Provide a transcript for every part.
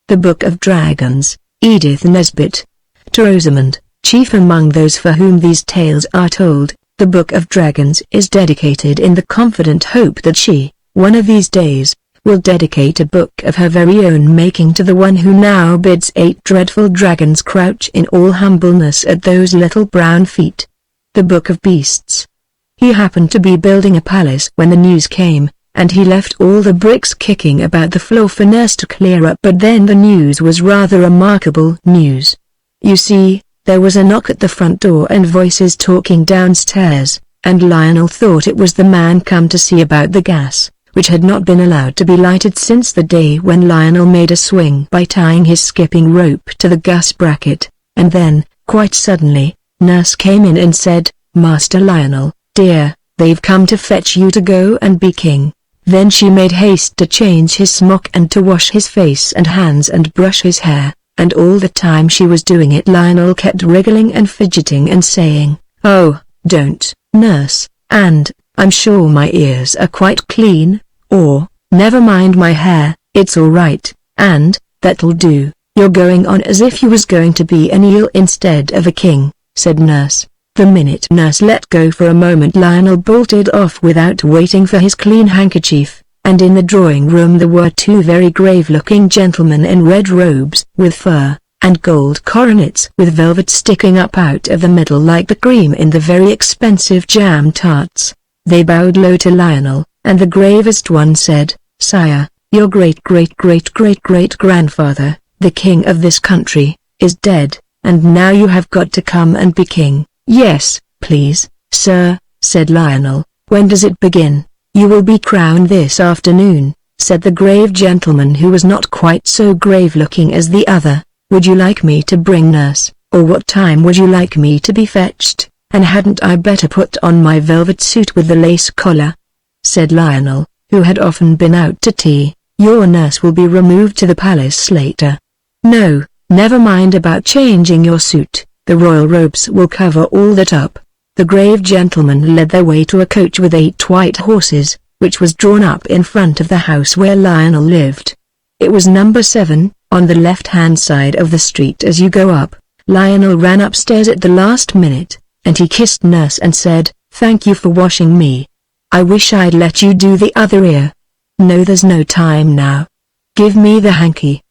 The Book of Dragons, Edith Nesbit. To Rosamond, chief among those for whom these tales are told, the Book of Dragons is dedicated in the confident hope that she, one of these days, will dedicate a book of her very own making to the one who now bids 8 dreadful dragons crouch in all humbleness at those little brown feet. The Book of Beasts. He happened to be building a palace when the news came, and he left all the bricks kicking about the floor for Nurse to clear up. But then the news was rather remarkable news. You see, there was a knock at the front door and voices talking downstairs, and Lionel thought it was the man come to see about the gas, which had not been allowed to be lighted since the day when Lionel made a swing by tying his skipping rope to the gas bracket, and then, quite suddenly, Nurse came in and said, "Master Lionel, dear, they've come to fetch you to go and be king." Then she made haste to change his smock and to wash his face and hands and brush his hair, and all the time she was doing it Lionel kept wriggling and fidgeting and saying, "Oh, don't, Nurse, and, I'm sure my ears are quite clean," or, "Never mind my hair, it's all right," and, "That'll do, you're going on as if you was going to be an eel instead of a king," said Nurse. The minute Nurse let go for a moment Lionel bolted off without waiting for his clean handkerchief, and in the drawing room there were 2 very grave-looking gentlemen in red robes with fur, and gold coronets with velvet sticking up out of the middle like the cream in the very expensive jam tarts. They bowed low to Lionel, and the gravest one said, "Sire, your great-great-great-great-grandfather, the king of this country, is dead, and now you have got to come and be king." "Yes, please, sir," said Lionel. "When does it begin?" "You will be crowned this afternoon," said the grave gentleman who was not quite so grave-looking as the other. "Would you like me to bring Nurse, or what time would you like me to be fetched, and hadn't I better put on my velvet suit with the lace collar?" said Lionel, who had often been out to tea. "Your Nurse will be removed to the palace later." "No, never mind about changing your suit. The royal robes will cover all that up." The grave gentleman led their way to a coach with 8 white horses, which was drawn up in front of the house where Lionel lived. It was number 7, on the left-hand side of the street as you go up. Lionel ran upstairs at the last minute, and he kissed Nurse and said, "Thank you for washing me. I wish I'd let you do the other ear. No, there's no time now. Give me the hanky."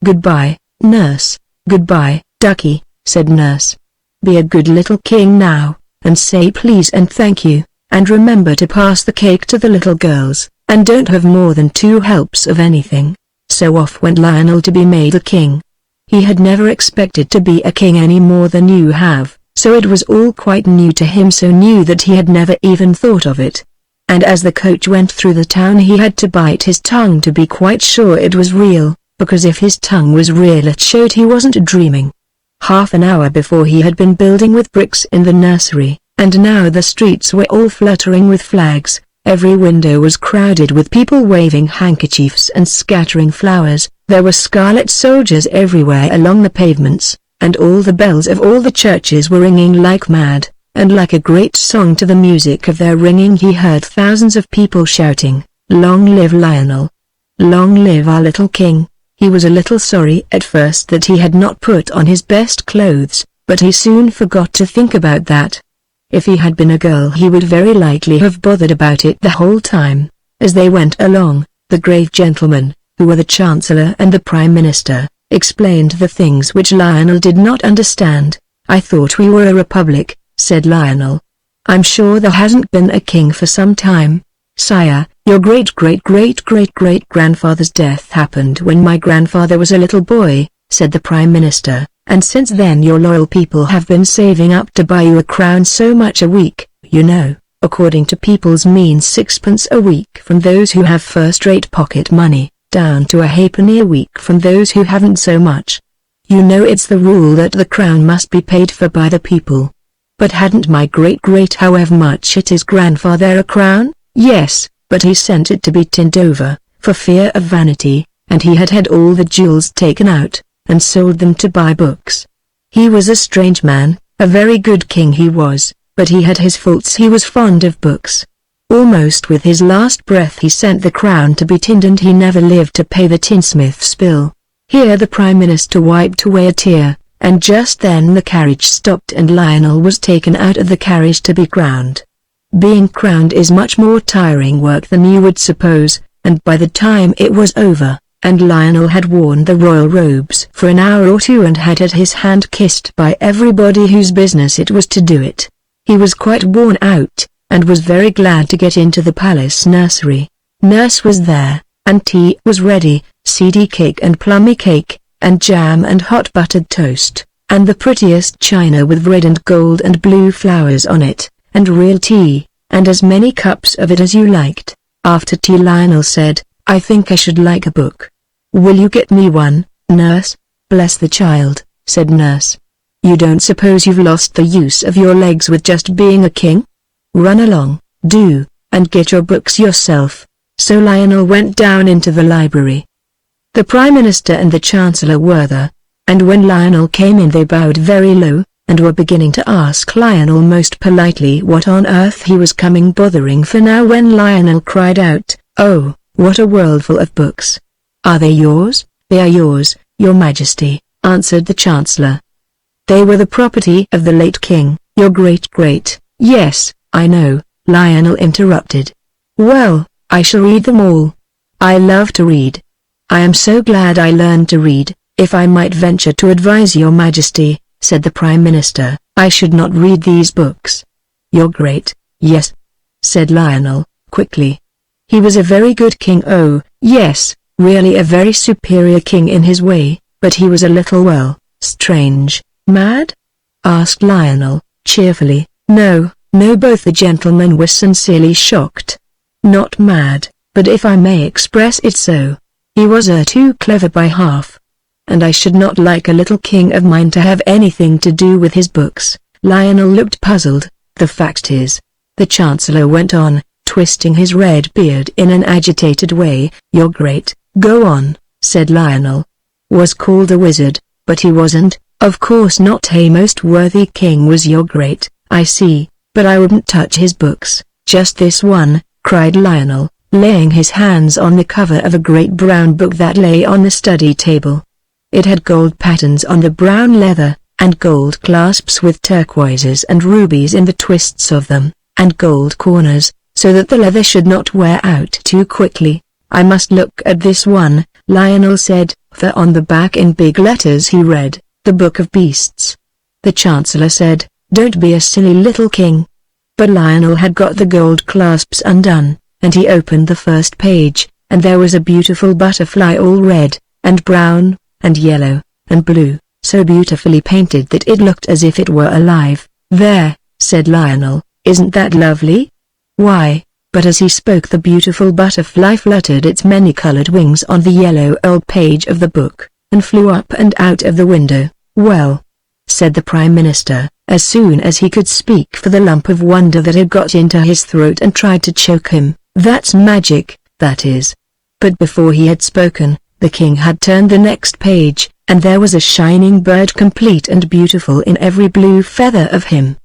"Goodbye, Nurse." "Goodbye, ducky," said Nurse. "Be a good little king now, and say please and thank you, and remember to pass the cake to the little girls, and don't have more than 2 helps of anything." So off went Lionel to be made a king. He had never expected to be a king any more than you have, so it was all quite new to him, so new that he had never even thought of it. And as the coach went through the town he had to bite his tongue to be quite sure it was real, because if his tongue was real it showed he wasn't dreaming. Half an hour before he had been building with bricks in the nursery, and now the streets were all fluttering with flags, every window was crowded with people waving handkerchiefs and scattering flowers, there were scarlet soldiers everywhere along the pavements, and all the bells of all the churches were ringing like mad, and like a great song to the music of their ringing he heard thousands of people shouting, "Long live Lionel! Long live our little king!" He was a little sorry at first that he had not put on his best clothes, but he soon forgot to think about that. If he had been a girl he would very likely have bothered about it the whole time. As they went along, the grave gentlemen, who were the Chancellor and the Prime Minister, explained the things which Lionel did not understand. "I thought we were a republic," said Lionel. "I'm sure there hasn't been a king for some time." "Sire, your great-great-great-great-great-grandfather's death happened when my grandfather was a little boy," said the Prime Minister, "and since then your loyal people have been saving up to buy you a crown so much a week, you know, according to people's means 6 pence a week from those who have first-rate pocket money, down to a halfpenny a week from those who haven't so much. You know it's the rule that the crown must be paid for by the people. But hadn't my great-great however much it is grandfather a crown?" "Yes, but he sent it to be tinned over, for fear of vanity, and he had had all the jewels taken out, and sold them to buy books. He was a strange man, a very good king he was, but he had his faults. He was fond of books. Almost with his last breath he sent the crown to be tinned, and he never lived to pay the tinsmith's bill. Here the Prime Minister wiped away a tear, and just then the carriage stopped and Lionel was taken out of the carriage to be crowned. Being crowned is much more tiring work than you would suppose, and by the time it was over, and Lionel had worn the royal robes for an hour or two and had his hand kissed by everybody whose business it was to do it, he was quite worn out, and was very glad to get into the palace nursery. Nurse was there, and tea was ready, seedy cake and plummy cake, and jam and hot buttered toast, and the prettiest china with red and gold and blue flowers on it, and real tea, and as many cups of it as you liked. After tea Lionel said, "I think I should like a book." "Will you get me one, Nurse?" "Bless the child," said Nurse. "You don't suppose you've lost the use of your legs with just being a king? Run along, do, and get your books yourself." So Lionel went down into the library. The Prime Minister and the Chancellor were there, and when Lionel came in they bowed very low, and were beginning to ask Lionel most politely what on earth he was coming bothering for now when Lionel cried out, "Oh, what a worldful of books!" "Are they yours?" "They are yours, Your Majesty," answered the Chancellor. "They were the property of the late king, your great-great—" "Yes, I know," Lionel interrupted. "Well, I shall read them all. I love to read. I am so glad I learned to read. If I might venture to advise Your Majesty," said the Prime Minister, "I should not read these books." "You're great." "Yes," said Lionel, quickly. "He was a very good king." "Oh, yes, really a very superior king in his way, but he was a little strange." "Mad?" asked Lionel, cheerfully. No, both the gentlemen were sincerely shocked. "Not mad, but if I may express it so, he was too clever by half. And I should not like a little king of mine to have anything to do with his books." Lionel looked puzzled. "The fact is," the Chancellor went on, twisting his red beard in an agitated way, "your great—" "Go on," said Lionel. "Was called a wizard, but he wasn't, of course not. A most worthy king was your great—" "I see, but I wouldn't touch his books, just this one," cried Lionel, laying his hands on the cover of a great brown book that lay on the study table. It had gold patterns on the brown leather, and gold clasps with turquoises and rubies in the twists of them, and gold corners, so that the leather should not wear out too quickly. "I must look at this one," Lionel said, for on the back in big letters he read, "The Book of Beasts." The Chancellor said, "Don't be a silly little king." But Lionel had got the gold clasps undone, and he opened the first page, and there was a beautiful butterfly all red, and brown, and yellow, and blue, so beautifully painted that it looked as if it were alive. "There," said Lionel, "isn't that lovely?" "Why," but as he spoke the beautiful butterfly fluttered its many-colored wings on the yellow old page of the book, and flew up and out of the window. "Well," said the Prime Minister, as soon as he could speak for the lump of wonder that had got into his throat and tried to choke him, "that's magic, that is." But before he had spoken, the king had turned the next page, and there was a shining bird complete and beautiful in every blue feather of him.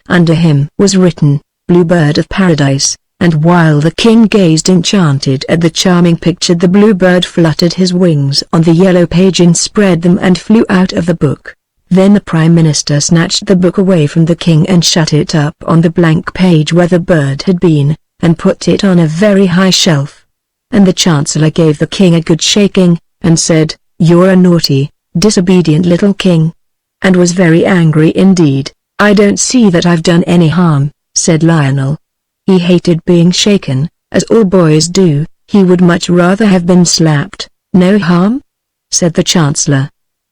Under him was written, "Bluebird of Paradise," and while the king gazed enchanted at the charming picture the bluebird fluttered his wings on the yellow page and spread them and flew out of the book. Then the Prime Minister snatched the book away from the king and shut it up on the blank page where the bird had been, and put it on a very high shelf. And the Chancellor gave the king a good shaking, and said, "You're a naughty, disobedient little king," and was very angry indeed. "I don't see that I've done any harm," said Lionel. He hated being shaken, as all boys do. He would much rather have been slapped. "No harm?" said the Chancellor.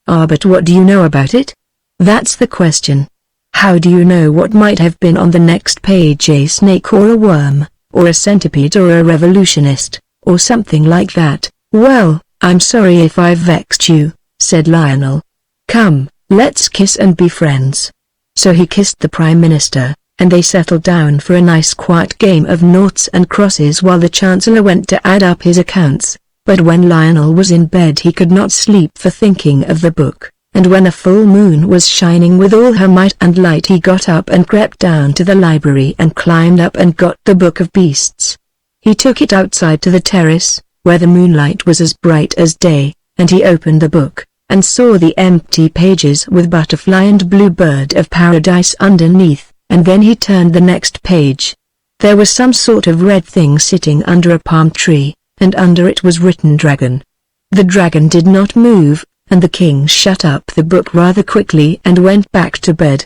"Ah, but what do you know about it? That's the question. How do you know what might have been on the next page? A snake or a worm, or a centipede or a revolutionist, or something like that?" "Well, I'm sorry if I've vexed you," said Lionel. "Come, let's kiss and be friends." So he kissed the Prime Minister, and they settled down for a nice quiet game of noughts and crosses while the Chancellor went to add up his accounts. But when Lionel was in bed he could not sleep for thinking of the book, and when a full moon was shining with all her might and light he got up and crept down to the library and climbed up and got the Book of Beasts. He took it outside to the terrace, where the moonlight was as bright as day, and he opened the book, and saw the empty pages with butterfly and bluebird of paradise underneath, and then he turned the next page. There was some sort of red thing sitting under a palm tree, and under it was written dragon. The dragon did not move, and the king shut up the book rather quickly and went back to bed.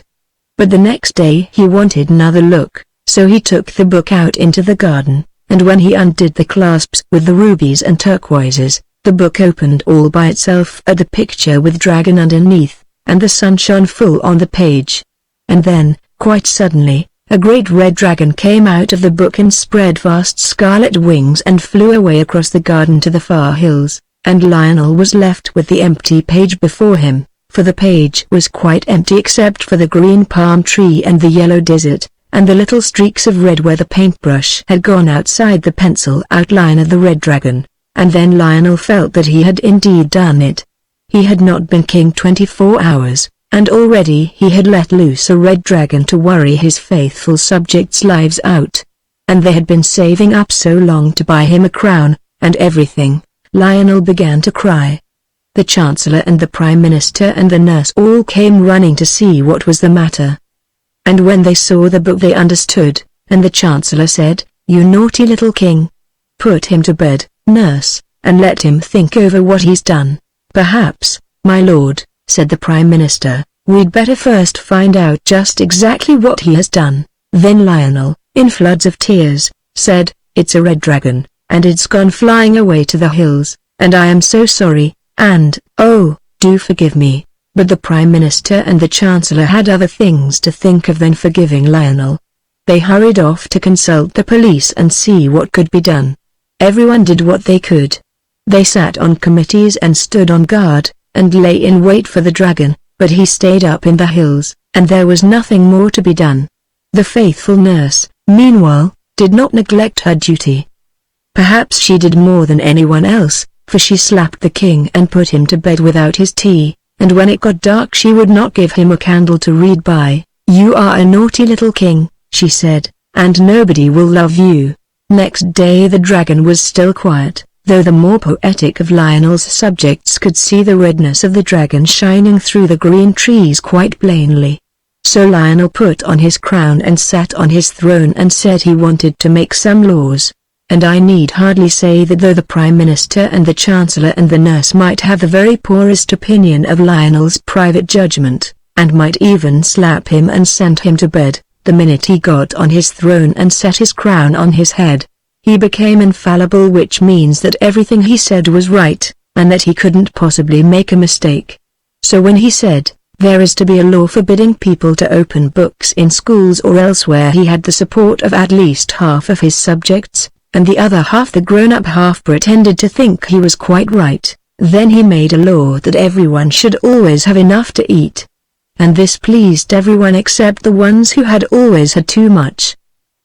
But the next day he wanted another look, so he took the book out into the garden, and when he undid the clasps with the rubies and turquoises, the book opened all by itself at the picture with dragon underneath, and the sun shone full on the page. And then, quite suddenly, a great red dragon came out of the book and spread vast scarlet wings and flew away across the garden to the far hills, and Lionel was left with the empty page before him, for the page was quite empty except for the green palm tree and the yellow desert, and the little streaks of red where the paintbrush had gone outside the pencil outline of the red dragon. And then Lionel felt that he had indeed done it. He had not been king 24 hours. And already he had let loose a red dragon to worry his faithful subjects' lives out. And they had been saving up so long to buy him a crown, and everything. Lionel began to cry. The Chancellor and the Prime Minister and the nurse all came running to see what was the matter. And when they saw the book they understood, and the Chancellor said, "You naughty little king. Put him to bed, nurse, and let him think over what he's done." "Perhaps, my lord," said the Prime Minister, "we'd better first find out just exactly what he has done." Then Lionel, in floods of tears, said, "It's a red dragon, and it's gone flying away to the hills, and I am so sorry, and, oh, do forgive me." But the Prime Minister and the Chancellor had other things to think of than forgiving Lionel. They hurried off to consult the police and see what could be done. Everyone did what they could. They sat on committees and stood on guard, and lay in wait for the dragon, but he stayed up in the hills, and there was nothing more to be done. The faithful nurse, meanwhile, did not neglect her duty. Perhaps she did more than anyone else, for she slapped the king and put him to bed without his tea, and when it got dark she would not give him a candle to read by. "You are a naughty little king," she said, "and nobody will love you." Next day the dragon was still quiet, though the more poetic of Lionel's subjects could see the redness of the dragon shining through the green trees quite plainly. So Lionel put on his crown and sat on his throne and said he wanted to make some laws. And I need hardly say that though the Prime Minister and the Chancellor and the nurse might have the very poorest opinion of Lionel's private judgment, and might even slap him and send him to bed, the minute he got on his throne and set his crown on his head, he became infallible, which means that everything he said was right, and that he couldn't possibly make a mistake. So when he said, "There is to be a law forbidding people to open books in schools or elsewhere," he had the support of at least half of his subjects, and the other half, the grown-up half, pretended to think he was quite right. Then he made a law that everyone should always have enough to eat. And this pleased everyone except the ones who had always had too much.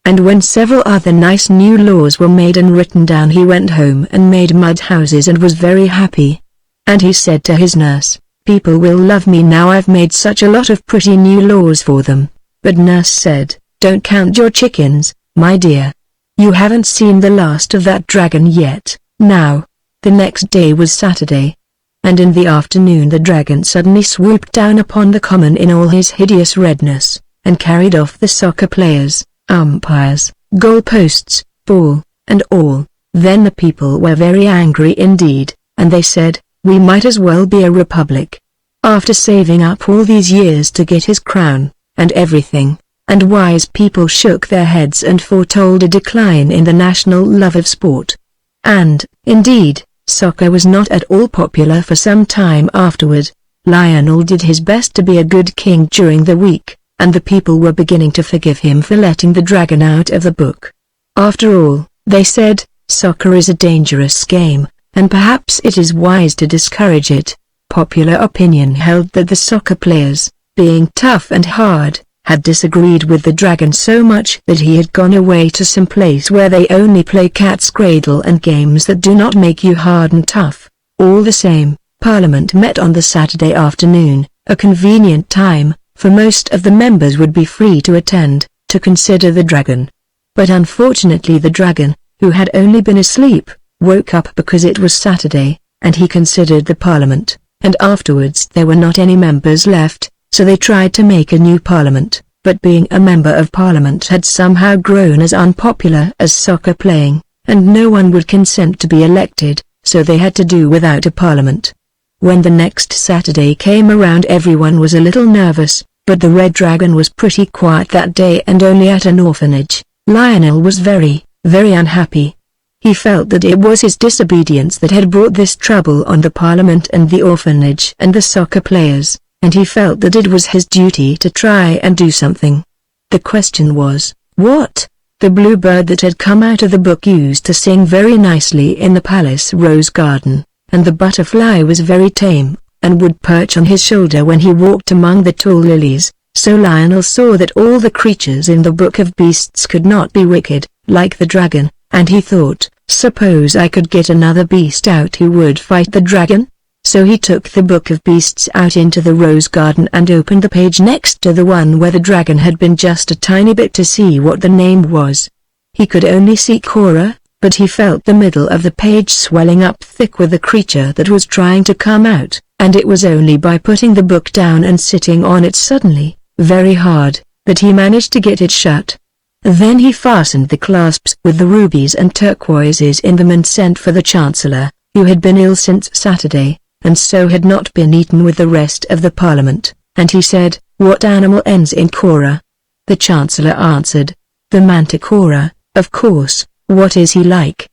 And when several other nice new laws were made and written down, he went home and made mud houses and was very happy. And he said to his nurse, "People will love me now I've made such a lot of pretty new laws for them." But nurse said, "Don't count your chickens, my dear. You haven't seen the last of that dragon yet." Now, the next day was Saturday. And in the afternoon the dragon suddenly swooped down upon the common in all his hideous redness, and carried off the soccer players, umpires, goalposts, ball, and all. Then the people were very angry indeed, and they said, "We might as well be a republic. After saving up all these years to get his crown, and everything." And wise people shook their heads and foretold a decline in the national love of sport. And, indeed, soccer was not at all popular for some time afterward. Lionel did his best to be a good king during the week, and the people were beginning to forgive him for letting the dragon out of the book. After all, they said, soccer is a dangerous game, and perhaps it is wise to discourage it. Popular opinion held that the soccer players, being tough and hard, had disagreed with the dragon so much that he had gone away to some place where they only play cat's cradle and games that do not make you hard and tough. All the same, Parliament met on the Saturday afternoon, a convenient time, for most of the members would be free to attend, to consider the dragon. But unfortunately the dragon, who had only been asleep, woke up because it was Saturday, and he considered the parliament, and afterwards there were not any members left, so they tried to make a new parliament, but being a member of parliament had somehow grown as unpopular as soccer playing, and no one would consent to be elected, so they had to do without a parliament. When the next Saturday came around, everyone was a little nervous, but the Red Dragon was pretty quiet that day and only at an orphanage. Lionel was very, very unhappy. He felt that it was his disobedience that had brought this trouble on the parliament and the orphanage and the soccer players, and he felt that it was his duty to try and do something. The question was, what? The bluebird that had come out of the book used to sing very nicely in the palace rose garden, and the butterfly was very tame, and would perch on his shoulder when he walked among the tall lilies. So Lionel saw that all the creatures in the book of beasts could not be wicked, like the dragon, and he thought, suppose I could get another beast out who would fight the dragon? So he took the book of beasts out into the rose garden and opened the page next to the one where the dragon had been just a tiny bit to see what the name was. He could only see Cora, but he felt the middle of the page swelling up thick with the creature that was trying to come out, and it was only by putting the book down and sitting on it suddenly, very hard, that he managed to get it shut. Then he fastened the clasps with the rubies and turquoises in them and sent for the Chancellor, who had been ill since Saturday, and so had not been eaten with the rest of the Parliament, and he said, "What animal ends in Cora?" The Chancellor answered, "The Manticora, of course. What is he like?"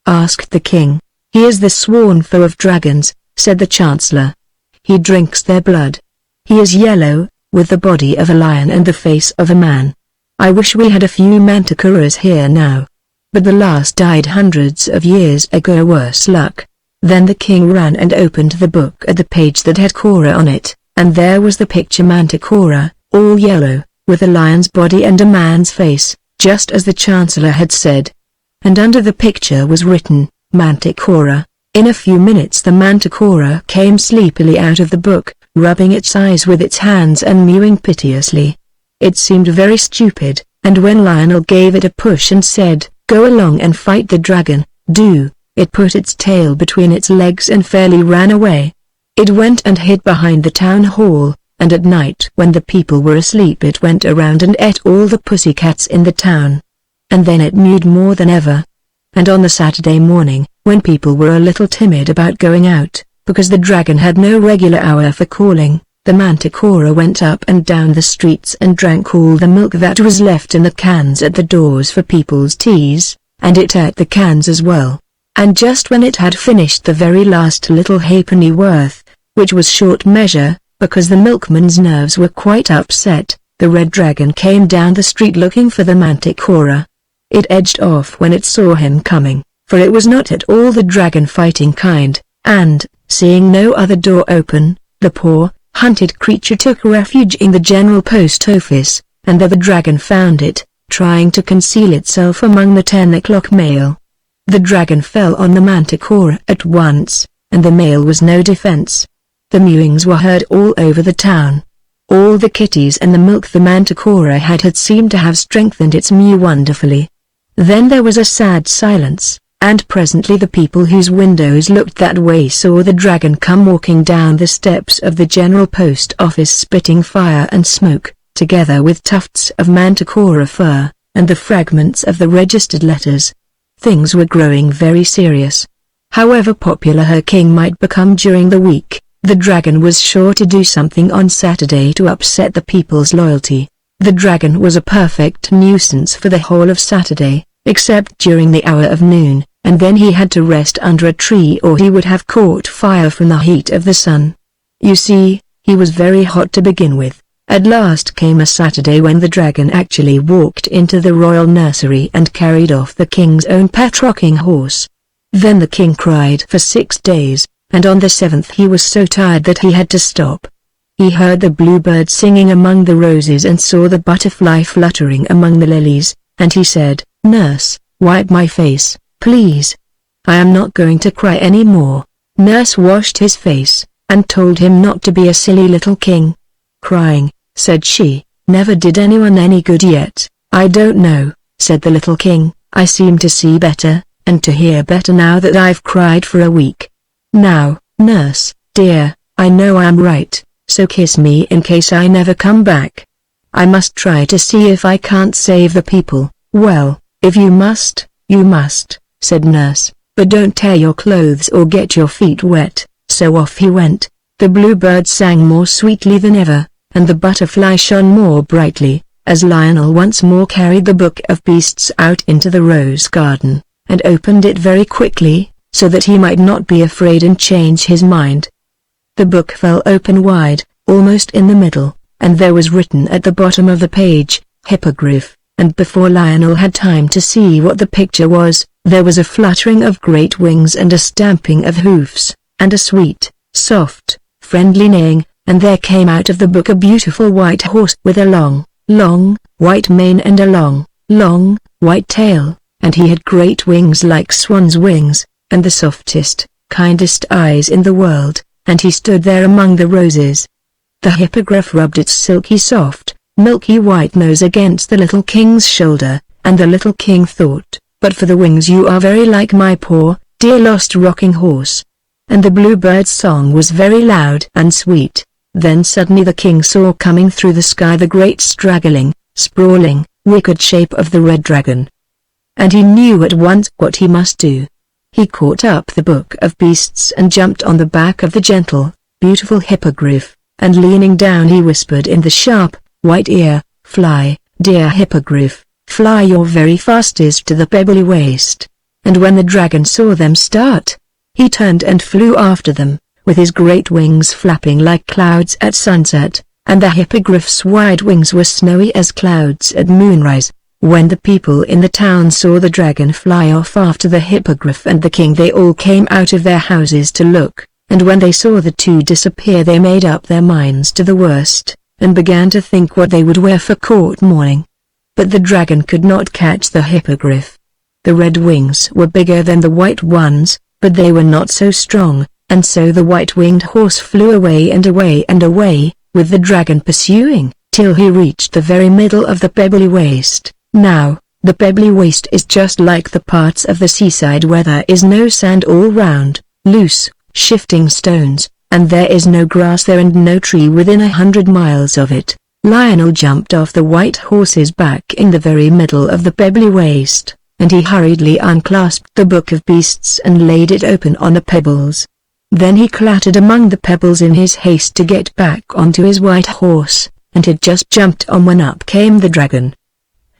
asked the king. "He is the sworn foe of dragons," said the Chancellor. "He drinks their blood. He is yellow, with the body of a lion and the face of a man. I wish we had a few Manticoras here now. But the last died hundreds of years ago, worse luck." Then the king ran and opened the book at the page that had Cora on it, and there was the picture Manticora, all yellow, with a lion's body and a man's face, just as the Chancellor had said. And under the picture was written, Manticora. In a few minutes the Manticora came sleepily out of the book, rubbing its eyes with its hands and mewing piteously. It seemed very stupid, and when Lionel gave it a push and said, "Go along and fight the dragon, do," it put its tail between its legs and fairly ran away. It went and hid behind the town hall, and at night when the people were asleep it went around and ate all the pussycats in the town. And then it mewed more than ever. And on the Saturday morning, when people were a little timid about going out, because the dragon had no regular hour for calling, the Manticora went up and down the streets and drank all the milk that was left in the cans at the doors for people's teas, and it ate the cans as well. And just when it had finished the very last little halfpenny worth, which was short measure, because the milkman's nerves were quite upset, the red dragon came down the street looking for the Manticora. It edged off when it saw him coming, for it was not at all the dragon-fighting kind, and, seeing no other door open, the poor, hunted creature took refuge in the general post office, and there the dragon found it, trying to conceal itself among the 10 o'clock mail. The dragon fell on the Manticora at once, and the mail was no defense. The mewings were heard all over the town. All the kitties and the milk the Manticora had seemed to have strengthened its mew wonderfully. Then there was a sad silence, and presently the people whose windows looked that way saw the dragon come walking down the steps of the general post office spitting fire and smoke, together with tufts of Manticora fur, and the fragments of the registered letters. Things were growing very serious. However popular her king might become during the week, the dragon was sure to do something on Saturday to upset the people's loyalty. The dragon was a perfect nuisance for the whole of Saturday, except during the hour of noon, and then he had to rest under a tree or he would have caught fire from the heat of the sun. You see, he was very hot to begin with. At last came a Saturday when the dragon actually walked into the royal nursery and carried off the king's own pet rocking horse. Then the king cried for 6 days, and on the 7th he was so tired that he had to stop. He heard the bluebird singing among the roses and saw the butterfly fluttering among the lilies, and he said, "Nurse, wipe my face, please. I am not going to cry any more." Nurse washed his face, and told him not to be a silly little king. "Crying," said she, "never did anyone any good yet." "I don't know," said the little king, "I seem to see better, and to hear better now that I've cried for a week." Now, nurse, dear, I know I'm right, so kiss me in case I never come back. I must try to see if I can't save the people." "Well, if you must, said Nurse, "but don't tear your clothes or get your feet wet." So off he went. The bluebird sang more sweetly than ever, and the butterfly shone more brightly, as Lionel once more carried the Book of Beasts out into the rose garden, and opened it very quickly, so that he might not be afraid and change his mind. The book fell open wide, almost in the middle, and there was written at the bottom of the page, "Hippogriff," and before Lionel had time to see what the picture was, there was a fluttering of great wings and a stamping of hoofs, and a sweet, soft, friendly neighing, and there came out of the book a beautiful white horse with a long, white mane and a long, white tail, and he had great wings like swan's wings, and the softest, kindest eyes in the world, and he stood there among the roses. The hippogriff rubbed its silky soft, milky white nose against the little king's shoulder, and the little king thought, "But for the wings you are very like my poor, dear lost rocking horse." And the bluebird's song was very loud and sweet. Then suddenly the king saw coming through the sky the great straggling, sprawling, wicked shape of the red dragon. And he knew at once what he must do. He caught up the Book of Beasts and jumped on the back of the gentle, beautiful hippogriff, and leaning down he whispered in the sharp, white ear, "Fly, dear hippogriff, fly your very fastest to the pebbly waste." And when the dragon saw them start, he turned and flew after them, with his great wings flapping like clouds at sunset, and the hippogriff's wide wings were snowy as clouds at moonrise. When the people in the town saw the dragon fly off after the hippogriff and the king, they all came out of their houses to look, and when they saw the two disappear they made up their minds to the worst, and began to think what they would wear for court mourning. But the dragon could not catch the hippogriff. The red wings were bigger than the white ones, but they were not so strong, and so the white-winged horse flew away and away and away, with the dragon pursuing, till he reached the very middle of the pebbly waste. Now, the pebbly waste is just like the parts of the seaside where there is no sand all round, loose, shifting stones, and there is no grass there and no tree within 100 miles of it. Lionel jumped off the white horse's back in the very middle of the pebbly waste, and he hurriedly unclasped the Book of Beasts and laid it open on the pebbles. Then he clattered among the pebbles in his haste to get back onto his white horse, and had just jumped on when up came the dragon.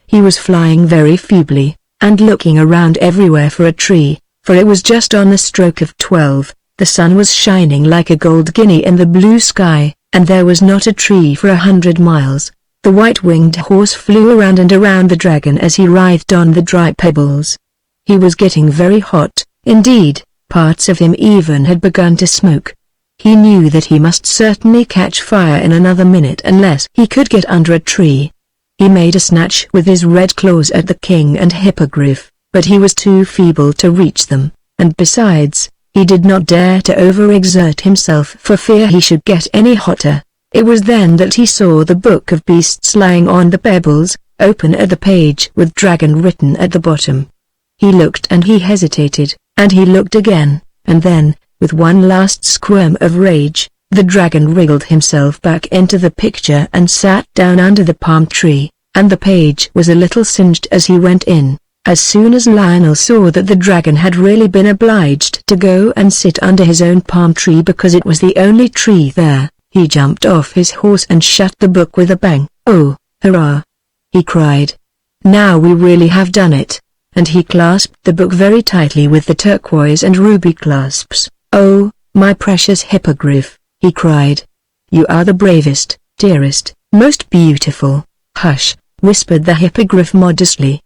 He was flying very feebly, and looking around everywhere for a tree, for it was just on the stroke of 12, the sun was shining like a gold guinea in the blue sky, and there was not a tree for 100 miles. The white-winged horse flew around and around the dragon as he writhed on the dry pebbles. He was getting very hot, indeed, parts of him even had begun to smoke. He knew that he must certainly catch fire in another minute unless he could get under a tree. He made a snatch with his red claws at the king and hippogriff, but he was too feeble to reach them, and besides, he did not dare to overexert himself for fear he should get any hotter. It was then that he saw the Book of Beasts lying on the pebbles, open at the page with dragon written at the bottom. He looked and he hesitated, and he looked again, and then, with one last squirm of rage, the dragon wriggled himself back into the picture and sat down under the palm tree, and the page was a little singed as he went in. As soon as Lionel saw that the dragon had really been obliged to go and sit under his own palm tree because it was the only tree there, he jumped off his horse and shut the book with a bang. "Oh, hurrah!" he cried. "Now we really have done it," and he clasped the book very tightly with the turquoise and ruby clasps. "Oh, my precious hippogriff," he cried. "You are the bravest, dearest, most beautiful." "Hush," whispered the hippogriff modestly.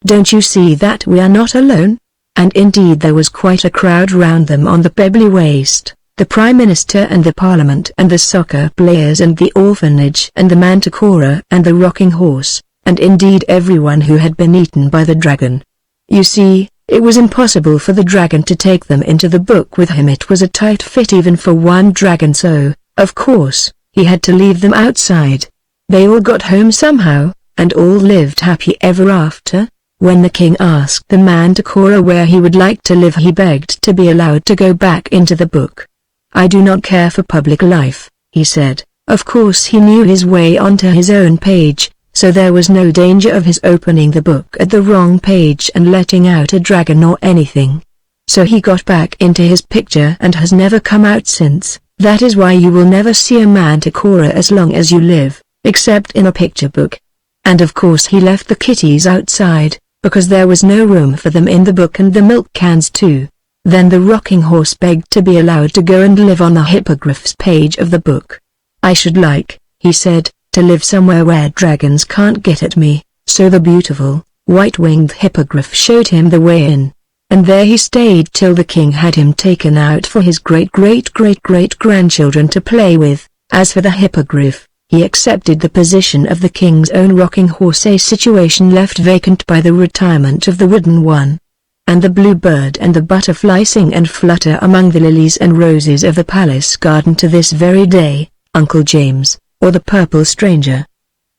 "Don't you see that we are not alone?" And indeed there was quite a crowd round them on the pebbly waste, the Prime Minister and the Parliament and the soccer players and the orphanage and the manticora and the rocking horse, and indeed everyone who had been eaten by the dragon. You see, it was impossible for the dragon to take them into the book with him. It was a tight fit even for one dragon, so, of course, he had to leave them outside. They all got home somehow, and all lived happy ever after. When the king asked the Manticora where he would like to live, he begged to be allowed to go back into the book. "I do not care for public life," he said. Of course he knew his way onto his own page, so there was no danger of his opening the book at the wrong page and letting out a dragon or anything. So he got back into his picture and has never come out since. That is why you will never see a Manticora as long as you live, except in a picture book. And of course he left the kitties outside, because there was no room for them in the book, and the milk cans too. Then the rocking horse begged to be allowed to go and live on the hippogriffs page of the book. "I should like," he said, "to live somewhere where dragons can't get at me." So the beautiful, white-winged hippogriff showed him the way in. And there he stayed till the king had him taken out for his great-great-great-great-grandchildren to play with. As for the hippogriff, he accepted the position of the king's own rocking horse, a situation left vacant by the retirement of the wooden one. And the bluebird and the butterfly sing and flutter among the lilies and roses of the palace garden to this very day. Uncle James, or the Purple Stranger.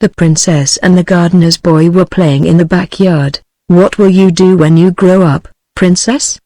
The princess and the gardener's boy were playing in the backyard. "What will you do when you grow up, princess?"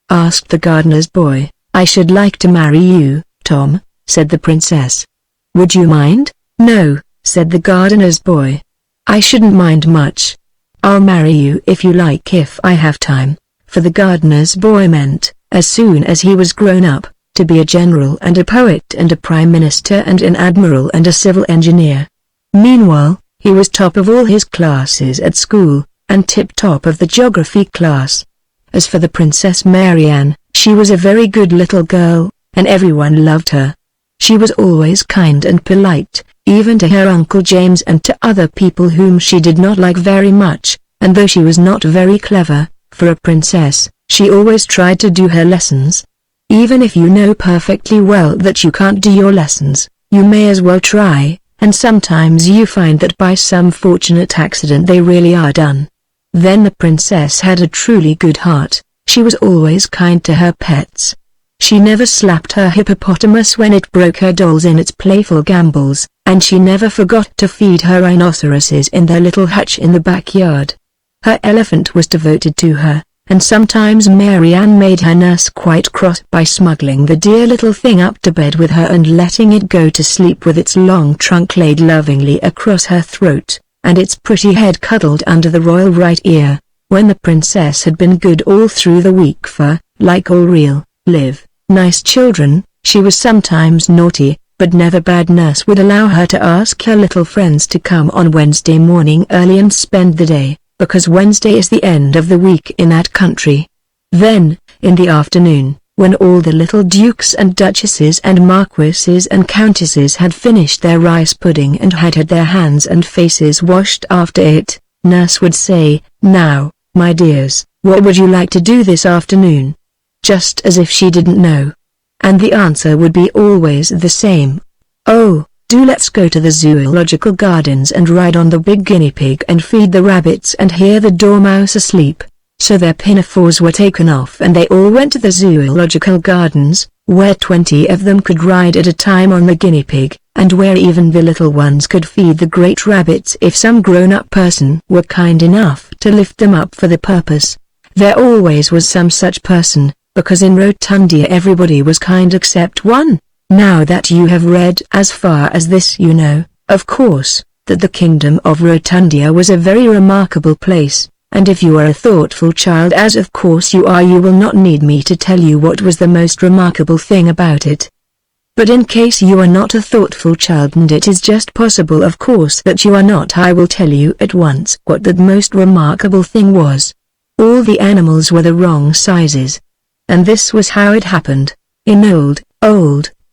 asked the gardener's boy. "I should like to marry you, Tom," said the princess. "Would you mind?" "No," said the gardener's boy. "I shouldn't mind much. I'll marry you if you like, if I have time." For the gardener's boy meant, as soon as he was grown up, to be a general and a poet and a prime minister and an admiral and a civil engineer. Meanwhile, he was top of all his classes at school, and tip-top of the geography class. As for the Princess Marianne, she was a very good little girl, and everyone loved her. She was always kind and polite, even to her Uncle James and to other people whom she did not like very much, and though she was not very clever, for a princess, she always tried to do her lessons. Even if you know perfectly well that you can't do your lessons, you may as well try, and sometimes you find that by some fortunate accident they really are done. Then the princess had a truly good heart. She was always kind to her pets. She never slapped her hippopotamus when it broke her dolls in its playful gambols, and she never forgot to feed her rhinoceroses in their little hutch in the backyard. Her elephant was devoted to her, and sometimes Marianne made her nurse quite cross by smuggling the dear little thing up to bed with her and letting it go to sleep with its long trunk laid lovingly across her throat, and its pretty head cuddled under the royal right ear. When the princess had been good all through the week for, like all real, nice children, she was sometimes naughty, but never bad. Nurse would allow her to ask her little friends to come on Wednesday morning early and spend the day, because Wednesday is the end of the week in that country. Then, in the afternoon, when all the little dukes and duchesses and marquises and countesses had finished their rice pudding and had had their hands and faces washed after it, Nurse would say, "Now, my dears, what would you like to do this afternoon?" Just as if she didn't know. And the answer would be always the same. "Oh, do let's go to the zoological gardens and ride on the big guinea pig and feed the rabbits and hear the dormouse asleep." So their pinafores were taken off and they all went to the zoological gardens, where 20 of them could ride at a time on the guinea pig, and where even the little ones could feed the great rabbits if some grown-up person were kind enough to lift them up for the purpose. There always was some such person, because in Rotundia everybody was kind except one. Now that you have read as far as this, you know, of course, that the kingdom of Rotundia was a very remarkable place, and if you are a thoughtful child, as of course you are, you will not need me to tell you what was the most remarkable thing about it. But in case you are not a thoughtful child, and it is just possible of course that you are not, I will tell you at once what that most remarkable thing was. All the animals were the wrong sizes. And this was how it happened. In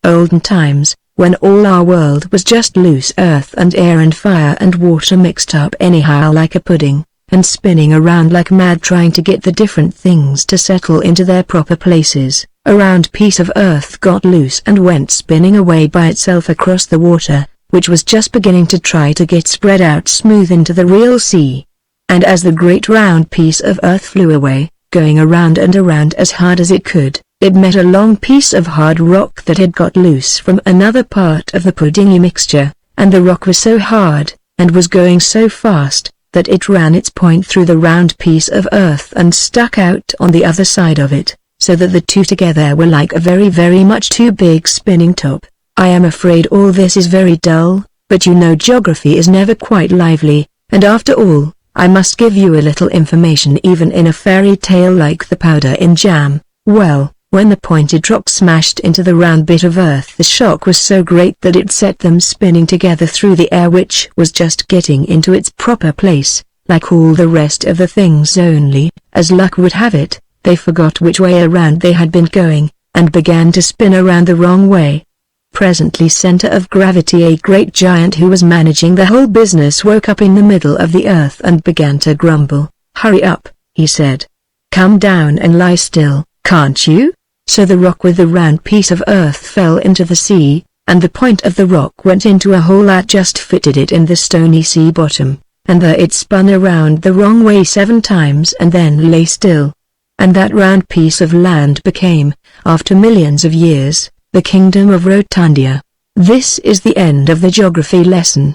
olden times, when all our world was just loose earth and air and fire and water mixed up anyhow like a pudding, and spinning around like mad trying to get the different things to settle into their proper places, a round piece of earth got loose and went spinning away by itself across the water, which was just beginning to try to get spread out smooth into the real sea. And as the great round piece of earth flew away, going around and around as hard as it could, it met a long piece of hard rock that had got loose from another part of the puddingy mixture, and the rock was so hard, and was going so fast, that it ran its point through the round piece of earth and stuck out on the other side of it, so that the two together were like a very much too big spinning top. I am afraid all this is very dull, but you know geography is never quite lively, and after all, I must give you a little information even in a fairy tale like the powder in jam. Well, when the pointed rock smashed into the round bit of earth, the shock was so great that it set them spinning together through the air, which was just getting into its proper place, like all the rest of the things, only, as luck would have it, they forgot which way around they had been going, and began to spin around the wrong way. Presently, center of gravity, a great giant who was managing the whole business, woke up in the middle of the earth and began to grumble. "Hurry up," he said. "Come down and lie still, can't you?" So the rock with the round piece of earth fell into the sea, and the point of the rock went into a hole that just fitted it in the stony sea bottom, and there it spun around the wrong way 7 times and then lay still. And that round piece of land became, after millions of years, the kingdom of Rotundia. This is the end of the geography lesson.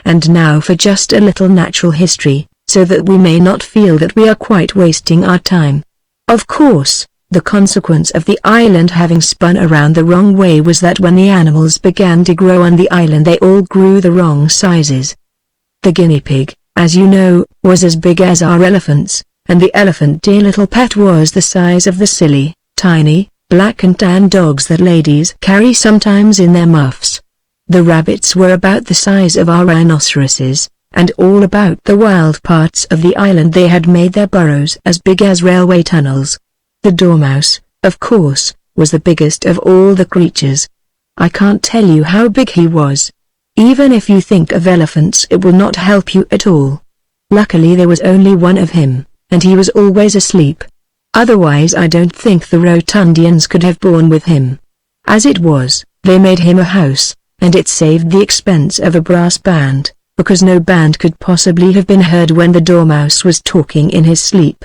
And now for just a little natural history, so that we may not feel that we are quite wasting our time. Of course, the consequence of the island having spun around the wrong way was that when the animals began to grow on the island, they all grew the wrong sizes. The guinea pig, as you know, was as big as our elephants, and the elephant, dear little pet, was the size of the silly, tiny, black and tan dogs that ladies carry sometimes in their muffs. The rabbits were about the size of our rhinoceroses, and all about the wild parts of the island they had made their burrows as big as railway tunnels. The dormouse, of course, was the biggest of all the creatures. I can't tell you how big he was. Even if you think of elephants, it will not help you at all. Luckily there was only one of him, and he was always asleep. Otherwise I don't think the Rotundians could have borne with him. As it was, they made him a house, and it saved the expense of a brass band, because no band could possibly have been heard when the dormouse was talking in his sleep.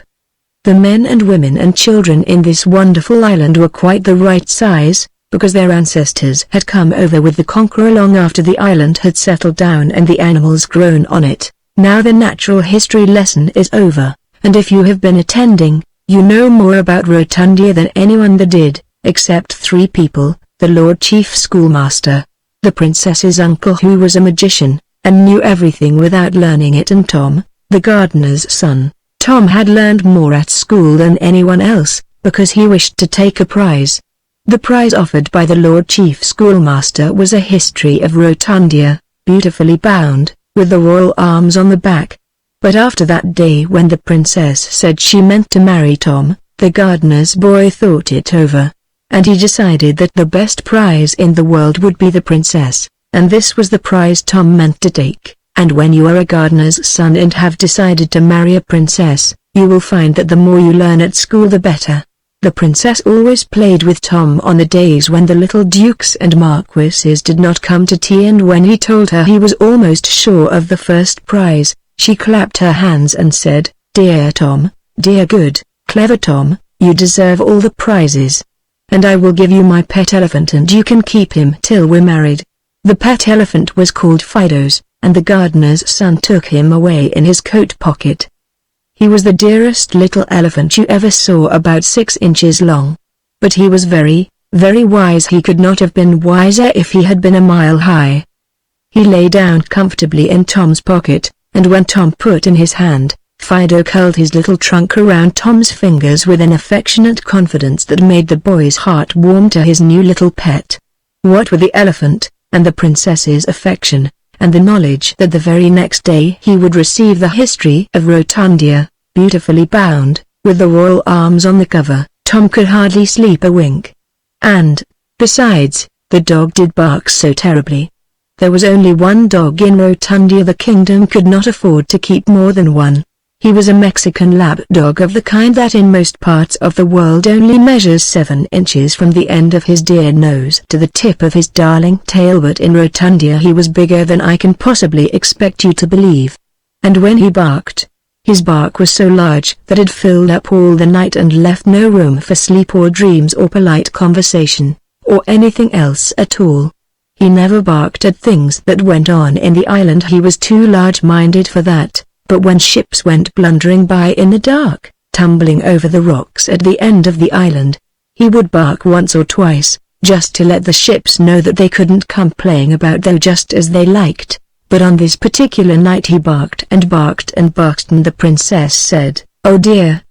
The men and women and children in this wonderful island were quite the right size, because their ancestors had come over with the conqueror long after the island had settled down and the animals grown on it. Now the natural history lesson is over, and if you have been attending, you know more about Rotundia than anyone that did, except 3 people: the Lord Chief Schoolmaster, the princess's uncle who was a magician, and knew everything without learning it, and Tom, the gardener's son. Tom had learned more at school than anyone else, because he wished to take a prize. The prize offered by the Lord Chief Schoolmaster was a history of Rotundia, beautifully bound, with the royal arms on the back. But after that day when the princess said she meant to marry Tom, the gardener's boy thought it over, and he decided that the best prize in the world would be the princess, and this was the prize Tom meant to take. And when you are a gardener's son and have decided to marry a princess, you will find that the more you learn at school the better. The princess always played with Tom on the days when the little dukes and marquises did not come to tea, and when he told her he was almost sure of the first prize, she clapped her hands and said, "Dear Tom, dear good, clever Tom, you deserve all the prizes. And I will give you my pet elephant and you can keep him till we're married." The pet elephant was called Fido's, and the gardener's son took him away in his coat pocket. He was the dearest little elephant you ever saw, about 6 inches long. But he was very, very wise. He could not have been wiser if he had been a mile high. He lay down comfortably in Tom's pocket, and when Tom put in his hand, Fido curled his little trunk around Tom's fingers with an affectionate confidence that made the boy's heart warm to his new little pet. What with the elephant, and the princess's affection, and the knowledge that the very next day he would receive the history of Rotundia, beautifully bound, with the royal arms on the cover, Tom could hardly sleep a wink. And, besides, the dog did bark so terribly. There was only one dog in Rotundia. The kingdom could not afford to keep more than one. He was a Mexican lap dog of the kind that in most parts of the world only measures 7 inches from the end of his dear nose to the tip of his darling tail, but in Rotundia he was bigger than I can possibly expect you to believe. And when he barked, his bark was so large that it filled up all the night and left no room for sleep or dreams or polite conversation, or anything else at all. He never barked at things that went on in the island. He was too large-minded for that, But when ships went blundering by in the dark, tumbling over the rocks at the end of the island, he would bark once or twice, just to let the ships know that they couldn't come playing about there just as they liked. But on this particular night he barked and barked and barked, and the princess said, oh dear,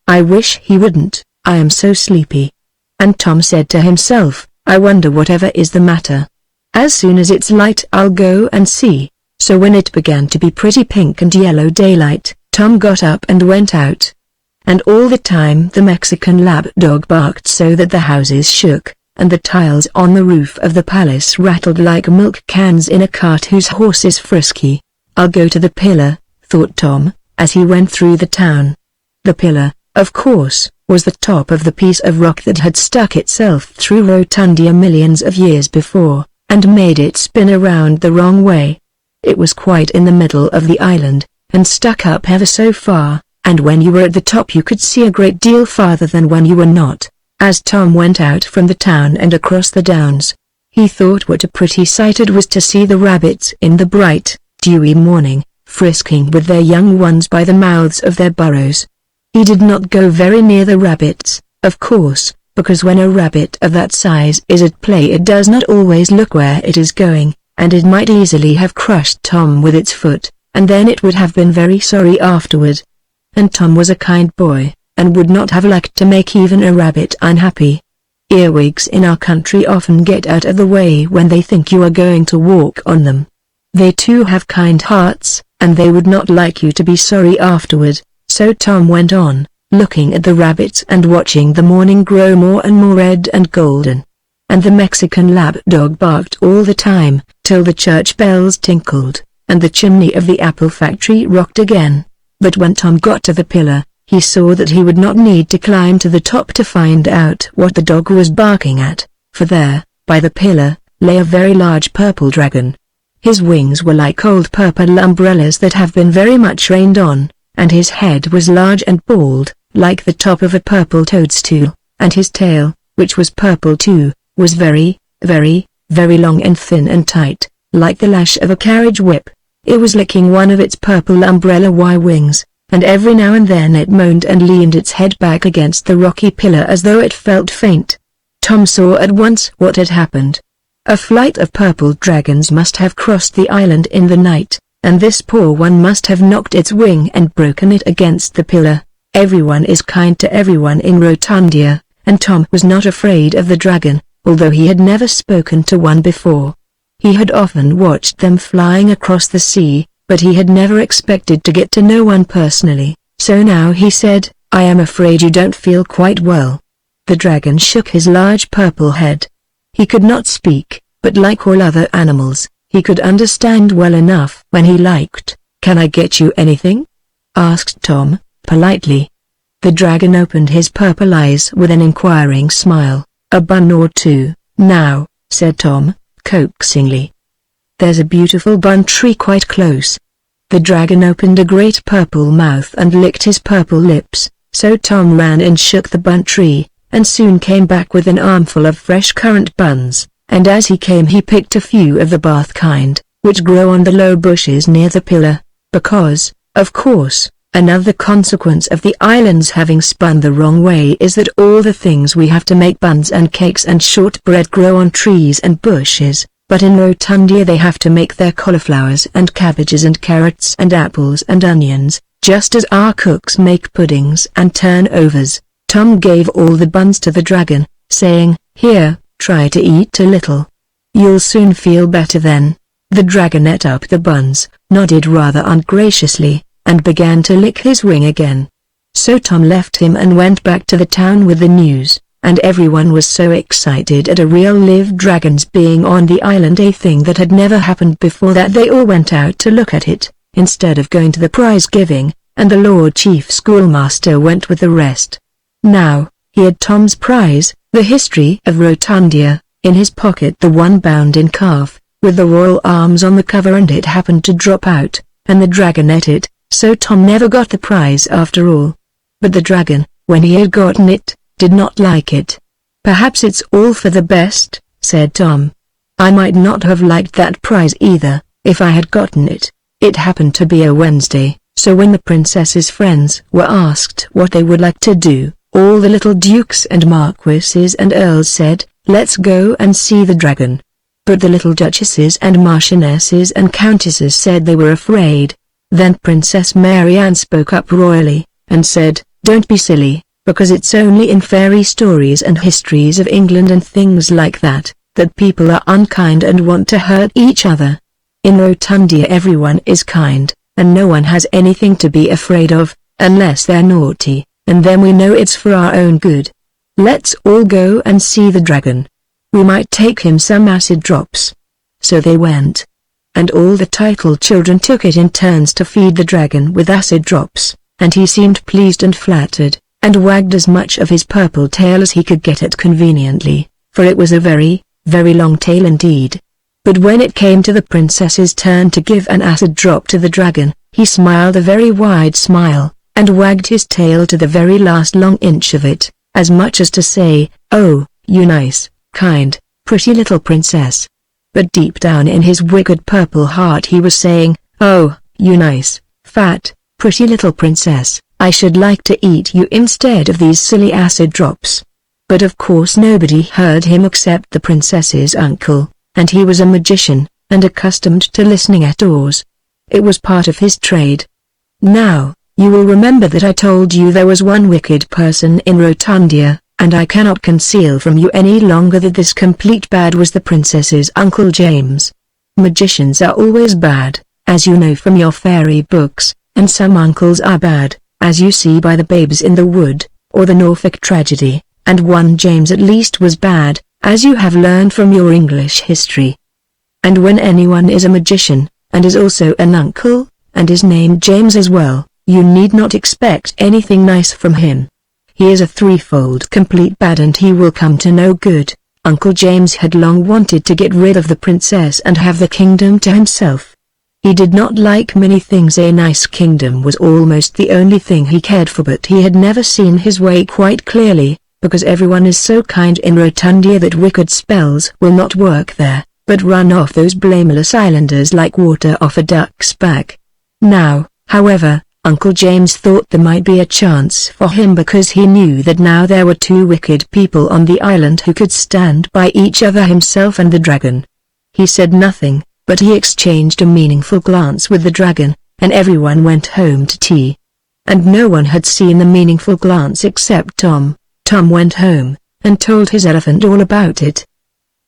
I wish he wouldn't, I am so sleepy." And Tom said to himself, "I wonder whatever is the matter. As soon as it's light I'll go and see." So when it began to be pretty pink and yellow daylight, Tom got up and went out. And all the time the Mexican lapdog barked so that the houses shook, and the tiles on the roof of the palace rattled like milk cans in a cart whose horse is frisky. "I'll go to the pillar," thought Tom, as he went through the town. The pillar, of course, was the top of the piece of rock that had stuck itself through Rotundia millions of years before, and made it spin around the wrong way. It was quite in the middle of the island, and stuck up ever so far, and when you were at the top you could see a great deal farther than when you were not. As Tom went out from the town and across the downs, he thought what a pretty sight it was to see the rabbits in the bright, dewy morning, frisking with their young ones by the mouths of their burrows. He did not go very near the rabbits, of course, because when a rabbit of that size is at play it does not always look where it is going, and it might easily have crushed Tom with its foot, and then it would have been very sorry afterward. And Tom was a kind boy, and would not have liked to make even a rabbit unhappy. Earwigs in our country often get out of the way when they think you are going to walk on them. They too have kind hearts, and they would not like you to be sorry afterward. So Tom went on, looking at the rabbits and watching the morning grow more and more red and golden. And the Mexican lapdog barked all the time, till the church bells tinkled, and the chimney of the apple factory rocked again. But when Tom got to the pillar, he saw that he would not need to climb to the top to find out what the dog was barking at, for there, by the pillar, lay a very large purple dragon. His wings were like old purple umbrellas that have been very much rained on, and his head was large and bald, like the top of a purple toadstool, and his tail, which was purple too, was very, very, very long and thin and tight, like the lash of a carriage whip. It was licking one of its purple umbrella wings, and every now and then it moaned and leaned its head back against the rocky pillar as though it felt faint. Tom saw at once what had happened. A flight of purple dragons must have crossed the island in the night, and this poor one must have knocked its wing and broken it against the pillar. Everyone is kind to everyone in Rotundia, and Tom was not afraid of the dragon, although he had never spoken to one before. He had often watched them flying across the sea, but he had never expected to get to know one personally, so now he said, "I am afraid you don't feel quite well." The dragon shook his large purple head. He could not speak, but like all other animals, he could understand well enough when he liked. "Can I get you anything?" asked Tom, politely. The dragon opened his purple eyes with an inquiring smile. "A bun or two, now," said Tom, coaxingly. "There's a beautiful bun tree quite close." The dragon opened a great purple mouth and licked his purple lips, so Tom ran and shook the bun tree, and soon came back with an armful of fresh currant buns, and as he came he picked a few of the Bath kind, which grow on the low bushes near the pillar, because, of course, another consequence of the islands having spun the wrong way is that all the things we have to make buns and cakes and shortbread grow on trees and bushes, but in Rotundia they have to make their cauliflowers and cabbages and carrots and apples and onions, just as our cooks make puddings and turnovers. Tom gave all the buns to the dragon, saying, "Here, try to eat a little. You'll soon feel better then." The dragon ate up the buns, nodded rather ungraciously, and began to lick his wing again. So Tom left him and went back to the town with the news, and everyone was so excited at a real live dragon's being on the island, a thing that had never happened before, that they all went out to look at it, instead of going to the prize giving, and the Lord Chief Schoolmaster went with the rest. Now, he had Tom's prize, the History of Rotundia, in his pocket, the one bound in calf, with the royal arms on the cover, and it happened to drop out, and the dragon ate it, so Tom never got the prize after all. But the dragon, when he had gotten it, did not like it. "Perhaps it's all for the best," said Tom. "I might not have liked that prize either, if I had gotten it. It happened to be a Wednesday, so when the princess's friends were asked what they would like to do, all the little dukes and marquises and earls said, "Let's go and see the dragon." But the little duchesses and marchionesses and countesses said they were afraid. Then Princess Marianne spoke up royally, and said, "Don't be silly, because it's only in fairy stories and histories of England and things like that, that people are unkind and want to hurt each other. In Rotundia everyone is kind, and no one has anything to be afraid of, unless they're naughty, and then we know it's for our own good. Let's all go and see the dragon. We might take him some acid drops." So they went. And all the title children took it in turns to feed the dragon with acid drops, and he seemed pleased and flattered, and wagged as much of his purple tail as he could get at conveniently, for it was a very, very long tail indeed. But when it came to the princess's turn to give an acid drop to the dragon, he smiled a very wide smile, and wagged his tail to the very last long inch of it, as much as to say, "Oh, you nice, kind, pretty little princess." But deep down in his wicked purple heart he was saying, "Oh, you nice, fat, pretty little princess, I should like to eat you instead of these silly acid drops." But of course nobody heard him except the princess's uncle, and he was a magician, and accustomed to listening at doors. It was part of his trade. Now, you will remember that I told you there was one wicked person in Rotundia, and I cannot conceal from you any longer that this complete bad was the princess's Uncle James. Magicians are always bad, as you know from your fairy books, and some uncles are bad, as you see by the Babes in the Wood, or the Norfolk tragedy, and one James at least was bad, as you have learned from your English history. And when anyone is a magician, and is also an uncle, and is named James as well, you need not expect anything nice from him. He is a threefold complete bad and he will come to no good. Uncle James had long wanted to get rid of the princess and have the kingdom to himself. He did not like many things. A nice kingdom was almost the only thing he cared for, but he had never seen his way quite clearly, because everyone is so kind in Rotundia that wicked spells will not work there, but run off those blameless islanders like water off a duck's back. Now, however, Uncle James thought there might be a chance for him, because he knew that now there were two wicked people on the island who could stand by each other, himself and the dragon. He said nothing, but he exchanged a meaningful glance with the dragon, and everyone went home to tea. And no one had seen the meaningful glance except Tom. Tom went home, and told his elephant all about it.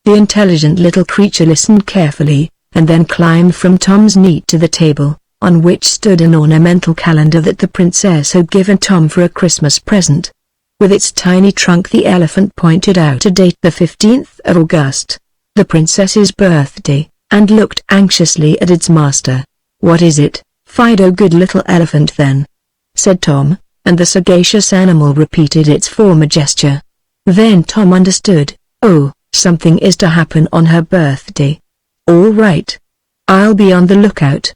The intelligent little creature listened carefully, and then climbed from Tom's knee to the table, on which stood an ornamental calendar that the princess had given Tom for a Christmas present. With its tiny trunk the elephant pointed out a date, the 15th of August, the princess's birthday, and looked anxiously at its master. "What is it, Fido, good little elephant then?" said Tom, and the sagacious animal repeated its former gesture. Then Tom understood. "Oh, something is to happen on her birthday. All right. I'll be on the lookout."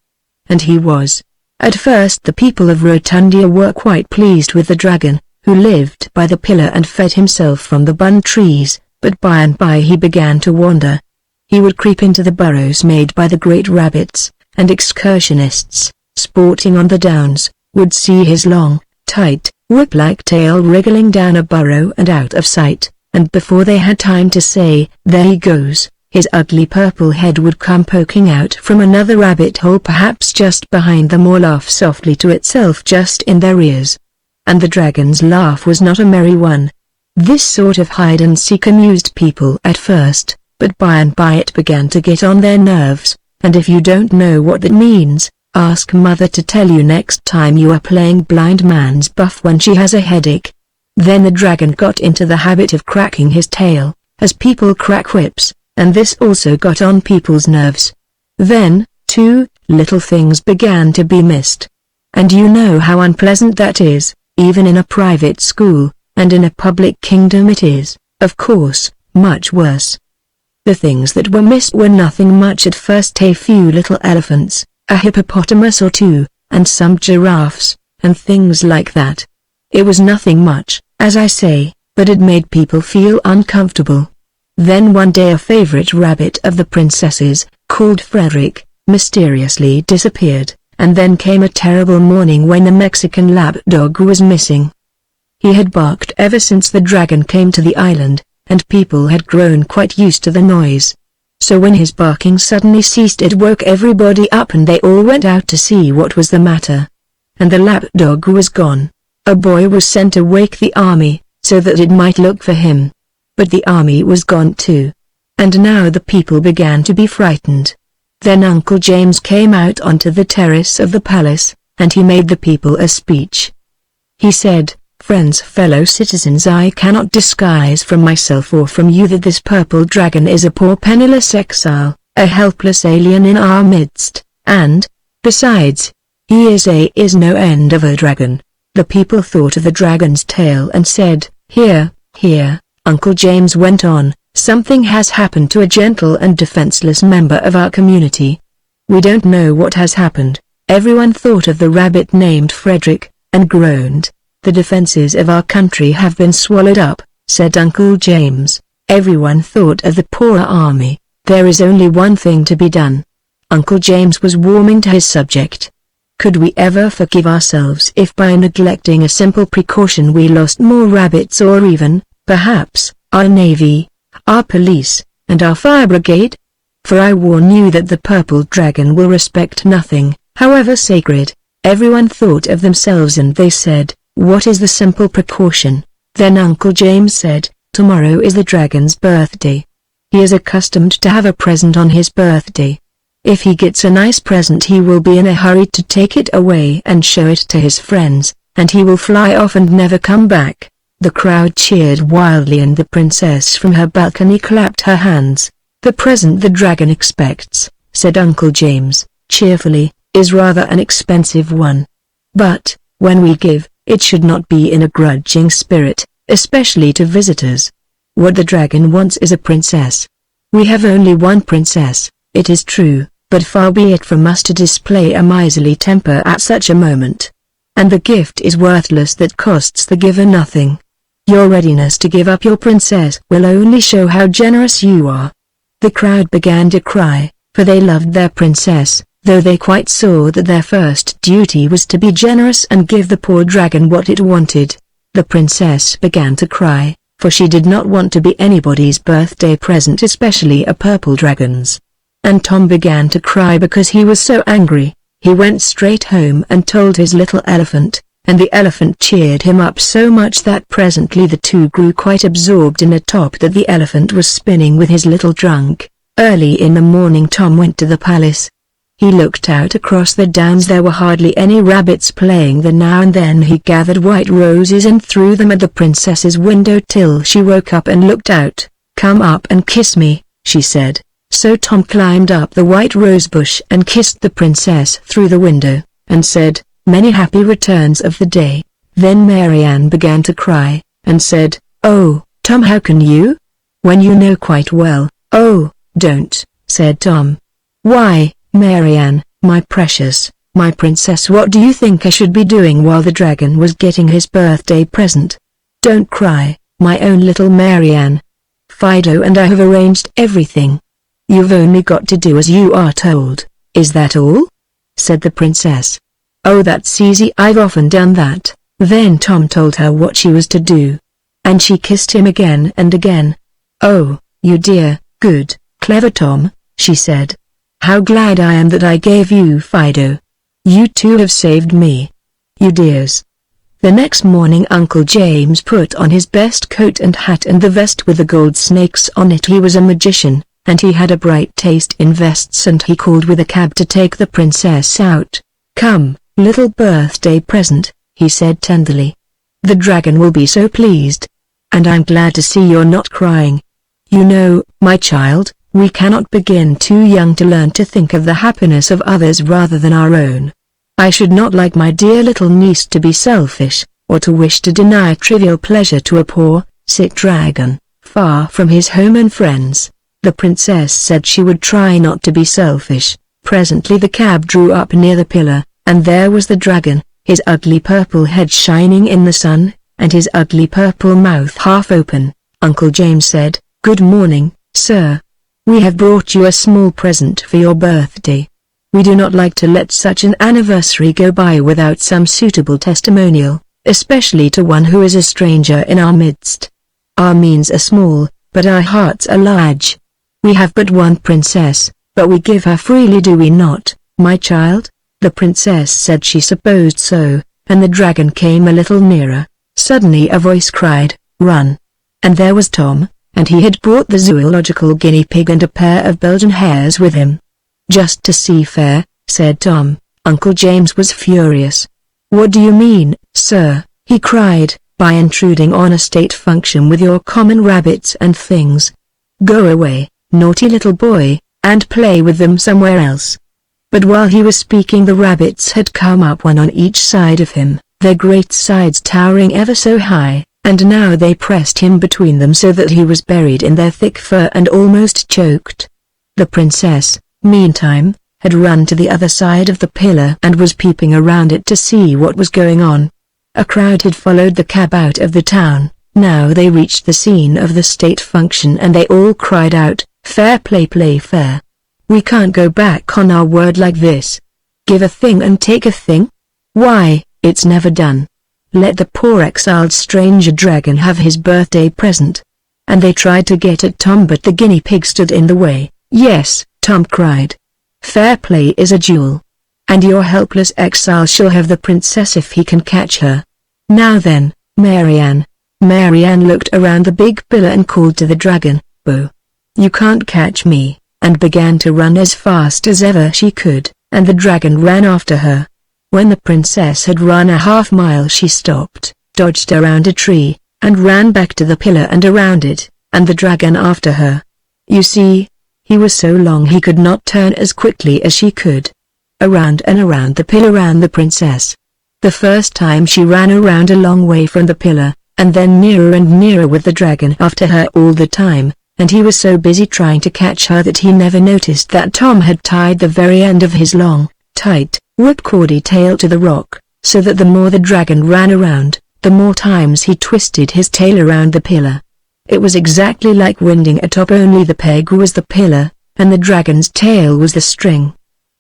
And he was. At first the people of Rotundia were quite pleased with the dragon, who lived by the pillar and fed himself from the bun trees, but by and by he began to wander. He would creep into the burrows made by the great rabbits, and excursionists, sporting on the downs, would see his long, tight, whip-like tail wriggling down a burrow and out of sight, and before they had time to say, "There he goes," his ugly purple head would come poking out from another rabbit hole perhaps just behind them, or laugh softly to itself just in their ears. And the dragon's laugh was not a merry one. This sort of hide-and-seek amused people at first, but by and by it began to get on their nerves, and if you don't know what that means, ask Mother to tell you next time you are playing blind man's buff when she has a headache. Then the dragon got into the habit of cracking his tail, as people crack whips, and this also got on people's nerves. Then, too, little things began to be missed. And you know how unpleasant that is, even in a private school, and in a public kingdom it is, of course, much worse. The things that were missed were nothing much at first: a few little elephants, a hippopotamus or two, and some giraffes, and things like that. It was nothing much, as I say, but it made people feel uncomfortable. Then one day a favorite rabbit of the princess's, called Frederick, mysteriously disappeared, and then came a terrible morning when the Mexican lapdog was missing. He had barked ever since the dragon came to the island, and people had grown quite used to the noise. So when his barking suddenly ceased, it woke everybody up and they all went out to see what was the matter. And the lapdog was gone. A boy was sent to wake the army, so that it might look for him. But the army was gone too. And now the people began to be frightened. Then Uncle James came out onto the terrace of the palace, and he made the people a speech. He said, "Friends, fellow citizens, I cannot disguise from myself or from you that this purple dragon is a poor penniless exile, a helpless alien in our midst, and, besides, he is no end of a dragon." The people thought of the dragon's tail and said, "Here, here." Uncle James went on, "Something has happened to a gentle and defenseless member of our community. We don't know what has happened." Everyone thought of the rabbit named Frederick, and groaned. "The defenses of our country have been swallowed up," said Uncle James. Everyone thought of the poor army. "There is only one thing to be done." Uncle James was warming to his subject. Could we ever forgive ourselves if by neglecting a simple precaution we lost more rabbits, or even, perhaps, our navy, our police, and our fire brigade? For I warn you that the purple dragon will respect nothing, however sacred. Everyone thought of themselves and they said, "What is the simple precaution?" Then Uncle James said, "Tomorrow is the dragon's birthday. He is accustomed to have a present on his birthday. If he gets a nice present, he will be in a hurry to take it away and show it to his friends, and he will fly off and never come back." The crowd cheered wildly and the princess from her balcony clapped her hands. "The present the dragon expects," said Uncle James, cheerfully, "is rather an expensive one. But, when we give, it should not be in a grudging spirit, especially to visitors. What the dragon wants is a princess. We have only one princess, it is true, but far be it from us to display a miserly temper at such a moment. And the gift is worthless that costs the giver nothing. Your readiness to give up your princess will only show how generous you are." The crowd began to cry, for they loved their princess, though they quite saw that their first duty was to be generous and give the poor dragon what it wanted. The princess began to cry, for she did not want to be anybody's birthday present, especially a purple dragon's. And Tom began to cry because he was so angry. He went straight home and told his little elephant, and the elephant cheered him up so much that presently the two grew quite absorbed in a top that the elephant was spinning with his little trunk. Early in the morning Tom went to the palace. He looked out across the downs. There were hardly any rabbits playing there. Now and then he gathered white roses and threw them at the princess's window till she woke up and looked out. "Come up and kiss me," she said. So Tom climbed up the white rose bush and kissed the princess through the window, and said, "Many happy returns of the day." Then Marianne began to cry, and said, "Oh, Tom, how can you? When you know quite well." "Oh, don't," said Tom. "Why, Marianne, my precious, my princess, what do you think I should be doing while the dragon was getting his birthday present? Don't cry, my own little Marianne. Fido and I have arranged everything. You've only got to do as you are told." "Is that all?" said the princess. "Oh, that's easy. I've often done that." Then Tom told her what she was to do. And she kissed him again and again. "Oh, you dear, good, clever Tom," she said. "How glad I am that I gave you Fido. You two have saved me. You dears." The next morning Uncle James put on his best coat and hat and the vest with the gold snakes on it. He was a magician, and he had a bright taste in vests, and he called with a cab to take the princess out. "Come, little birthday present," he said tenderly. "The dragon will be so pleased. And I'm glad to see you're not crying. You know, my child, we cannot begin too young to learn to think of the happiness of others rather than our own. I should not like my dear little niece to be selfish, or to wish to deny trivial pleasure to a poor, sick dragon, far from his home and friends." The princess said she would try not to be selfish. Presently the cab drew up near the pillar, and there was the dragon, his ugly purple head shining in the sun, and his ugly purple mouth half open. Uncle James said, "Good morning, sir. We have brought you a small present for your birthday." We do not like to let such an anniversary go by without some suitable testimonial, especially to one who is a stranger in our midst. Our means are small, but our hearts are large. We have but one princess, but we give her freely, do we not, my child?" The princess said she supposed so, and the dragon came a little nearer. Suddenly a voice cried, "Run!" And there was Tom, and he had brought the zoological guinea pig and a pair of Belgian hares with him. "Just to see fair," said Tom. Uncle James was furious. "What do you mean, sir?" he cried, "by intruding on a state function with your common rabbits and things? Go away, naughty little boy, and play with them somewhere else." But while he was speaking, the rabbits had come up one on each side of him, their great sides towering ever so high, and now they pressed him between them so that he was buried in their thick fur and almost choked. The princess, meantime, had run to the other side of the pillar and was peeping around it to see what was going on. A crowd had followed the cab out of the town. Now they reached the scene of the state function and they all cried out, "Fair play, play fair. We can't go back on our word like this. Give a thing and take a thing? Why, it's never done. Let the poor exiled stranger dragon have his birthday present." And they tried to get at Tom, but the guinea pig stood in the way. "Yes," Tom cried. "Fair play is a jewel. And your helpless exile shall have the princess if he can catch her. Now then, Marianne." Marianne looked around the big pillar and called to the dragon, "Boo! You can't catch me," and began to run as fast as ever she could, and the dragon ran after her. When the princess had run a half-mile she stopped, dodged around a tree, and ran back to the pillar and around it, and the dragon after her. You see, he was so long he could not turn as quickly as she could. Around and around the pillar ran the princess. The first time she ran around a long way from the pillar, and then nearer and nearer with the dragon after her all the time, and he was so busy trying to catch her that he never noticed that Tom had tied the very end of his long, tight, whipcordy tail to the rock, so that the more the dragon ran around, the more times he twisted his tail around the pillar. It was exactly like winding a top, only the peg was the pillar, and the dragon's tail was the string.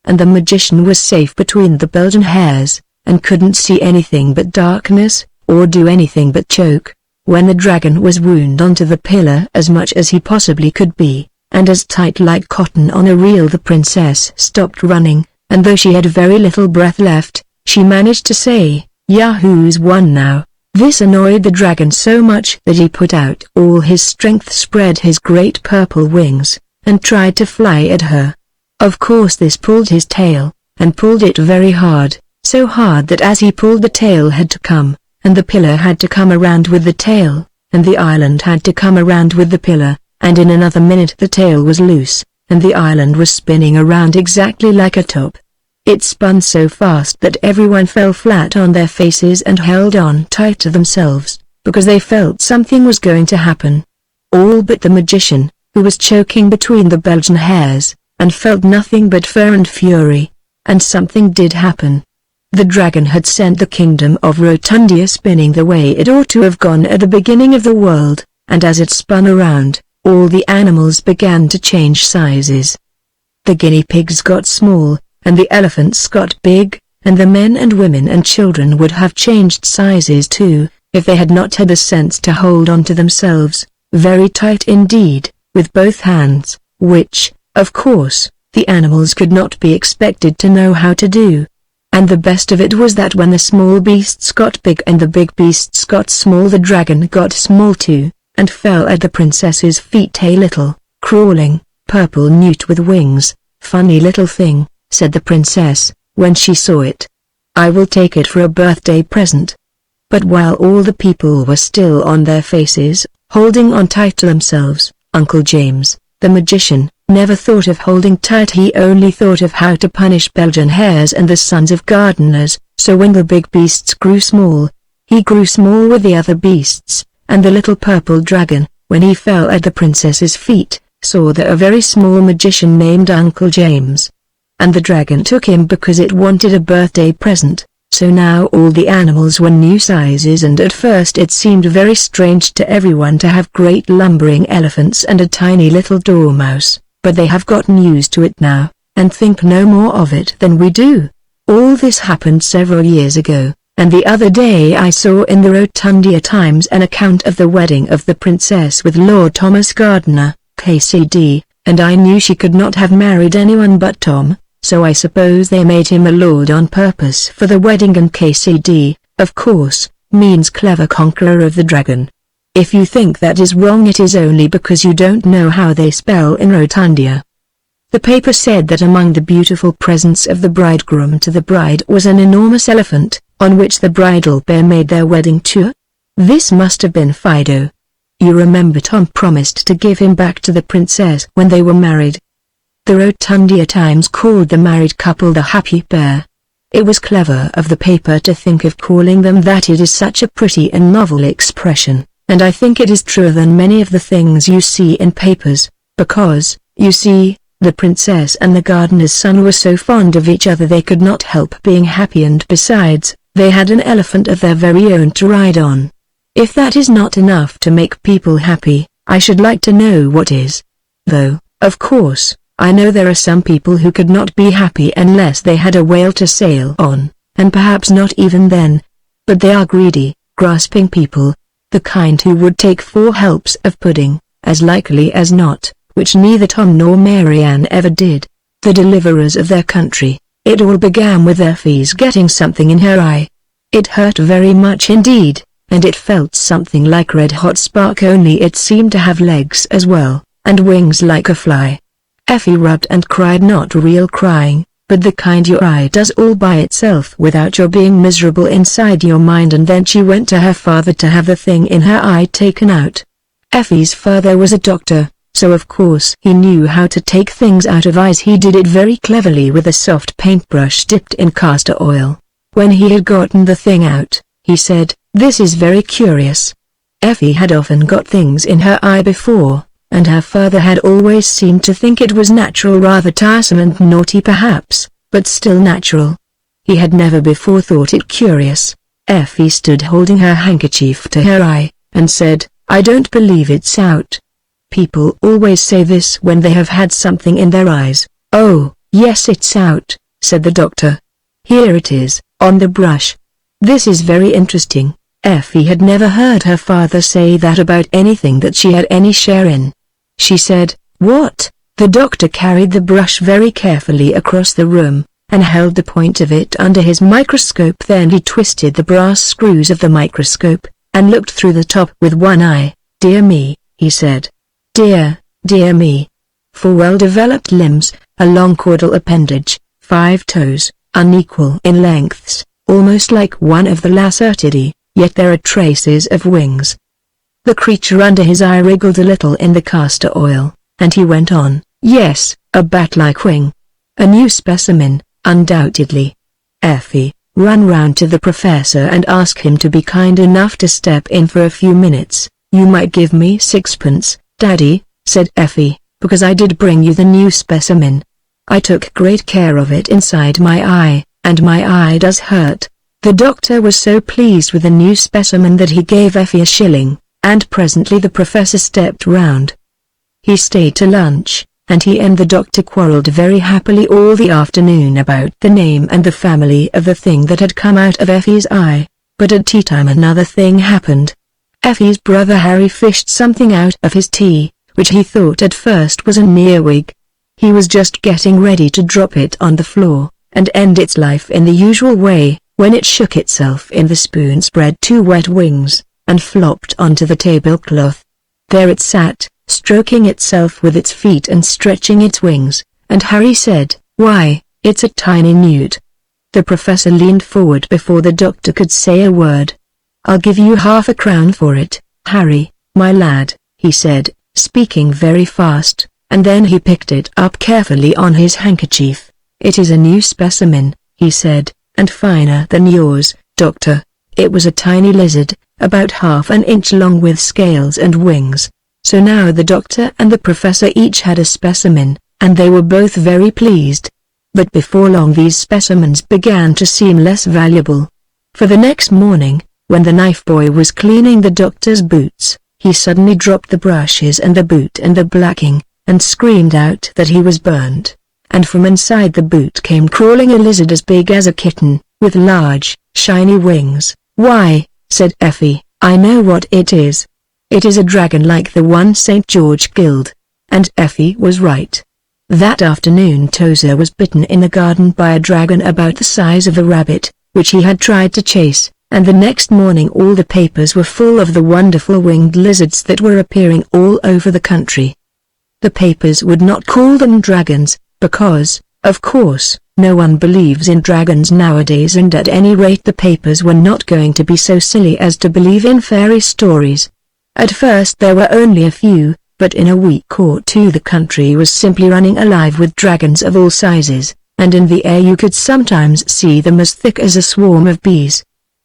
And the magician was safe between the Belgian hares, and couldn't see anything but darkness, or do anything but choke, when the dragon was wound onto the pillar as much as he possibly could be, and as tight like cotton on a reel. The princess stopped running, and though she had very little breath left, she managed to say, "Yahoo's won now." This annoyed the dragon so much that he put out all his strength, spread his great purple wings, and tried to fly at her. Of course this pulled his tail, and pulled it very hard, so hard that as he pulled the tail had to come, and the pillar had to come around with the tail, and the island had to come around with the pillar, and in another minute the tail was loose, and the island was spinning around exactly like a top. It spun so fast that everyone fell flat on their faces and held on tight to themselves, because they felt something was going to happen. All but the magician, who was choking between the Belgian hares, and felt nothing but fear and fury. And something did happen. The dragon had sent the kingdom of Rotundia spinning the way it ought to have gone at the beginning of the world, and as it spun around, all the animals began to change sizes. The guinea pigs got small, and the elephants got big, and the men and women and children would have changed sizes too, if they had not had the sense to hold on to themselves, very tight indeed, with both hands, which, of course, the animals could not be expected to know how to do. And the best of it was that when the small beasts got big and the big beasts got small, the dragon got small too, and fell at the princess's feet. "A little, crawling, purple newt with wings, funny little thing," said the princess, when she saw it. "I will take it for a birthday present." But while all the people were still on their faces, holding on tight to themselves, Uncle James, the magician, never thought of holding tight. He only thought of how to punish Belgian hares and the sons of gardeners. So when the big beasts grew small, he grew small with the other beasts, and the little purple dragon, when he fell at the princess's feet, saw that a very small magician named Uncle James. And the dragon took him because it wanted a birthday present. So now all the animals were new sizes, and at first it seemed very strange to everyone to have great lumbering elephants and a tiny little dormouse, but they have gotten used to it now. and think no more of it than we do. All this happened several years ago, and the other day I saw in the Rotundia Times an account of the wedding of the princess with Lord Thomas Gardiner, KCD, and I knew she could not have married anyone but Tom, so I suppose they made him a lord on purpose for the wedding, and KCD, of course, means clever conqueror of the dragon. If you think that is wrong, it is only because you don't know how they spell in Rotundia. The paper said that among the beautiful presents of the bridegroom to the bride was an enormous elephant, on which the bridal pair made their wedding tour. This must have been Fido. You remember Tom promised to give him back to the princess when they were married. The Rotundia Times called the married couple the happy pair. It was clever of the paper to think of calling them that. It is such a pretty and novel expression, and I think it is truer than many of the things you see in papers, because, you see, the princess and the gardener's son were so fond of each other they could not help being happy, and besides, they had an elephant of their very own to ride on. If that is not enough to make people happy, I should like to know what is. Though, of course, I know there are some people who could not be happy unless they had a whale to sail on, and perhaps not even then. But they are greedy, grasping people, the kind who would take 4 helps of pudding, as likely as not, which neither Tom nor Marianne ever did. The deliverers of their country. It all began with Effie's getting something in her eye. It hurt very much indeed, and it felt something like red-hot spark, only it seemed to have legs as well, and wings like a fly. Effie rubbed and cried, not real crying, but the kind your eye does all by itself without your being miserable inside your mind, and then she went to her father to have the thing in her eye taken out. Effie's father was a doctor, so of course he knew how to take things out of eyes. He did it very cleverly with a soft paintbrush dipped in castor oil. When he had gotten the thing out, he said, "This is very curious." Effie had often got things in her eye before, and her father had always seemed to think it was natural, rather tiresome and naughty perhaps, but still natural. He had never before thought it curious. Effie stood holding her handkerchief to her eye, and said, "I don't believe it's out." People always say this when they have had something in their eyes. "Oh, yes, it's out," said the doctor. "Here it is, on the brush." This is very interesting. Effie had never heard her father say that about anything that she had any share in. She said, "What?" The doctor carried the brush very carefully across the room, and held the point of it under his microscope. Then he twisted the brass screws of the microscope, and looked through the top with one eye. "Dear me," he said. "Dear, dear me. 4 well-developed limbs, a long caudal appendage, 5 toes, unequal in lengths, almost like one of the Lacertidae, yet there are traces of wings." The creature under his eye wriggled a little in the castor oil, and he went on, "Yes, a bat-like wing. A new specimen, undoubtedly. Effie, run round to the professor and ask him to be kind enough to step in for a few minutes. You might give me 6pence, Daddy," said Effie, "because I did bring you the new specimen. I took great care of it inside my eye, and my eye does hurt." The doctor was so pleased with the new specimen that he gave Effie a shilling, and presently the professor stepped round. He stayed to lunch, and he and the doctor quarreled very happily all the afternoon about the name and the family of the thing that had come out of Effie's eye. But at tea time another thing happened. Effie's brother Harry fished something out of his tea, which he thought at first was an earwig. He was just getting ready to drop it on the floor, and end its life in the usual way, when it shook itself in the spoon, spread 2 wet wings, and flopped onto the tablecloth. There it sat, stroking itself with its feet and stretching its wings, and Harry said, "Why, it's a tiny newt." The professor leaned forward before the doctor could say a word. "I'll give you half a crown for it, Harry, my lad," he said, speaking very fast, and then he picked it up carefully on his handkerchief. "It is a new specimen," he said, "and finer than yours, doctor. It was a tiny lizard, about half an inch long with scales and wings." So now the doctor and the professor each had a specimen, and they were both very pleased. But before long these specimens began to seem less valuable. For the next morning, when the knife boy was cleaning the doctor's boots, he suddenly dropped the brushes and the boot and the blacking, and screamed out that he was burnt. and from inside the boot came crawling a lizard as big as a kitten, with large, shiny wings. "Why," said Effie, "I know what it is. It is a dragon like the one St. George killed." And Effie was right. That afternoon Tozer was bitten in the garden by a dragon about the size of a rabbit, which he had tried to chase, and the next morning all the papers were full of the wonderful winged lizards that were appearing all over the country. The papers would not call them dragons, because, of course, no one believes in dragons nowadays, and at any rate the papers were not going to be so silly as to believe in fairy stories. At first there were only a few, but in a week or two the country was simply running alive with dragons of all sizes, and in the air you could sometimes see them as thick as a swarm of bees.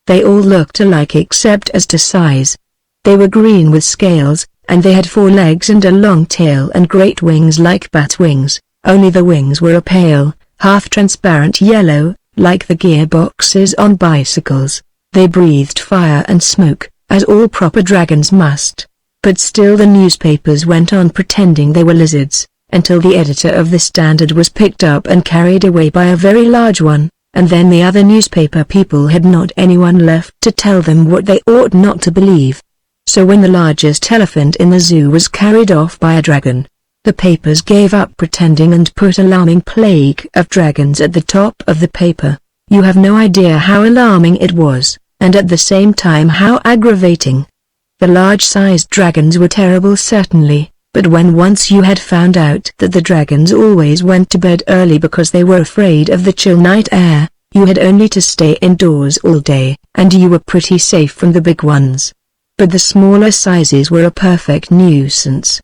They all looked alike except as to size. They were green with scales, and they had 4 legs and a long tail and great wings like bat wings, only the wings were a pale, half-transparent yellow, like the gearboxes on bicycles. They breathed fire and smoke, as all proper dragons must. But still the newspapers went on pretending they were lizards, until the editor of the Standard was picked up and carried away by a very large one, and then the other newspaper people had not anyone left to tell them what they ought not to believe. So when the largest elephant in the zoo was carried off by a dragon, the papers gave up pretending and put "Alarming Plague of Dragons" at the top of the paper. You have no idea how alarming it was, and at the same time how aggravating. The large-sized dragons were terrible certainly, but when once you had found out that the dragons always went to bed early because they were afraid of the chill night air, you had only to stay indoors all day, and you were pretty safe from the big ones. But the smaller sizes were a perfect nuisance.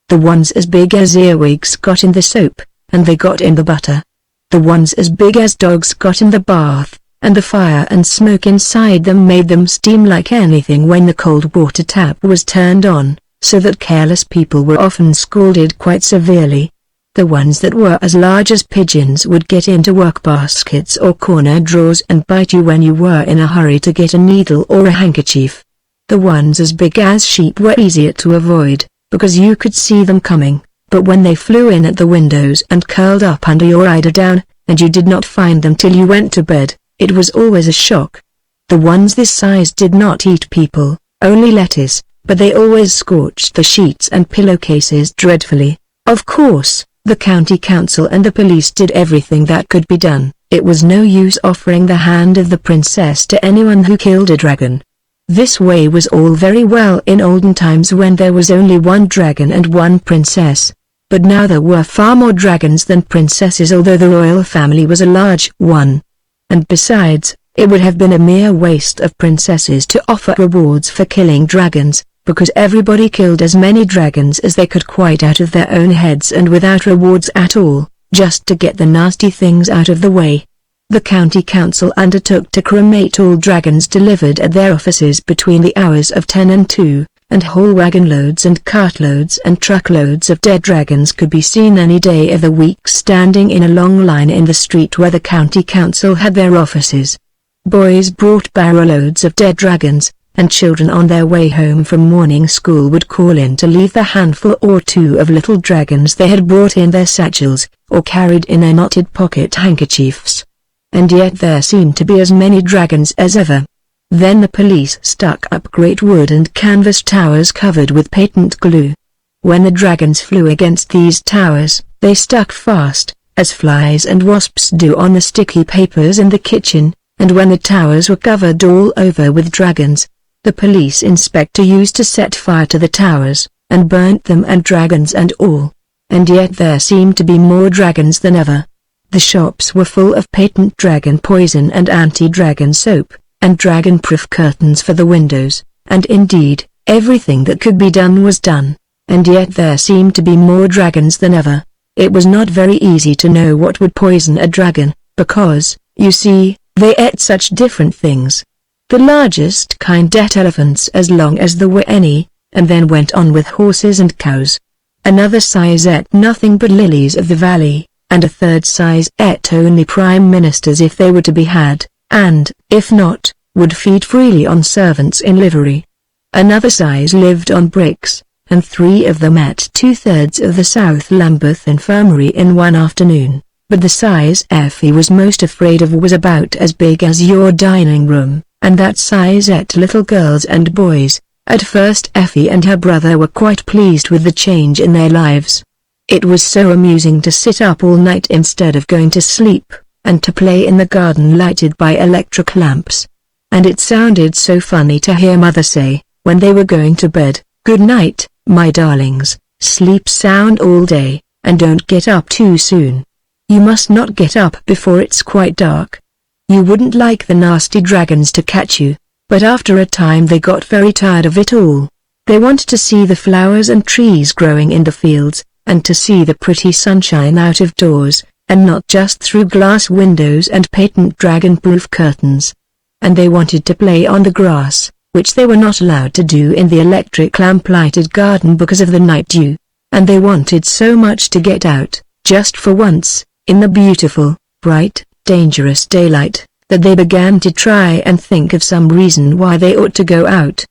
The ones as big as earwigs got in the soap, and they got in the butter. The ones as big as dogs got in the bath, and the fire and smoke inside them made them steam like anything when the cold water tap was turned on, so that careless people were often scalded quite severely. The ones that were as large as pigeons would get into work baskets or corner drawers and bite you when you were in a hurry to get a needle or a handkerchief. The ones as big as sheep were easier to avoid, because you could see them coming, but when they flew in at the windows and curled up under your eider-down, and you did not find them till you went to bed, it was always a shock. The ones this size did not eat people, only lettuce, but they always scorched the sheets and pillowcases dreadfully. Of course, the county council and the police did everything that could be done. It was no use offering the hand of the princess to anyone who killed a dragon. This way was all very well in olden times when there was only one dragon and one princess. But now there were far more dragons than princesses, although the royal family was a large one. And besides, it would have been a mere waste of princesses to offer rewards for killing dragons, because everybody killed as many dragons as they could quite out of their own heads and without rewards at all, just to get the nasty things out of the way. The county council undertook to cremate all dragons delivered at their offices between the hours of 10 and 2, and whole wagon-loads and cartloads and truckloads of dead dragons could be seen any day of the week standing in a long line in the street where the county council had their offices. Boys brought barrowloads of dead dragons, and children on their way home from morning school would call in to leave the handful or two of little dragons they had brought in their satchels, or carried in their knotted pocket handkerchiefs. And yet there seemed to be as many dragons as ever. Then the police stuck up great wood and canvas towers covered with patent glue. When the dragons flew against these towers, they stuck fast, as flies and wasps do on the sticky papers in the kitchen, and when the towers were covered all over with dragons, the police inspector used to set fire to the towers, and burnt them and dragons and all. And yet there seemed to be more dragons than ever. The shops were full of patent dragon poison and anti-dragon soap, and dragon-proof curtains for the windows, and indeed, everything that could be done was done, and yet there seemed to be more dragons than ever. It was not very easy to know what would poison a dragon, because, you see, they ate such different things. The largest kind ate elephants as long as there were any, and then went on with horses and cows. Another size ate nothing but lilies of the valley, and a third size ate only prime ministers if they were to be had, and, if not, would feed freely on servants in livery. Another size lived on bricks, and 3 of them ate 2/3 of the South Lambeth Infirmary in one afternoon. but the size Effie was most afraid of was about as big as your dining room, and that size ate little girls and boys. At first Effie and her brother were quite pleased with the change in their lives. It was so amusing to sit up all night instead of going to sleep, and to play in the garden lighted by electric lamps. And it sounded so funny to hear Mother say, when they were going to bed, "Good night, my darlings, sleep sound all day, and don't get up too soon. You must not get up before it's quite dark. You wouldn't like the nasty dragons to catch you." But after a time they got very tired of it all. They wanted to see the flowers and trees growing in the fields, and to see the pretty sunshine out of doors, and not just through glass windows and patent dragon-proof curtains. And they wanted to play on the grass, which they were not allowed to do in the electric lamp-lighted garden because of the night dew. And they wanted so much to get out, just for once, in the beautiful, bright, dangerous daylight, that they began to try and think of some reason why they ought to go out.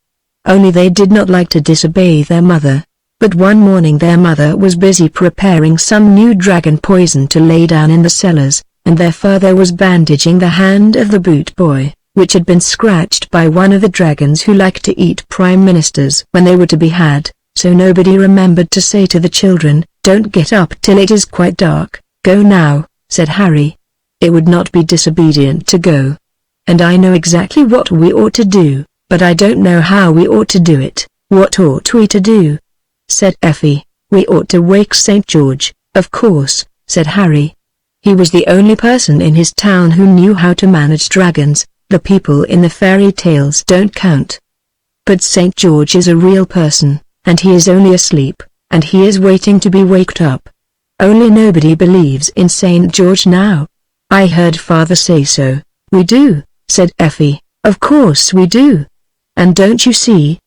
Only they did not like to disobey their mother. But one morning their mother was busy preparing some new dragon poison to lay down in the cellars, and their father was bandaging the hand of the boot boy, which had been scratched by one of the dragons who liked to eat prime ministers when they were to be had. So nobody remembered to say to the children, "Don't get up till it is quite dark." "Go now," said Harry. "It would not be disobedient to go. And I know exactly what we ought to do, but I don't know how we ought to do it." "What ought we to do?" said Effie. "We ought to wake St. George, of course," said Harry. He was the only person in his town who knew how to manage dragons. The people in the fairy tales don't count. But St. George is a real person, and he is only asleep, and he is waiting to be waked up. Only nobody believes in St. George now. "I heard Father say so." "We do," said Effie. "Of course we do. And don't you see,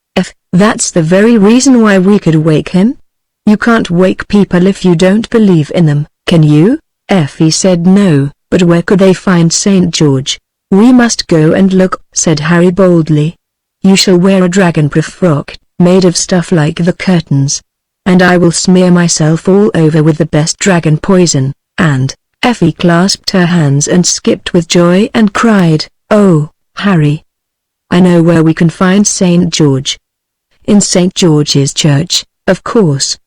that's the very reason why we could wake him. You can't wake people if you don't believe in them, can you?" Effie said no, but where could they find St. George? "We must go and look," said Harry boldly. "You shall wear a dragon-proof frock, made of stuff like the curtains. And I will smear myself all over with the best dragon poison," and Effie clasped her hands and skipped with joy and cried, "Oh, Harry! I know where we can find St. George." "In St. George's Church, of course,"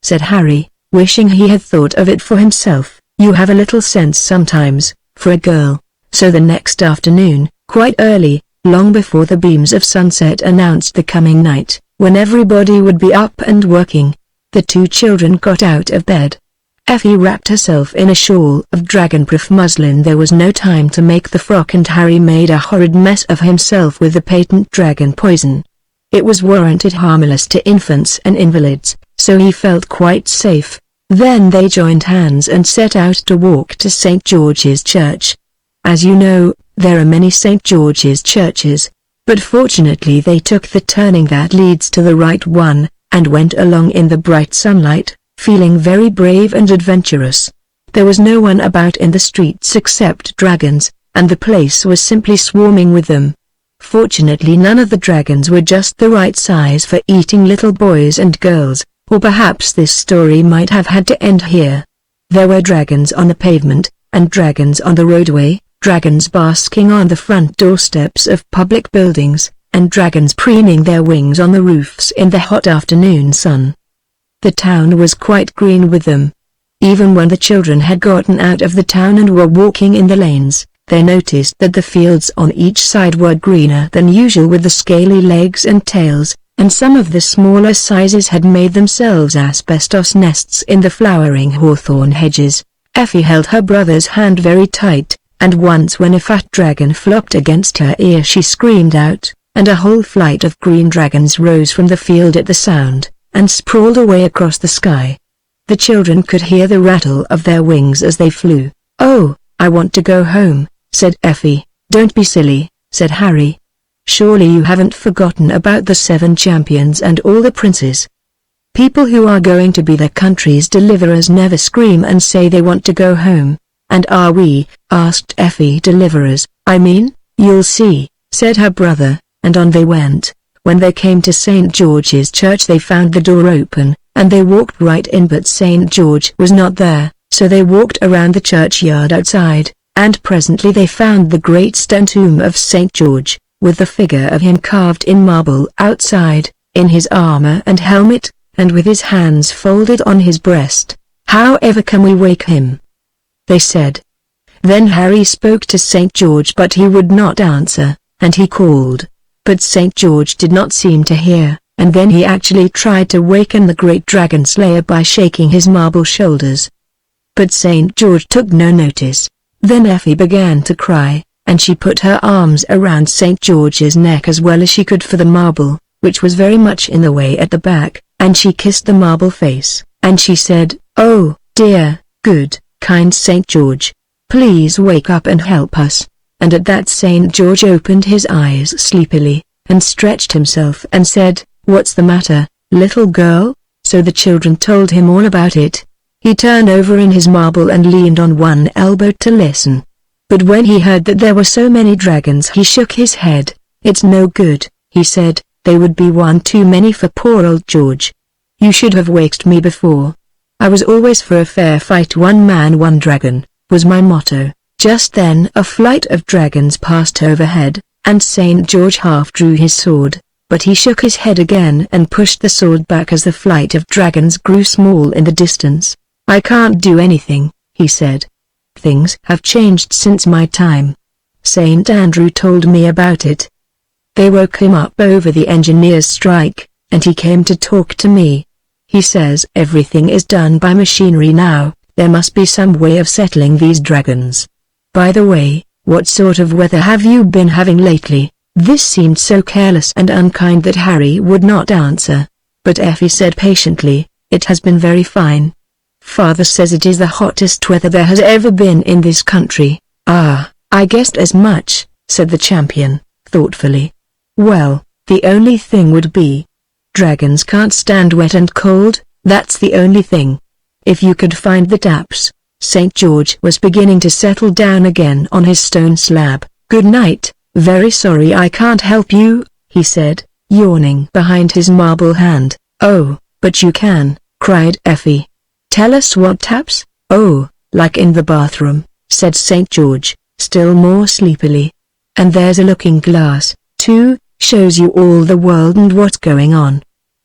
said Harry, wishing he had thought of it for himself. "You have a little sense sometimes, for a girl." So the next afternoon, quite early, long before the beams of sunset announced the coming night, when everybody would be up and working, the two children got out of bed. Effie wrapped herself in a shawl of dragon-proof muslin. There was no time to make the frock, and Harry made a horrid mess of himself with the patent dragon poison. It was warranted harmless to infants and invalids, so he felt quite safe. Then they joined hands and set out to walk to St. George's Church. As you know, there are many St. George's churches, but fortunately they took the turning that leads to the right one, and went along in the bright sunlight, feeling very brave and adventurous. There was no one about in the streets except dragons, and the place was simply swarming with them. Fortunately none of the dragons were just the right size for eating little boys and girls, or perhaps this story might have had to end here. There were dragons on the pavement, and dragons on the roadway, dragons basking on the front doorsteps of public buildings, and dragons preening their wings on the roofs in the hot afternoon sun. The town was quite green with them. Even when the children had gotten out of the town and were walking in the lanes, they noticed that the fields on each side were greener than usual with the scaly legs and tails, and some of the smaller sizes had made themselves asbestos nests in the flowering hawthorn hedges. Effie held her brother's hand very tight, and once when a fat dragon flopped against her ear she screamed out, and a whole flight of green dragons rose from the field at the sound, and sprawled away across the sky. The children could hear the rattle of their wings as they flew. "Oh, I want to go home," said Effie. "Don't be silly," said Harry. "Surely you haven't forgotten about the 7 champions and all the princes. People who are going to be their country's deliverers never scream and say they want to go home." "And are we?" asked Effie. "Deliverers, I mean, you'll see," said her brother, and on they went. When they came to St. George's Church they found the door open, and they walked right in, but St. George was not there. So they walked around the churchyard outside, and presently they found the great stone tomb of St. George, with the figure of him carved in marble outside, in his armor and helmet, and with his hands folded on his breast. "However can we wake him?" they said. Then Harry spoke to St. George, but he would not answer, and he called. But St. George did not seem to hear, and then he actually tried to waken the great dragon slayer by shaking his marble shoulders. But St. George took no notice. Then Effie began to cry, and she put her arms around St. George's neck as well as she could for the marble, which was very much in the way at the back, and she kissed the marble face, and she said, "Oh, dear, good, kind St. George, please wake up and help us." And at that St. George opened his eyes sleepily, and stretched himself and said, "What's the matter, little girl?" So the children told him all about it. He turned over in his marble and leaned on one elbow to listen. But when he heard that there were so many dragons he shook his head. "It's no good," he said, "they would be one too many for poor old George. You should have waked me before. I was always for a fair fight, one man one dragon, was my motto." Just then a flight of dragons passed overhead, and St. George half drew his sword, but he shook his head again and pushed the sword back as the flight of dragons grew small in the distance. "I can't do anything," he said. "Things have changed since my time. St. Andrew told me about it. They woke him up over the engineer's strike, and he came to talk to me. He says everything is done by machinery now. There must be some way of settling these dragons. By the way, what sort of weather have you been having lately?" This seemed so careless and unkind that Harry would not answer. But Effie said patiently, "It has been very fine. Father says it is the hottest weather there has ever been in this country." "Ah, I guessed as much," said the champion, thoughtfully. "Well, the only thing would be, dragons can't stand wet and cold, that's the only thing. If you could find the taps." St. George was beginning to settle down again on his stone slab. "Good night, very sorry I can't help you," he said, yawning behind his marble hand. "Oh, but you can," cried Effie. "Tell us what taps?" "Oh, like in the bathroom," said St. George, still more sleepily. "And there's a looking glass, too, shows you all the world and what's going on.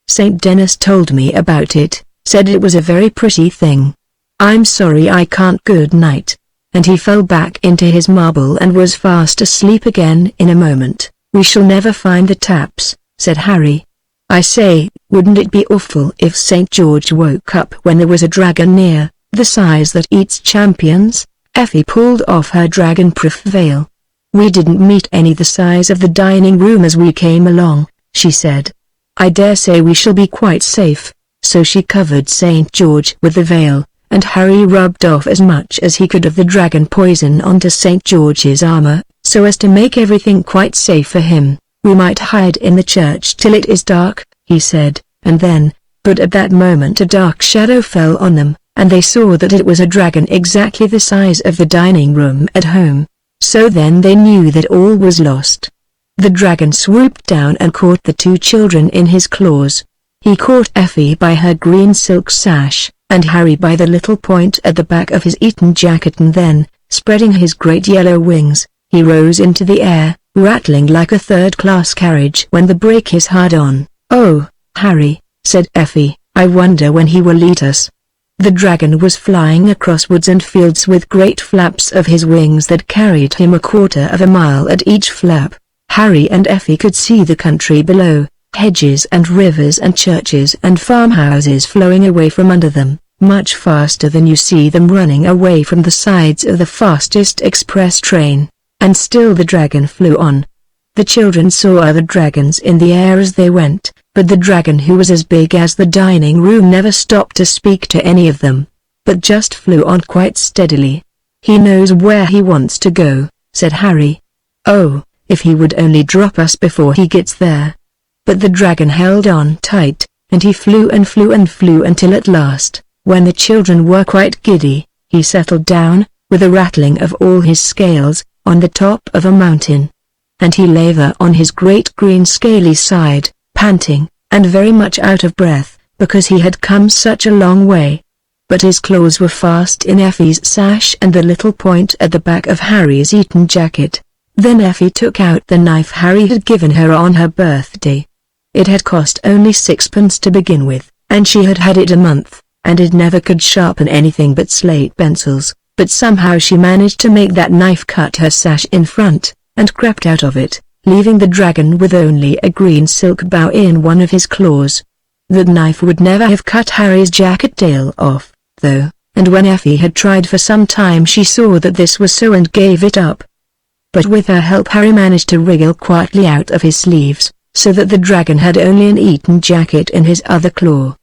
St. Dennis told me about it, said it was a very pretty thing. I'm sorry I can't. Good night." And he fell back into his marble and was fast asleep again in a moment. "We shall never find the taps," said Harry. "I say, wouldn't it be awful if St. George woke up when there was a dragon near, the size that eats champions?" Effie pulled off her dragon-proof veil. "We didn't meet any the size of the dining room as we came along," she said. "I dare say we shall be quite safe." So she covered St. George with the veil, and Harry rubbed off as much as he could of the dragon poison onto St. George's armor, so as to make everything quite safe for him. "We might hide in the church till it is dark," he said, and then, but at that moment a dark shadow fell on them, and they saw that it was a dragon exactly the size of the dining room at home. So then they knew that all was lost. The dragon swooped down and caught the two children in his claws. He caught Effie by her green silk sash, and Harry by the little point at the back of his Eton jacket, and then, spreading his great yellow wings, he rose into the air, rattling like a third-class carriage when the brake is hard on. "Oh, Harry," said Effie, "I wonder when he will eat us." The dragon was flying across woods and fields with great flaps of his wings that carried him a quarter of a mile at each flap. Harry and Effie could see the country below, hedges and rivers and churches and farmhouses flowing away from under them, much faster than you see them running away from the sides of the fastest express train. And still the dragon flew on. The children saw other dragons in the air as they went, but the dragon who was as big as the dining room never stopped to speak to any of them, but just flew on quite steadily. "He knows where he wants to go," said Harry. "Oh, if he would only drop us before he gets there." But the dragon held on tight, and he flew and flew and flew until at last, when the children were quite giddy, he settled down, with a rattling of all his scales, on the top of a mountain. And he lay there on his great green scaly side, panting, and very much out of breath, because he had come such a long way. but his claws were fast in Effie's sash and the little point at the back of Harry's Eton jacket. Then Effie took out the knife Harry had given her on her birthday. It had cost only 6 pence to begin with, and she had had it a month, and it never could sharpen anything but slate pencils, but somehow she managed to make that knife cut her sash in front, and crept out of it, leaving the dragon with only a green silk bow in one of his claws. That knife would never have cut Harry's jacket tail off, though, and when Effie had tried for some time she saw that this was so and gave it up. But with her help Harry managed to wriggle quietly out of his sleeves, so that the dragon had only an Eton jacket in his other claw.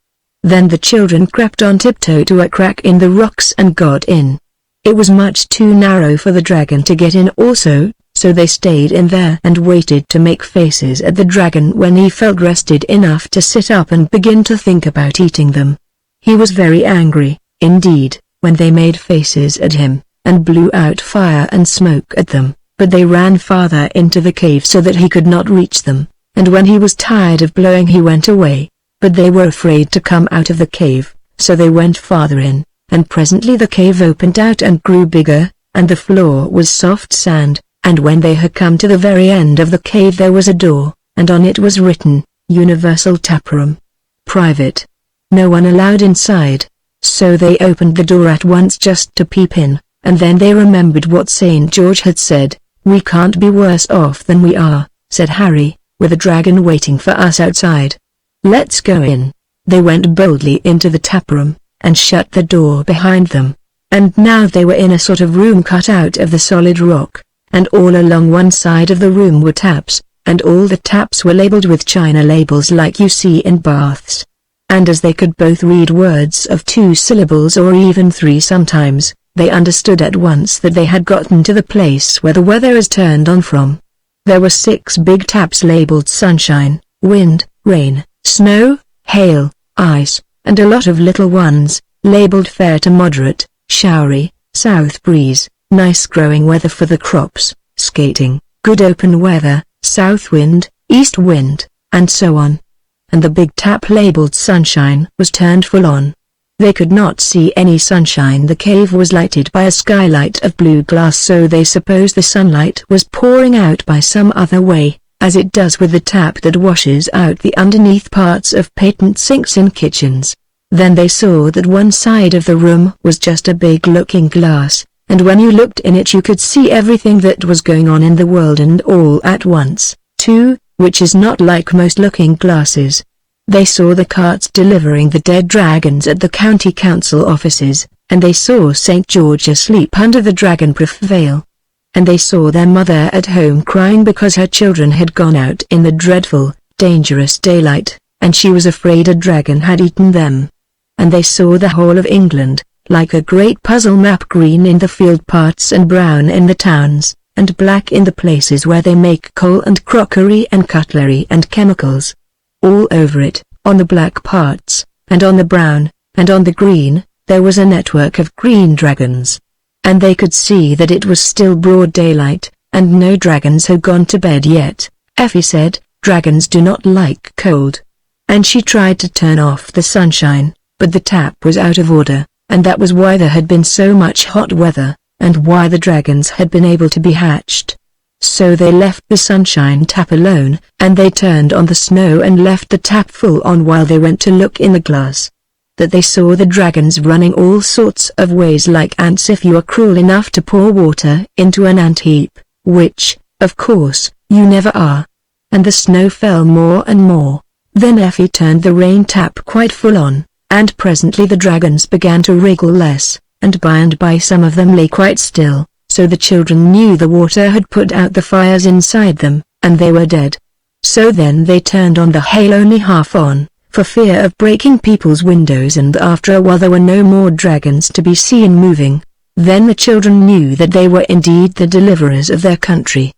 Then the children crept on tiptoe to a crack in the rocks and got in. It was much too narrow for the dragon to get in also, so they stayed in there and waited to make faces at the dragon when he felt rested enough to sit up and begin to think about eating them. He was very angry, indeed, when they made faces at him, and blew out fire and smoke at them, but they ran farther into the cave so that he could not reach them, and when he was tired of blowing he went away, but they were afraid to come out of the cave, so they went farther in, and presently the cave opened out and grew bigger, and the floor was soft sand. And when they had come to the very end of the cave there was a door, and on it was written, Universal Taproom. Private. No one allowed inside. So they opened the door at once just to peep in, and then they remembered what St. George had said. We can't be worse off than we are, said Harry, with a dragon waiting for us outside. Let's go in. They went boldly into the taproom, and shut the door behind them. And now they were in a sort of room cut out of the solid rock. And all along one side of the room were taps, and all the taps were labeled with china labels like you see in baths. And as they could both read words of 2 syllables or even 3 sometimes, they understood at once that they had gotten to the place where the weather is turned on from. There were 6 big taps labeled sunshine, wind, rain, snow, hail, ice, and a lot of little ones, labeled fair to moderate, showery, south breeze, nice growing weather for the crops, skating, good open weather, south wind, east wind, and so on. And the big tap labeled sunshine was turned full on. They could not see any sunshine. The cave was lighted by a skylight of blue glass, so they supposed the sunlight was pouring out by some other way, as it does with the tap that washes out the underneath parts of patent sinks in kitchens. Then they saw that one side of the room was just a big looking glass, and when you looked in it you could see everything that was going on in the world and all at once, too, which is not like most looking glasses. They saw the carts delivering the dead dragons at the county council offices, and they saw St. George asleep under the dragon-proof veil. And they saw their mother at home crying because her children had gone out in the dreadful, dangerous daylight, and she was afraid a dragon had eaten them. And they saw the whole of England, like a great puzzle map, green in the field parts and brown in the towns, and black in the places where they make coal and crockery and cutlery and chemicals. All over it, on the black parts, and on the brown, and on the green, there was a network of green dragons. And they could see that it was still broad daylight, and no dragons had gone to bed yet. Effie said, "Dragons do not like cold." And she tried to turn off the sunshine, but the tap was out of order. And that was why there had been so much hot weather, and why the dragons had been able to be hatched. So they left the sunshine tap alone, and they turned on the snow and left the tap full on while they went to look in the glass. That they saw the dragons running all sorts of ways like ants if you are cruel enough to pour water into an ant heap, which, of course, you never are. And the snow fell more and more. Then Effie turned the rain tap quite full on, and presently the dragons began to wriggle less, and by some of them lay quite still, so the children knew the water had put out the fires inside them, and they were dead. So then they turned on the hail only half on, for fear of breaking people's windows, and after a while there were no more dragons to be seen moving. Then the children knew that they were indeed the deliverers of their country.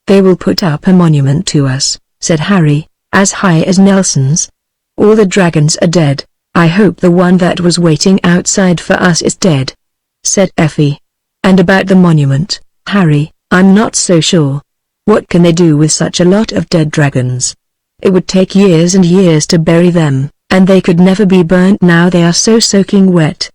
"They will put up a monument to us," said Harry, "as high as Nelson's. All the dragons are dead. I hope the one that was waiting outside for us is dead," said Effie. "And about the monument, Harry, I'm not so sure. What can they do with such a lot of dead dragons? It would take years and years to bury them, and they could never be burnt now they are so soaking wet."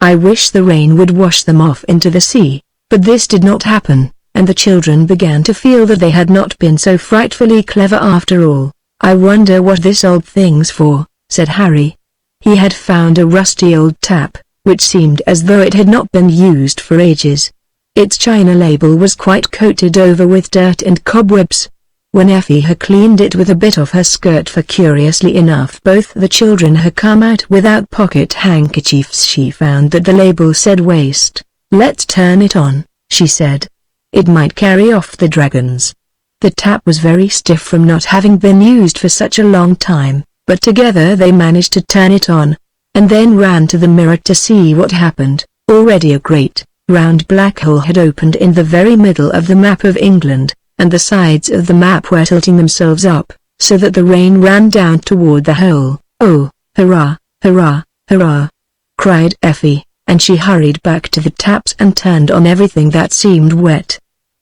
I wish the rain would wash them off into the sea. But this did not happen, and the children began to feel that they had not been so frightfully clever after all. I wonder what this old thing's for, said Harry. He had found a rusty old tap, which seemed as though it had not been used for ages. Its china label was quite coated over with dirt and cobwebs. When Effie had cleaned it with a bit of her skirt, for curiously enough both the children had come out without pocket handkerchiefs, she found that the label said waste. Let's turn it on, she said. It might carry off the dragons. The tap was very stiff from not having been used for such a long time, but together they managed to turn it on, and then ran to the mirror to see what happened. Already a great, round black hole had opened in the very middle of the map of England, and the sides of the map were tilting themselves up, so that the rain ran down toward the hole. Oh, hurrah, hurrah, hurrah, cried Effie, and she hurried back to the taps and turned on everything that seemed wet.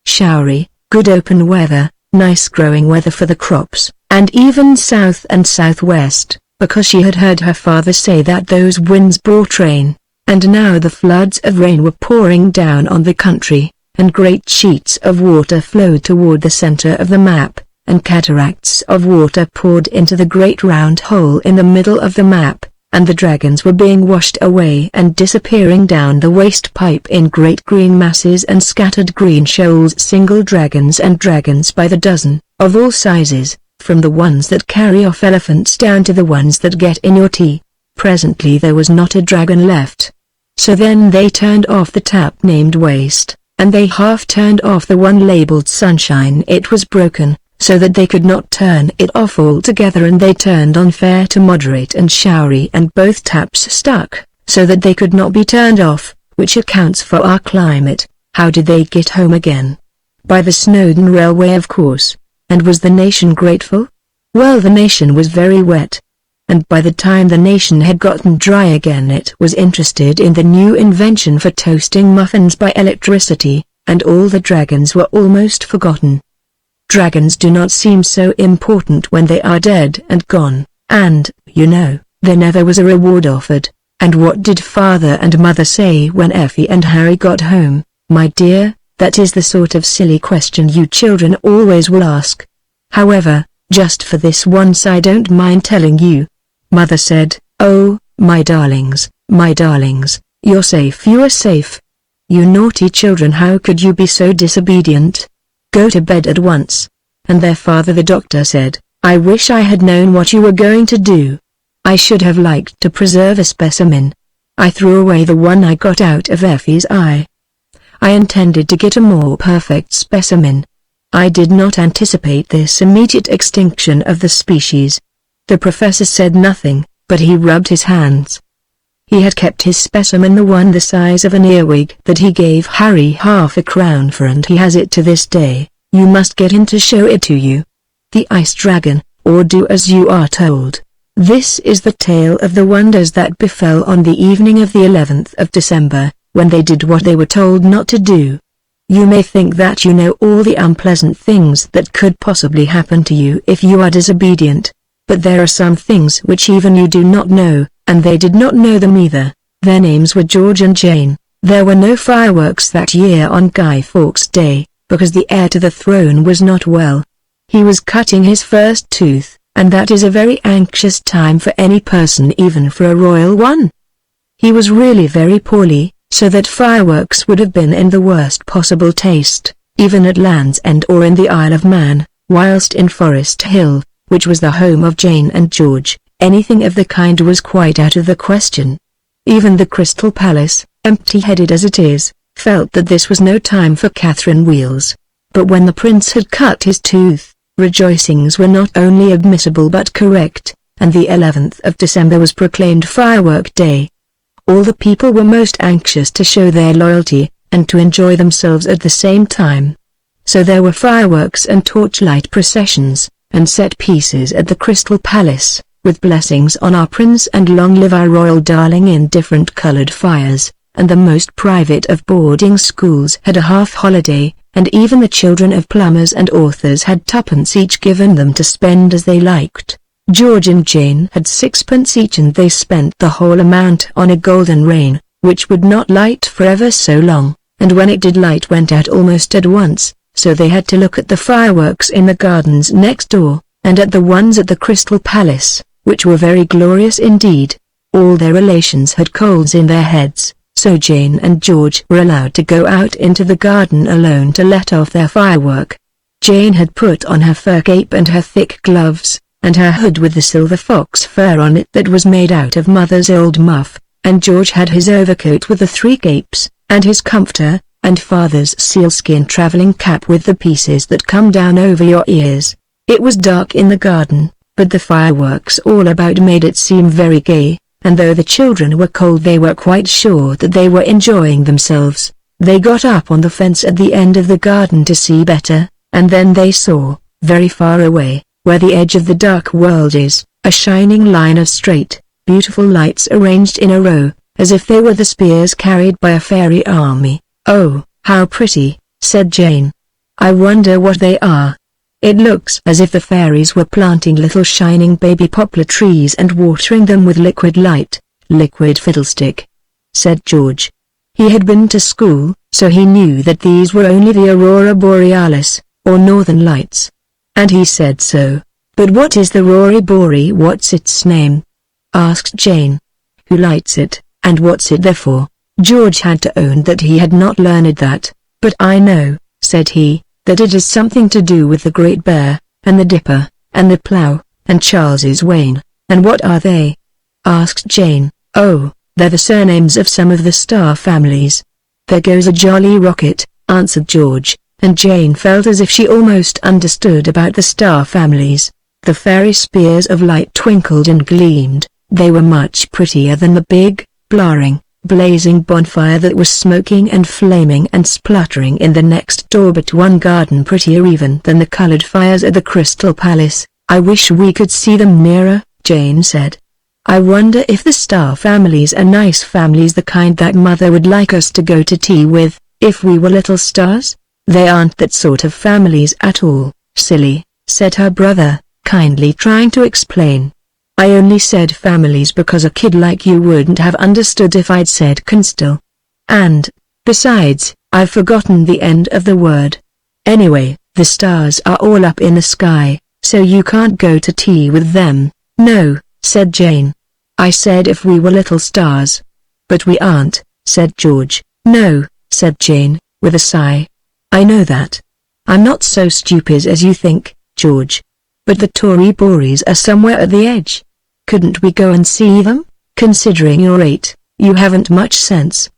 Showery, good open weather, nice growing weather for the crops, and even south and southwest, because she had heard her father say that those winds brought rain. And now the floods of rain were pouring down on the country, and great sheets of water flowed toward the center of the map, and cataracts of water poured into the great round hole in the middle of the map, and the dragons were being washed away and disappearing down the waste pipe in great green masses and scattered green shoals, single dragons and dragons by the dozen, of all sizes, from the ones that carry off elephants down to the ones that get in your tea. Presently there was not a dragon left. So then they turned off the tap named Waste, and they half turned off the one labeled Sunshine. It was broken, so that they could not turn it off altogether, and they turned on Fair to Moderate and Showery, and both taps stuck, so that they could not be turned off, which accounts for our climate. How did they get home again? By the Snowdon Railway, of course. And was the nation grateful? Well, the nation was very wet. And by the time the nation had gotten dry again, it was interested in the new invention for toasting muffins by electricity, and all the dragons were almost forgotten. Dragons do not seem so important when they are dead and gone, and, you know, there never was a reward offered. And what did Father and Mother say when Effie and Harry got home? My dear, that is the sort of silly question you children always will ask. However, just for this once I don't mind telling you. Mother said, "Oh, my darlings, you're safe, you are safe. You naughty children, how could you be so disobedient? Go to bed at once." And their father, the doctor, said, "I wish I had known what you were going to do. I should have liked to preserve a specimen. I threw away the one I got out of Effie's eye. I intended to get a more perfect specimen. I did not anticipate this immediate extinction of the species." The professor said nothing, but he rubbed his hands. He had kept his specimen, the one the size of an earwig that he gave Harry half a crown for, and he has it to this day. You must get in to show it to you. The ice dragon, or do as you are told. This is the tale of the wonders that befell on the evening of the 11th of December, when they did what they were told not to do. You may think that you know all the unpleasant things that could possibly happen to you if you are disobedient. But there are some things which even you do not know, and they did not know them either. Their names were George and Jane. There were no fireworks that year on Guy Fawkes Day, because the heir to the throne was not well. He was cutting his first tooth, and that is a very anxious time for any person, even for a royal one. He was really very poorly, so that fireworks would have been in the worst possible taste, even at Land's End or in the Isle of Man, whilst in Forest Hill, which was the home of Jane and George, anything of the kind was quite out of the question. Even the Crystal Palace, empty-headed as it is, felt that this was no time for Catherine Wheels. But when the prince had cut his tooth, rejoicings were not only admissible but correct, and the 11th of December was proclaimed Firework Day. All the people were most anxious to show their loyalty, and to enjoy themselves at the same time. So there were fireworks and torchlight processions, and set pieces at the Crystal Palace, with blessings on our prince and long live our royal darling in different-coloured fires, and the most private of boarding schools had a half-holiday, and even the children of plumbers and authors had twopence each given them to spend as they liked. George and Jane had sixpence each, and they spent the whole amount on a golden rain, which would not light for ever so long, and when it did light went out almost at once, so they had to look at the fireworks in the gardens next door, and at the ones at the Crystal Palace, which were very glorious indeed. All their relations had colds in their heads, so Jane and George were allowed to go out into the garden alone to let off their firework. Jane had put on her fur cape and her thick gloves, and her hood with the silver fox fur on it that was made out of Mother's old muff, and George had his overcoat with the 3 capes, and his comforter, and Father's sealskin traveling cap with the pieces that come down over your ears. It was dark in the garden, but the fireworks all about made it seem very gay, and though the children were cold they were quite sure that they were enjoying themselves. They got up on the fence at the end of the garden to see better, and then they saw, very far away, where the edge of the dark world is, a shining line of straight, beautiful lights arranged in a row, as if they were the spears carried by a fairy army. "Oh, how pretty," said Jane. "I wonder what they are." "It looks as if the fairies were planting little shining baby poplar trees and watering them with liquid light." "Liquid fiddlestick," said George. He had been to school, so he knew that these were only the aurora borealis, or northern lights. And he said so. "But what is the aurora borealis? What's its name?" asked Jane. "Who lights it, and what's it there for?" George had to own that he had not learned that. "But I know," said he, "that it is something to do with the Great Bear, and the Dipper, and the Plough, and Charles's Wain." "And what are they?" asked Jane. "Oh, they're the surnames of some of the star families." "There goes a jolly rocket," answered George, and Jane felt as if she almost understood about the star families. The fairy spears of light twinkled and gleamed. They were much prettier than the big, blaring, blazing bonfire that was smoking and flaming and spluttering in the next door, but one garden prettier even than the colored fires at the Crystal Palace. "I wish we could see them nearer," Jane said. "I wonder if the star families are nice families, the kind that Mother would like us to go to tea with, if we were little stars?" "They aren't that sort of families at all, silly," said her brother, kindly trying to explain. "I only said families because a kid like you wouldn't have understood if I'd said constel. And, besides, I've forgotten the end of the word. Anyway, the stars are all up in the sky, so you can't go to tea with them." "No," said Jane. "I said if we were little stars." "But we aren't," said George. "No," said Jane, with a sigh. "I know that. I'm not so stupid as you think, George. But the Tory Bories are somewhere at the edge. Couldn't we go and see them? Considering you're 8, you haven't much sense."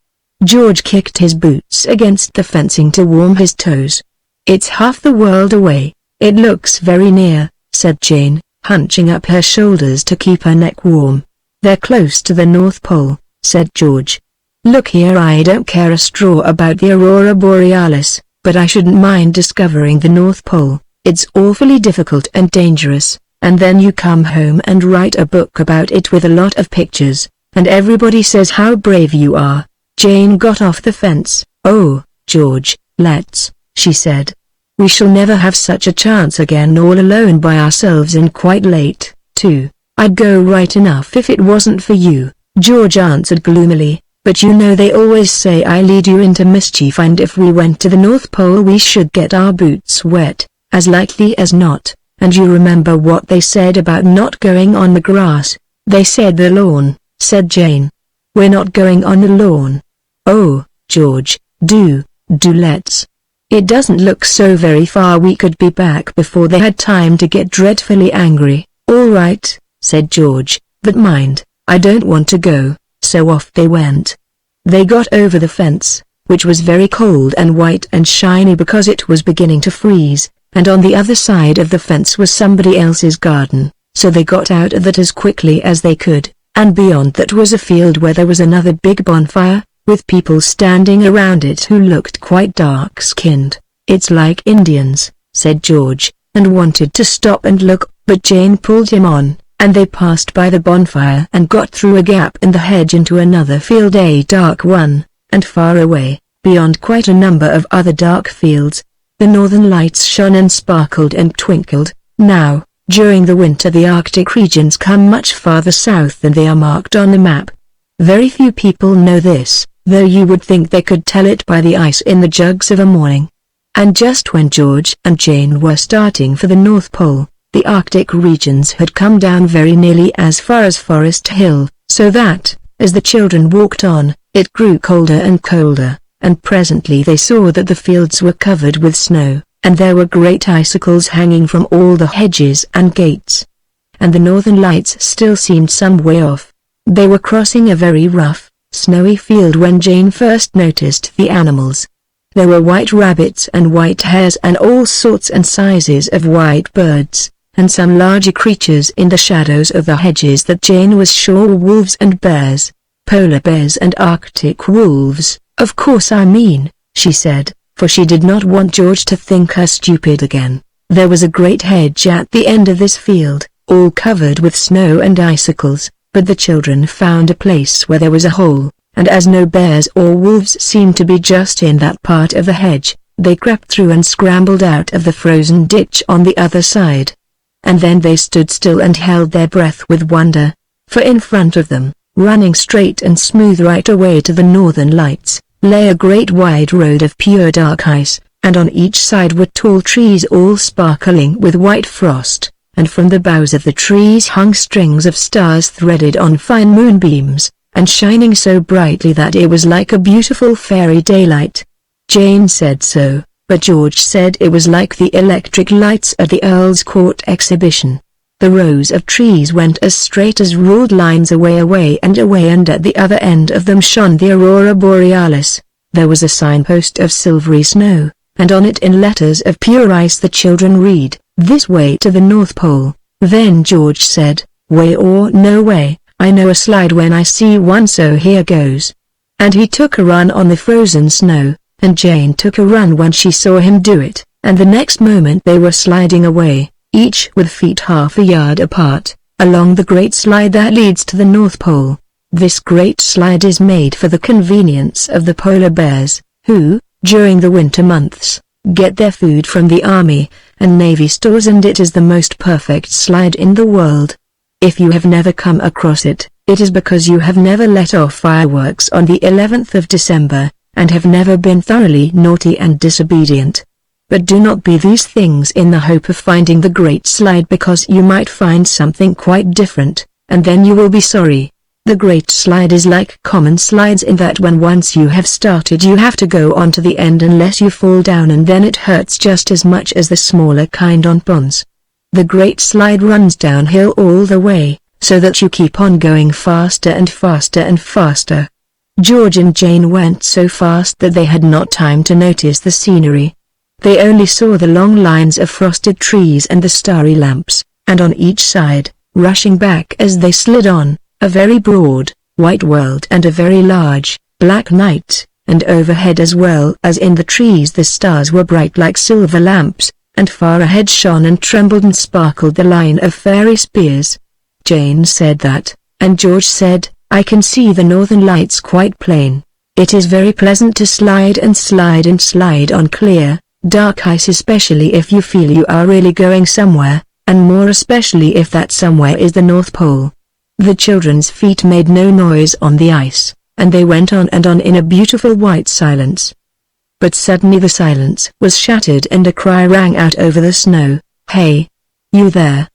George kicked his boots against the fencing to warm his toes. "It's half the world away. It looks very near," said Jane, hunching up her shoulders to keep her neck warm. "They're close to the North Pole," said George. "Look here, I don't care a straw about the aurora borealis, but I shouldn't mind discovering the North Pole. It's awfully difficult and dangerous, and then you come home and write a book about it with a lot of pictures, and everybody says how brave you are." Jane got off the fence. "Oh, George, let's," she said. "We shall never have such a chance again, all alone by ourselves and quite late, too." "I'd go right enough if it wasn't for you," George answered gloomily, "but you know they always say I lead you into mischief, and if we went to the North Pole we should get our boots wet, as likely as not. And you remember what they said about not going on the grass?" "They said the lawn," said Jane. "We're not going on the lawn." "Oh, George, do let's. It doesn't look so very far. We could be back before they had time to get dreadfully angry." "All right," said George, "but mind, I don't want to go." So off they went. They got over the fence, which was very cold and white and shiny because it was beginning to freeze, and on the other side of the fence was somebody else's garden, so they got out of that as quickly as they could, and beyond that was a field where there was another big bonfire, with people standing around it who looked quite dark-skinned. "It's like Indians," said George, and wanted to stop and look, but Jane pulled him on, and they passed by the bonfire and got through a gap in the hedge into another field, a dark one, and far away, beyond quite a number of other dark fields, the northern lights shone and sparkled and twinkled. Now, during the winter the Arctic regions come much farther south than they are marked on the map. Very few people know this, though you would think they could tell it by the ice in the jugs of a morning. And just when George and Jane were starting for the North Pole, the Arctic regions had come down very nearly as far as Forest Hill, so that, as the children walked on, it grew colder and colder, and presently they saw that the fields were covered with snow, and there were great icicles hanging from all the hedges and gates. And the northern lights still seemed some way off. They were crossing a very rough, snowy field when Jane first noticed the animals. There were white rabbits and white hares and all sorts and sizes of white birds, and some larger creatures in the shadows of the hedges that Jane was sure were wolves and bears, polar bears and Arctic wolves. Of course I mean, she said, for she did not want George to think her stupid again. There was a great hedge at the end of this field, all covered with snow and icicles, but the children found a place where there was a hole, and as no bears or wolves seemed to be just in that part of the hedge, they crept through and scrambled out of the frozen ditch on the other side. And then they stood still and held their breath with wonder, for in front of them, running straight and smooth right away to the northern lights, lay a great wide road of pure dark ice, and on each side were tall trees all sparkling with white frost, and from the boughs of the trees hung strings of stars threaded on fine moonbeams, and shining so brightly that it was like a beautiful fairy daylight. Jane said so, but George said it was like the electric lights at the Earl's Court exhibition. The rows of trees went as straight as ruled lines away and at the other end of them shone the aurora borealis. There was a signpost of silvery snow, and on it in letters of pure ice the children read, "This way to the North Pole." Then George said, "Way or no way, I know a slide when I see one, so here goes." And he took a run on the frozen snow, and Jane took a run when she saw him do it, and the next moment they were sliding away, each with feet half a yard apart, along the great slide that leads to the North Pole. This great slide is made for the convenience of the polar bears, who, during the winter months, get their food from the army and navy stores, and it is the most perfect slide in the world. If you have never come across it, it is because you have never let off fireworks on the 11th of December, and have never been thoroughly naughty and disobedient. But do not be these things in the hope of finding the great slide, because you might find something quite different, and then you will be sorry. The great slide is like common slides in that when once you have started you have to go on to the end unless you fall down, and then it hurts just as much as the smaller kind on ponds. The great slide runs downhill all the way, so that you keep on going faster and faster and faster. George and Jane went so fast that they had not time to notice the scenery. They only saw the long lines of frosted trees and the starry lamps, and on each side, rushing back as they slid on, a very broad, white world and a very large, black night, and overhead as well as in the trees the stars were bright like silver lamps, and far ahead shone and trembled and sparkled the line of fairy spears. Jane said that, and George said, "I can see the northern lights quite plain. It is very pleasant to slide and slide and slide on clear, dark ice, especially if you feel you are really going somewhere, and more especially if that somewhere is the North Pole." The children's feet made no noise on the ice, and they went on and on in a beautiful white silence. But suddenly the silence was shattered and a cry rang out over the snow. "Hey! You there!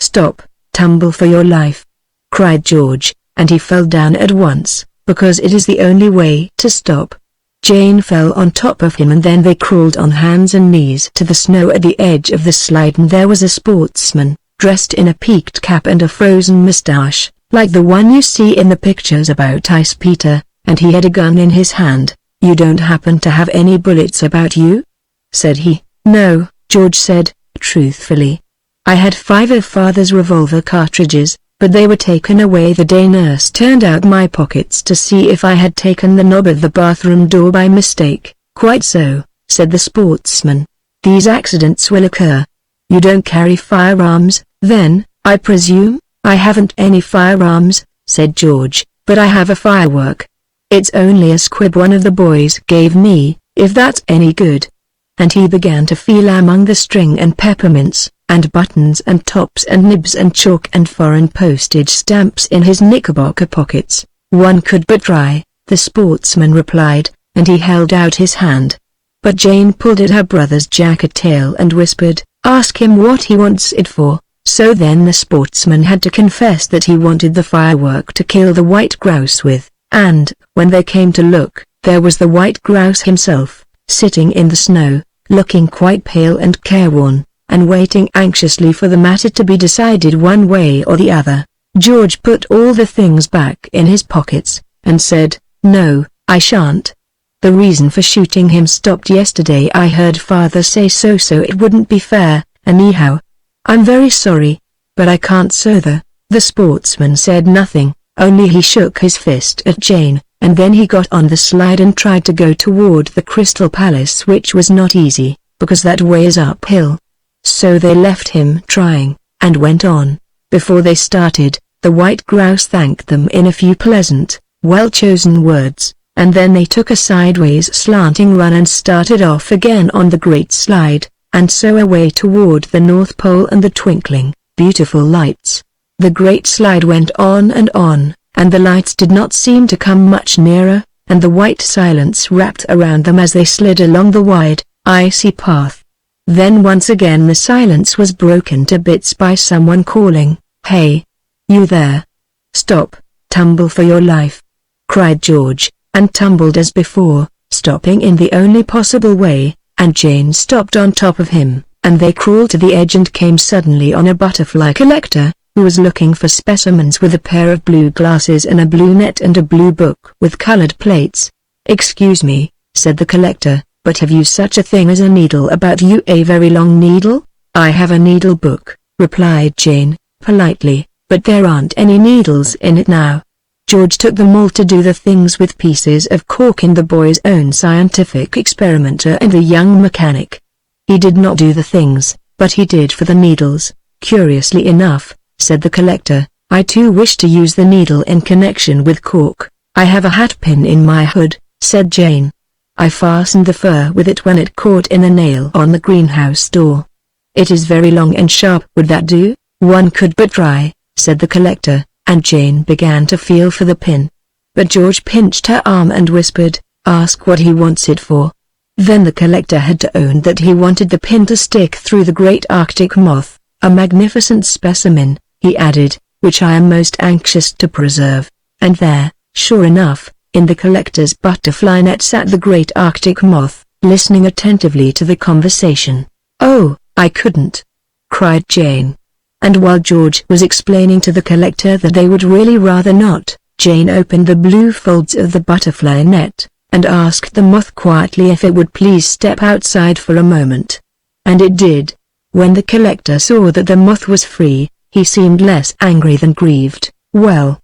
Stop, tumble for your life!" cried George, and he fell down at once, because it is the only way to stop. Jane fell on top of him, and then they crawled on hands and knees to the snow at the edge of the slide, and there was a sportsman, dressed in a peaked cap and a frozen moustache, like the one you see in the pictures about Ice Peter, and he had a gun in his hand. "You don't happen to have any bullets about you?" said he. "No," George said, truthfully. "I had 5 of Father's revolver cartridges, but they were taken away the day Nurse turned out my pockets to see if I had taken the knob of the bathroom door by mistake." "Quite so," said the sportsman. "These accidents will occur. You don't carry firearms, then, I presume?" "I haven't any firearms," said George, "but I have a firework. It's only a squib one of the boys gave me, if that's any good." And he began to feel among the string and peppermints, and buttons and tops and nibs and chalk and foreign postage stamps in his knickerbocker pockets. One could but try, the sportsman replied, and he held out his hand. But Jane pulled at her brother's jacket tail and whispered, "Ask him what he wants it for." So then the sportsman had to confess that he wanted the firework to kill the white grouse with, and, when they came to look, there was the white grouse himself, sitting in the snow, looking quite pale and careworn, and waiting anxiously for the matter to be decided one way or the other. George put all the things back in his pockets, and said, "No, I shan't. The reason for shooting him stopped yesterday. I heard father say so it wouldn't be fair, anyhow. I'm very sorry, but I can't." So the sportsman said nothing, only he shook his fist at Jane, and then he got on the slide and tried to go toward the Crystal Palace, which was not easy, because that way is uphill. So they left him trying, and went on. Before they started, the white grouse thanked them in a few pleasant, well-chosen words, and then they took a sideways slanting run and started off again on the great slide, and so away toward the North Pole and the twinkling, beautiful lights. The great slide went on, and the lights did not seem to come much nearer, and the white silence wrapped around them as they slid along the wide, icy path. Then once again the silence was broken to bits by someone calling, "Hey! You there! Stop, tumble for your life!" cried George, and tumbled as before, stopping in the only possible way, and Jane stopped on top of him, and they crawled to the edge and came suddenly on a butterfly collector, who was looking for specimens with a pair of blue glasses and a blue net and a blue book with colored plates. "Excuse me," said the collector, "but have you such a thing as a needle about you? A very long needle?" "I have a needle book," replied Jane, politely, "but there aren't any needles in it now." George took them all to do the things with pieces of cork in the boy's own scientific experimenter and the young mechanic. He did not do the things, but he did for the needles. "Curiously enough," said the collector, "I too wish to use the needle in connection with cork." "I have a hat pin in my hood," said Jane. "I fastened the fur with it when it caught in a nail on the greenhouse door. It is very long and sharp. Would that do?" "One could but try," said the collector, and Jane began to feel for the pin. But George pinched her arm and whispered, "Ask what he wants it for." Then the collector had to own that he wanted the pin to stick through the great Arctic moth, "a magnificent specimen," he added, "which I am most anxious to preserve." And there, sure enough, in the collector's butterfly net sat the great Arctic moth, listening attentively to the conversation. "Oh, I couldn't!" cried Jane. And while George was explaining to the collector that they would really rather not, Jane opened the blue folds of the butterfly net, and asked the moth quietly if it would please step outside for a moment. And it did. When the collector saw that the moth was free, he seemed less angry than grieved. Well,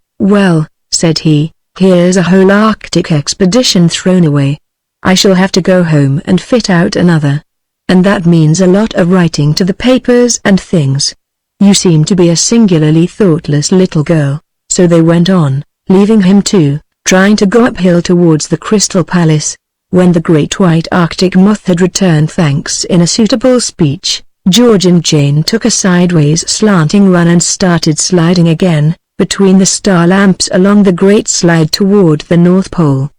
said he, "here's a whole Arctic expedition thrown away. I shall have to go home and fit out another. And that means a lot of writing to the papers and things. You seem to be a singularly thoughtless little girl." So they went on, leaving him trying to go uphill towards the Crystal Palace. When the great white Arctic moth had returned thanks in a suitable speech, George and Jane took a sideways slanting run and started sliding again, between the star lamps along the great slide toward the North Pole.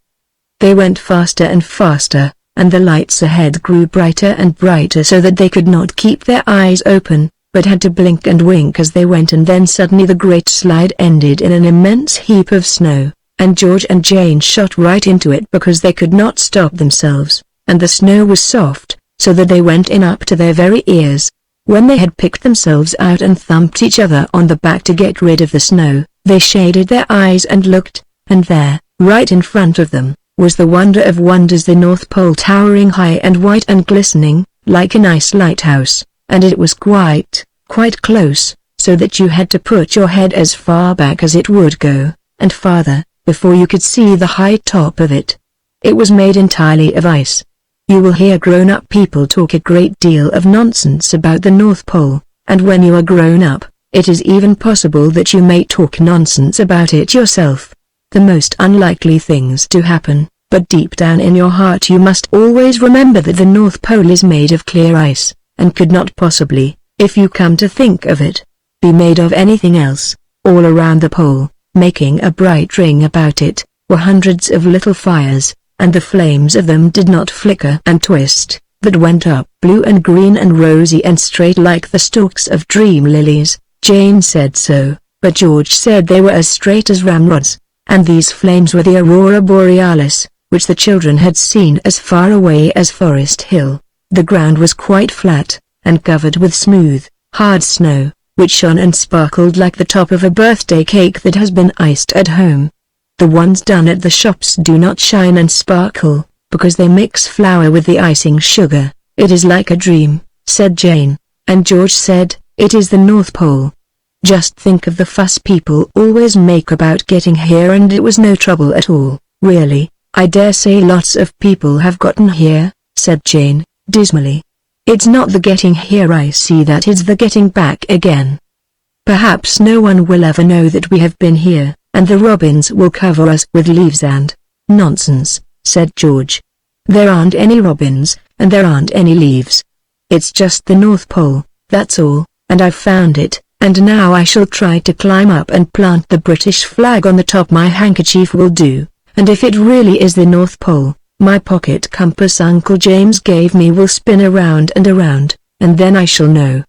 They went faster and faster, and the lights ahead grew brighter and brighter so that they could not keep their eyes open, but had to blink and wink as they went. And then suddenly the great slide ended in an immense heap of snow, and George and Jane shot right into it because they could not stop themselves, and the snow was soft, so that they went in up to their very ears. When they had picked themselves out and thumped each other on the back to get rid of the snow, they shaded their eyes and looked, and there, right in front of them, was the wonder of wonders, the North Pole, towering high and white and glistening, like an ice lighthouse, and it was quite close, so that you had to put your head as far back as it would go, and farther, before you could see the high top of it. It was made entirely of ice. You will hear grown-up people talk a great deal of nonsense about the North Pole, and when you are grown up, it is even possible that you may talk nonsense about it yourself. The most unlikely things to happen, but deep down in your heart you must always remember that the North Pole is made of clear ice, and could not possibly, if you come to think of it, be made of anything else. All around the pole, Making a bright ring about it, were hundreds of little fires, and the flames of them did not flicker and twist, but went up blue and green and rosy and straight like the stalks of dream lilies. Jane said so, but George said they were as straight as ramrods, and these flames were the aurora borealis, which the children had seen as far away as Forest Hill. The ground was quite flat, and covered with smooth, hard snow, which shone and sparkled like the top of a birthday cake that has been iced at home. The ones done at the shops do not shine and sparkle, because they mix flour with the icing sugar. It is like a dream, said Jane, and George said, it is the North Pole. Just think of the fuss people always make about getting here, and it was no trouble at all. Really, I dare say lots of people have gotten here, said Jane, dismally. It's not the getting here I see, that it's the getting back again. Perhaps no one will ever know that we have been here, and the robins will cover us with leaves and... Nonsense, said George. There aren't any robins, and there aren't any leaves. It's just the North Pole, that's all, and I've found it, and now I shall try to climb up and plant the British flag on the top. My handkerchief will do, and if it really is the North Pole, my pocket compass Uncle James gave me will spin around and around, and then I shall know.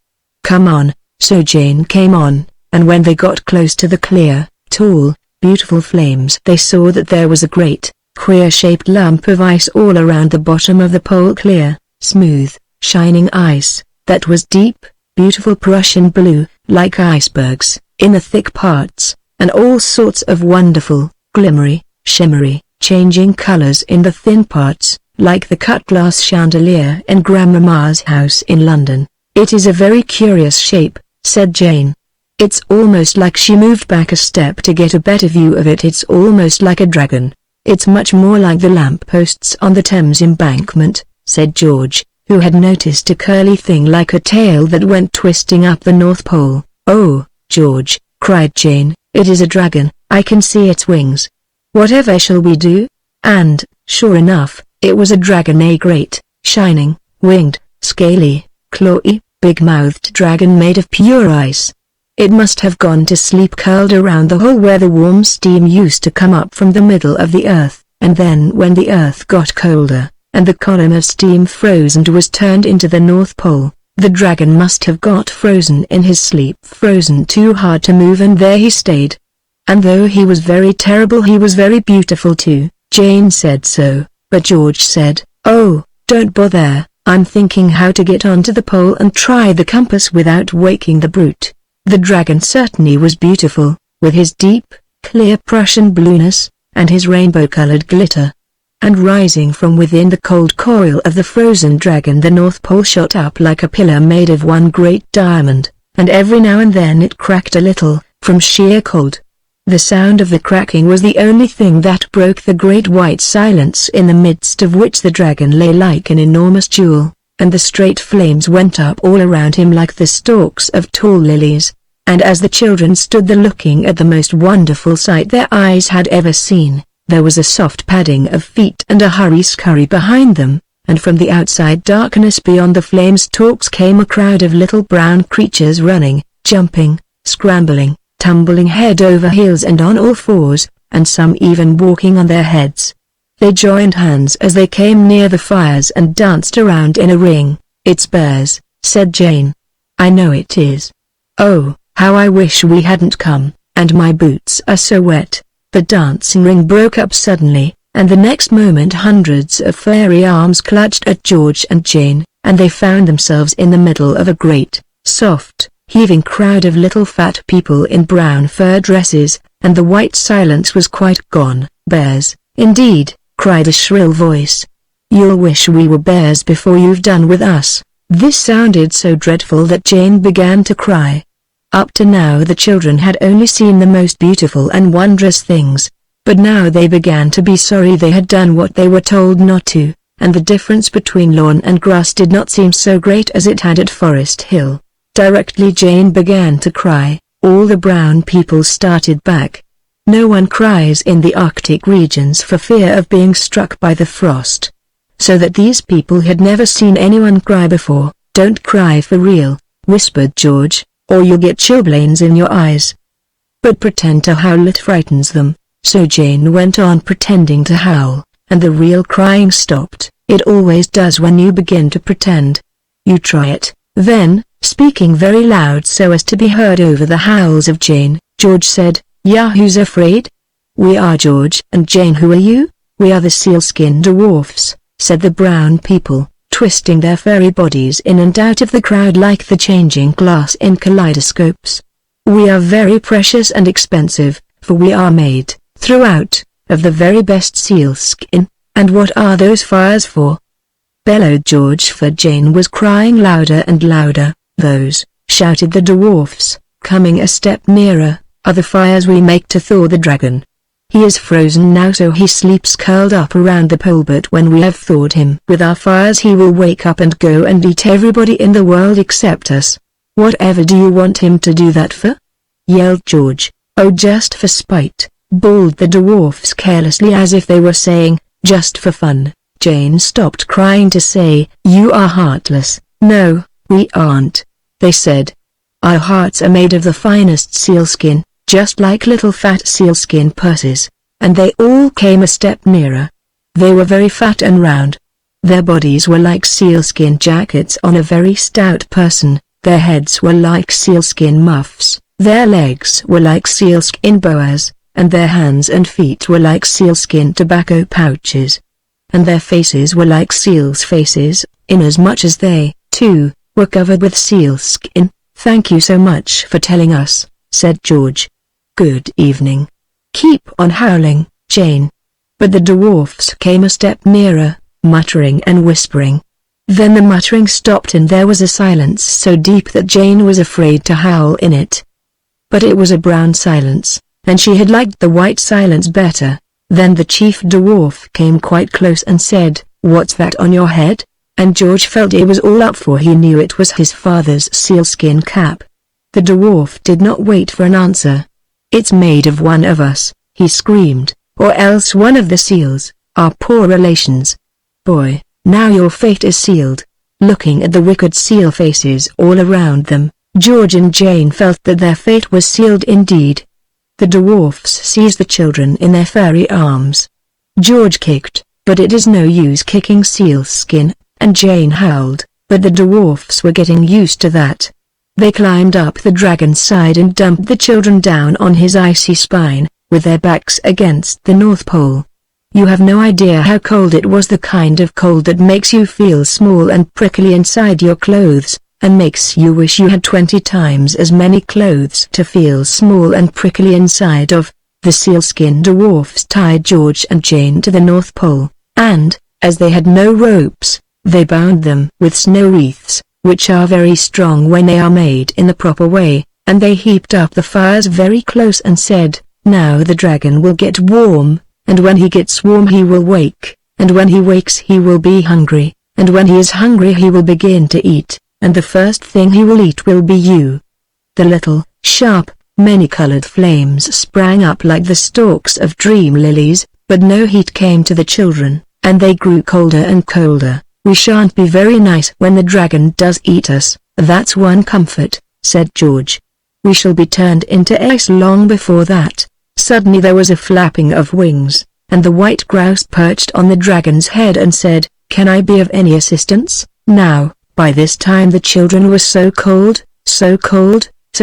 Come on. So Jane came on, and when they got close to the clear, tall, beautiful flames, they saw that there was a great, queer-shaped lump of ice all around the bottom of the pole. Clear, smooth, shining ice, that was deep, beautiful Prussian blue, like icebergs, in the thick parts, and all sorts of wonderful, glimmery, shimmery, changing colors in the thin parts, like the cut glass chandelier in Grandmamma's house in London. It is a very curious shape, said Jane. It's almost like she moved back a step to get a better view of it. It's almost like a dragon. It's much more like the lampposts on the Thames embankment, said George, who had noticed a curly thing like a tail that went twisting up the North Pole. Oh, George, cried Jane, it is a dragon, I can see its wings. Whatever shall we do? And, sure enough, it was a dragon, a great, shining, winged, scaly, clawy, big-mouthed dragon made of pure ice. It must have gone to sleep curled around the hole where the warm steam used to come up from the middle of the earth, and then when the earth got colder, and the column of steam froze and was turned into the North Pole, the dragon must have got frozen in his sleep, frozen too hard to move, and there he stayed. And though he was very terrible, he was very beautiful too. Jane said so, but George said, oh, don't bother, I'm thinking how to get onto the pole and try the compass without waking the brute. The dragon certainly was beautiful, with his deep, clear Prussian blueness, and his rainbow-colored glitter. And rising from within the cold coil of the frozen dragon, the North Pole shot up like a pillar made of one great diamond, and every now and then it cracked a little, from sheer cold. The sound of the cracking was the only thing that broke the great white silence in the midst of which the dragon lay like an enormous jewel, and the straight flames went up all around him like the stalks of tall lilies. And as the children stood there looking at the most wonderful sight their eyes had ever seen, there was a soft padding of feet and a hurry-scurry behind them, and from the outside darkness beyond the flame stalks came a crowd of little brown creatures running, jumping, scrambling, tumbling head over heels and on all fours, and some even walking on their heads. They joined hands as they came near the fires and danced around in a ring. It's bears, said Jane. I know it is. Oh, how I wish we hadn't come, and my boots are so wet. The dancing ring broke up suddenly, and the next moment hundreds of fairy arms clutched at George and Jane, and they found themselves in the middle of a great, soft, heaving crowd of little fat people in brown fur dresses, and the white silence was quite gone. Bears, indeed, cried a shrill voice. You'll wish we were bears before you've done with us. This sounded so dreadful that Jane began to cry. Up to now the children had only seen the most beautiful and wondrous things, but now they began to be sorry they had done what they were told not to, and the difference between lawn and grass did not seem so great as it had at Forest Hill. Directly Jane began to cry, all the brown people started back. No one cries in the Arctic regions for fear of being struck by the frost. So that these people had never seen anyone cry before. Don't cry for real, whispered George, or you'll get chilblains in your eyes. but pretend to howl it frightens them. So Jane went on pretending to howl, and the real crying stopped. It always does when you begin to pretend. You try it. Then, speaking very loud so as to be heard over the howls of Jane, George said, "Yeah, who's afraid?" "We are George and Jane. Who are you?" "We are the sealskin dwarfs," said the brown people, twisting their furry bodies in and out of the crowd like the changing glass in kaleidoscopes. "We are very precious and expensive, for we are made, throughout, of the very best sealskin. And what are those fires for?" bellowed George, for Jane was crying louder and louder. "Those," shouted the dwarfs, coming a step nearer, "are the fires we make to thaw the dragon. He is frozen now, so he sleeps curled up around the pole, but when we have thawed him with our fires he will wake up and go and eat everybody in the world except us." "Whatever do you want him to do that for?" yelled George. "Oh, just for spite," bawled the dwarfs carelessly, as if they were saying, "Just for fun." Jane stopped crying to say, "You are heartless." "No, we aren't," they said. "Our hearts are made of the finest sealskin, just like little fat sealskin purses." And they all came a step nearer. They were very fat and round. Their bodies were like sealskin jackets on a very stout person, their heads were like sealskin muffs, their legs were like sealskin boas, and their hands and feet were like sealskin tobacco pouches. And their faces were like seals' faces, inasmuch as they, too, were covered with sealskin. "Thank you so much for telling us," said George. "Good evening. Keep on howling, Jane." But the dwarfs came a step nearer, muttering and whispering. Then the muttering stopped and there was a silence so deep that Jane was afraid to howl in it. But it was a brown silence, and she had liked the white silence better. Then the chief dwarf came quite close and said, "What's that on your head?" And George felt it was all up, for he knew it was his father's sealskin cap. The dwarf did not wait for an answer. "It's made of one of us," he screamed, "or else one of the seals, our poor relations. Boy, now your fate is sealed." Looking at the wicked seal faces all around them, George and Jane felt that their fate was sealed indeed. The dwarfs seized the children in their furry arms. George kicked, but it is no use kicking sealskin, and Jane howled, but the dwarfs were getting used to that. They climbed up the dragon's side and dumped the children down on his icy spine, with their backs against the North Pole. You have no idea how cold it was, the kind of cold that makes you feel small and prickly inside your clothes, and makes you wish you had 20 times as many clothes to feel small and prickly inside of. The sealskin dwarfs tied George and Jane to the North Pole, and, as they had no ropes, they bound them with snow wreaths, which are very strong when they are made in the proper way, and they heaped up the fires very close and said, "Now the dragon will get warm, and when he gets warm he will wake, and when he wakes he will be hungry, and when he is hungry he will begin to eat, and the first thing he will eat will be you." The little, sharp, many-colored flames sprang up like the stalks of dream lilies, but no heat came to the children, and they grew colder and colder. "We shan't be very nice when the dragon does eat us, that's one comfort," said George. "We shall be turned into ice long before that." Suddenly there was a flapping of wings, and the white grouse perched on the dragon's head and said, "Can I be of any assistance?" Now, by this time the children were so cold, so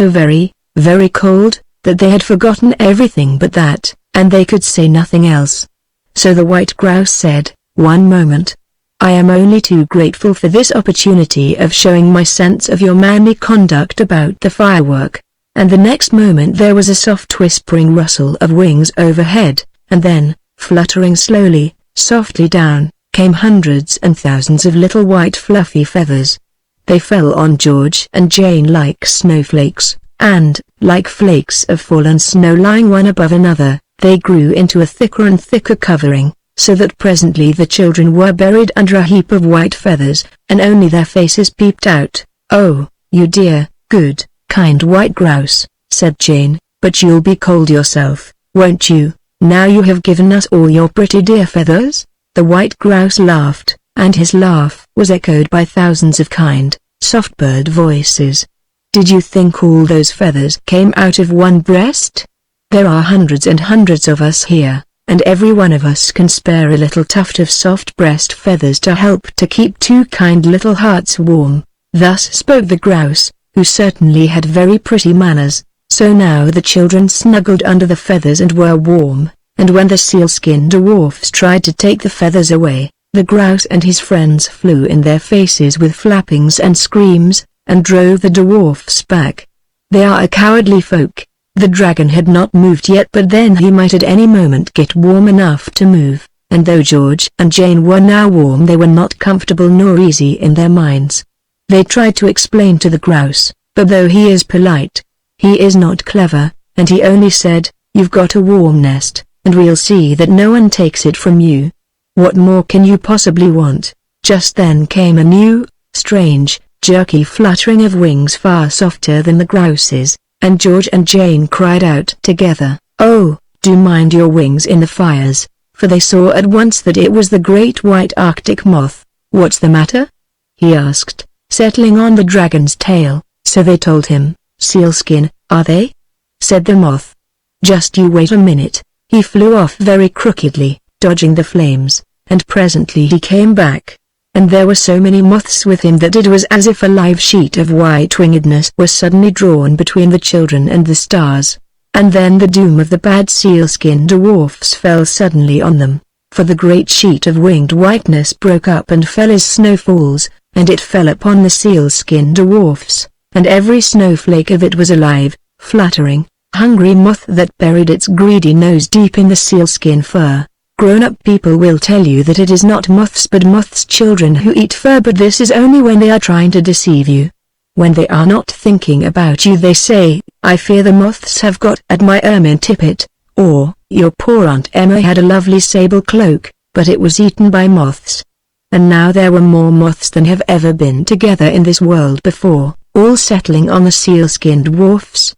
very, very cold, that they had forgotten everything but that, and they could say nothing else. So the white grouse said, "One moment. I am only too grateful for this opportunity of showing my sense of your manly conduct about the firework." And the next moment there was a soft whispering rustle of wings overhead, and then, fluttering slowly, softly down, came hundreds and thousands of little white fluffy feathers. They fell on George and Jane like snowflakes, and, like flakes of fallen snow lying one above another, they grew into a thicker and thicker covering, so that presently the children were buried under a heap of white feathers, and only their faces peeped out. "Oh, you dear, good, kind white grouse," said Jane, "but you'll be cold yourself, won't you, now you have given us all your pretty dear feathers?" The white grouse laughed, and his laugh was echoed by thousands of kind, soft bird voices. "Did you think all those feathers came out of one breast?" There are hundreds and hundreds of us here, and every one of us can spare a little tuft of soft breast feathers to help to keep two kind little hearts warm." Thus spoke the grouse, who certainly had very pretty manners. So now the children snuggled under the feathers and were warm, and when the sealskin dwarfs tried to take the feathers away, the grouse and his friends flew in their faces with flappings and screams, and drove the dwarfs back. "They are a cowardly folk." The dragon had not moved yet, but then he might at any moment get warm enough to move, and though George and Jane were now warm, they were not comfortable nor easy in their minds. They tried to explain to the grouse, but though he is polite, he is not clever, and he only said, "You've got a warm nest, and we'll see that no one takes it from you. What more can you possibly want?" Just then came a new, strange, jerky fluttering of wings far softer than the grouse's, and George and Jane cried out together, "Oh, do mind your wings in the fires," for they saw at once that it was the great white Arctic moth. "What's the matter?" he asked, settling on the dragon's tail. So they told him. "Sealskin, are they?" said the moth. "Just you wait a minute." He flew off very crookedly, dodging the flames, and presently he came back. And there were so many moths with him that it was as if a live sheet of white-wingedness was suddenly drawn between the children and the stars. And then the doom of the bad sealskin dwarfs fell suddenly on them, for the great sheet of winged whiteness broke up and fell as snowfalls, and it fell upon the sealskin dwarfs, and every snowflake of it was a live, fluttering, hungry moth that buried its greedy nose deep in the sealskin fur. Grown-up people will tell you that it is not moths but moths' children who eat fur, but this is only when they are trying to deceive you. When they are not thinking about you they say, "I fear the moths have got at my ermine tippet," or, "Your poor Aunt Emma had a lovely sable cloak, but it was eaten by moths." And now there were more moths than have ever been together in this world before, all settling on the sealskin dwarfs.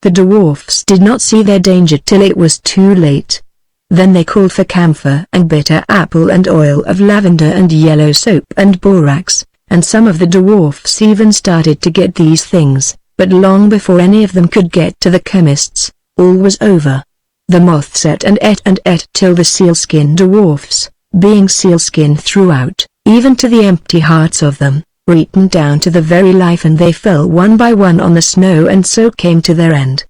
The dwarfs did not see their danger till it was too late. Then they called for camphor and bitter apple and oil of lavender and yellow soap and borax, and some of the dwarfs even started to get these things, but long before any of them could get to the chemist's, all was over. The moths ate and ate till the sealskin dwarfs, being sealskin throughout, even to the empty hearts of them, were eaten down to the very life, and they fell one by one on the snow and so came to their end.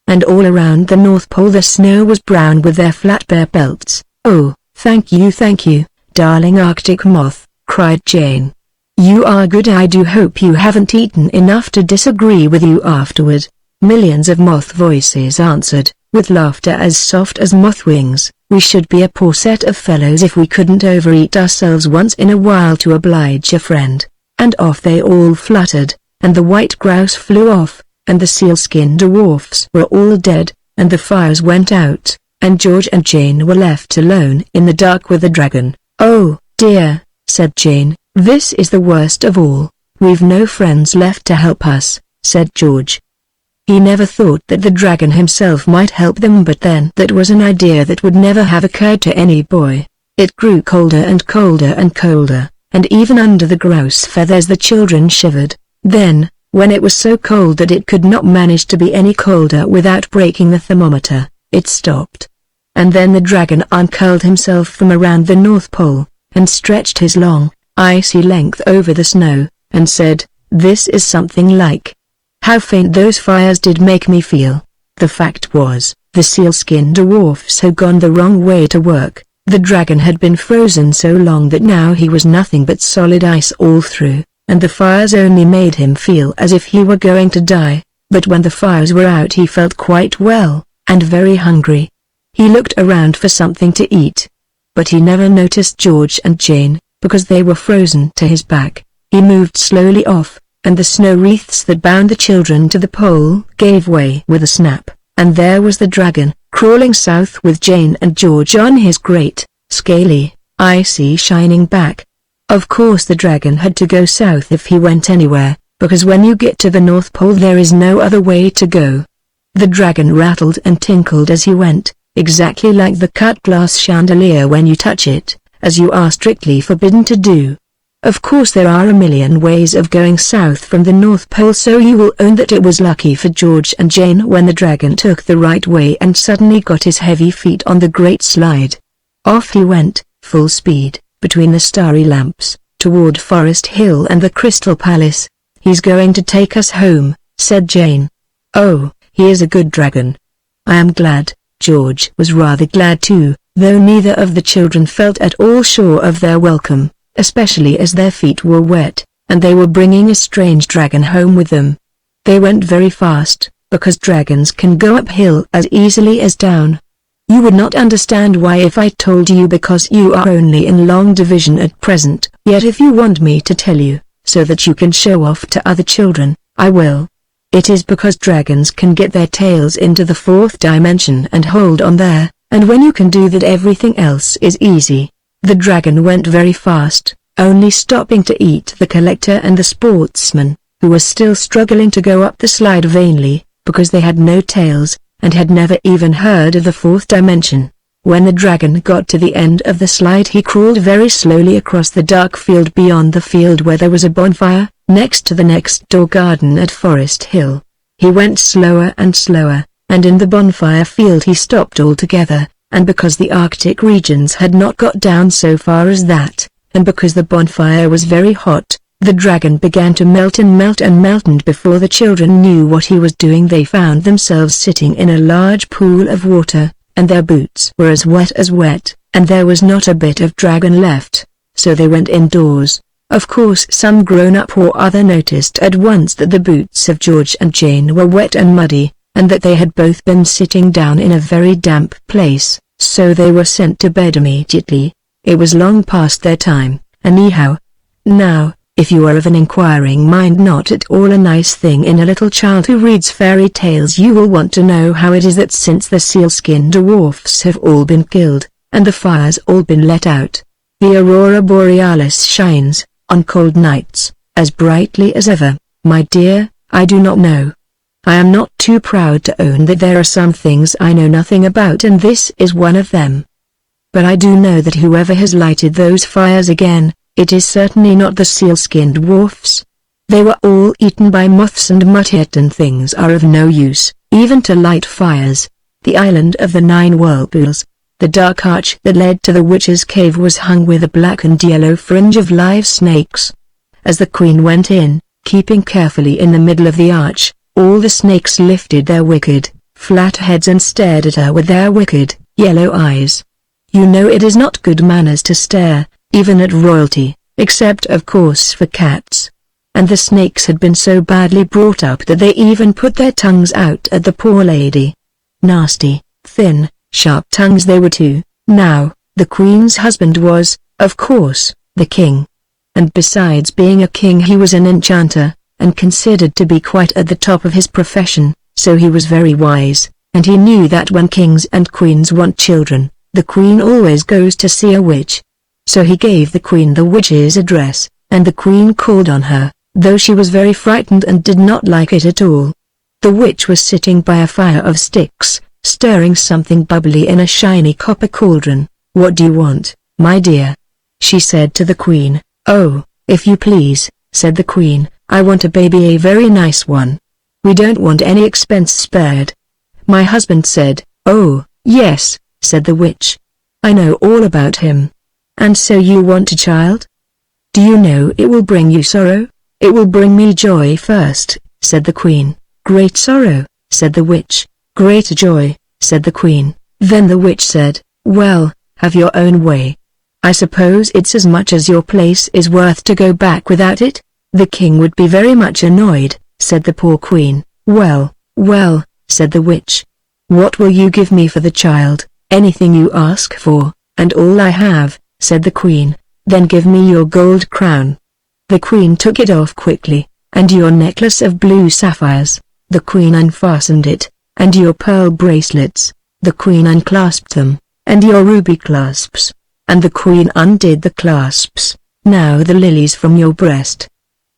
And all around the North Pole the snow was brown with their flat bare belts. "Oh, thank you, darling Arctic moth," cried Jane. "You are good. I do hope you haven't eaten enough to disagree with you afterward." Millions of moth voices answered, with laughter as soft as moth wings, "We should be a poor set of fellows if we couldn't overeat ourselves once in a while to oblige a friend." And off they all fluttered, and the white grouse flew off, and the sealskin dwarfs were all dead, and the fires went out, and George and Jane were left alone in the dark with the dragon. "Oh, dear," said Jane, "this is the worst of all. We've no friends left to help us," said George. He never thought that the dragon himself might help them, but then that was an idea that would never have occurred to any boy. It grew colder and colder and colder, and even under the grouse feathers the children shivered. Then, when it was so cold that it could not manage to be any colder without breaking the thermometer, it stopped. And then the dragon uncurled himself from around the North Pole, and stretched his long, icy length over the snow, and said, "This is something like. How faint those fires did make me feel." The fact was, the sealskin dwarfs had gone the wrong way to work. The dragon had been frozen so long that now he was nothing but solid ice all through, and the fires only made him feel as if he were going to die. But when the fires were out he felt quite well, and very hungry. He looked around for something to eat. But he never noticed George and Jane, because they were frozen to his back. He moved slowly off, and the snow wreaths that bound the children to the pole gave way with a snap, and there was the dragon, crawling south with Jane and George on his great, scaly, icy shining back. Of course the dragon had to go south if he went anywhere, because when you get to the North Pole there is no other way to go. The dragon rattled and tinkled as he went, exactly like the cut glass chandelier when you touch it, as you are strictly forbidden to do. Of course there are a million ways of going south from the North Pole, so you will own that it was lucky for George and Jane when the dragon took the right way and suddenly got his heavy feet on the great slide. Off he went, full speed, between the starry lamps, toward Forest Hill and the Crystal Palace. "He's going to take us home," said Jane. "Oh, he is a good dragon. I am glad." George was rather glad too, though neither of the children felt at all sure of their welcome, especially as their feet were wet, and they were bringing a strange dragon home with them. They went very fast, because dragons can go uphill as easily as down. You would not understand why if I told you, because you are only in long division at present, yet if you want me to tell you, so that you can show off to other children, I will. It is because dragons can get their tails into the fourth dimension and hold on there, and when you can do that everything else is easy. The dragon went very fast, only stopping to eat the collector and the sportsman, who were still struggling to go up the slide vainly, because they had no tails, and had never even heard of the fourth dimension. When the dragon got to the end of the slide, he crawled very slowly across the dark field beyond the field where there was a bonfire, next to the next-door garden at Forest Hill. He went slower and slower, and in the bonfire field he stopped altogether, and because the Arctic regions had not got down so far as that, and because the bonfire was very hot, the dragon began to melt and melt and melt, and before the children knew what he was doing they found themselves sitting in a large pool of water, and their boots were as wet, and there was not a bit of dragon left, so they went indoors. Of course some grown-up or other noticed at once that the boots of George and Jane were wet and muddy, and that they had both been sitting down in a very damp place, so they were sent to bed immediately. It was long past their time, anyhow. Now, if you are of an inquiring mind, not at all a nice thing in a little child who reads fairy tales, you will want to know how it is that since the sealskin dwarfs have all been killed, and the fires all been let out, the aurora borealis shines, on cold nights, as brightly as ever. My dear, I do not know. I am not too proud to own that there are some things I know nothing about, and this is one of them. But I do know that whoever has lighted those fires again, it is certainly not the sealskin dwarfs. They were all eaten by moths and mud-yet, and things are of no use, even to light fires. The island of the 9 whirlpools, the dark arch that led to the witch's cave, was hung with a black and yellow fringe of live snakes. As the queen went in, keeping carefully in the middle of the arch, all the snakes lifted their wicked, flat heads and stared at her with their wicked, yellow eyes. You know it is not good manners to stare, even at royalty, except of course for cats. And the snakes had been so badly brought up that they even put their tongues out at the poor lady. Nasty, thin, sharp tongues they were too. Now, the queen's husband was, of course, the king. And besides being a king, he was an enchanter, and considered to be quite at the top of his profession, so he was very wise, and he knew that when kings and queens want children, the queen always goes to see a witch. So he gave the queen the witch's address, and the queen called on her, though she was very frightened and did not like it at all. The witch was sitting by a fire of sticks, stirring something bubbly in a shiny copper cauldron. "What do you want, my dear?" she said to the queen. "Oh, if you please," said the queen, "I want a baby, a very nice one. We don't want any expense spared." My husband said. "Oh, yes," said the witch. "I know all about him. And so you want a child? Do you know it will bring you sorrow?" "It will bring me joy first," said the queen. "Great sorrow," said the witch. "Great joy," said the queen. Then the witch said, "Well, have your own way. I suppose it's as much as your place is worth to go back without it?" "The king would be very much annoyed," said the poor queen. "Well, well," said the witch. "What will you give me for the child?" "Anything you ask for, and all I have," said the queen. "Then give me your gold crown." The queen took it off quickly. "And your necklace of blue sapphires." The queen unfastened it. "And your pearl bracelets." The queen unclasped them. "And your ruby clasps." And the queen undid the clasps. "Now the lilies from your breast."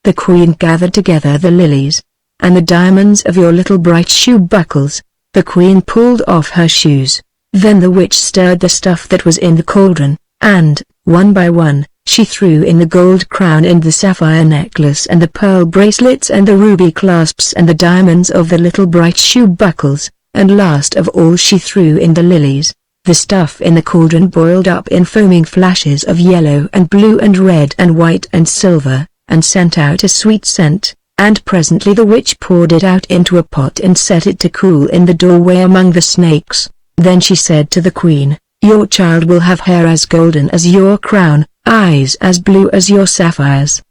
The queen gathered together the lilies. "And the diamonds of your little bright shoe buckles." The queen pulled off her shoes. Then the witch stirred the stuff that was in the cauldron, and, one by one, She threw in the gold crown and the sapphire necklace and the pearl bracelets and the ruby clasps and the diamonds of the little bright shoe buckles, and last of all she threw in the lilies. The stuff in the cauldron boiled up in foaming flashes of yellow and blue and red and white and silver, and sent out a sweet scent, and presently the witch poured it out into a pot and set it to cool in the doorway among the snakes. Then she said to the queen, "Your child will have hair as golden as your crown, eyes as blue as your sapphires.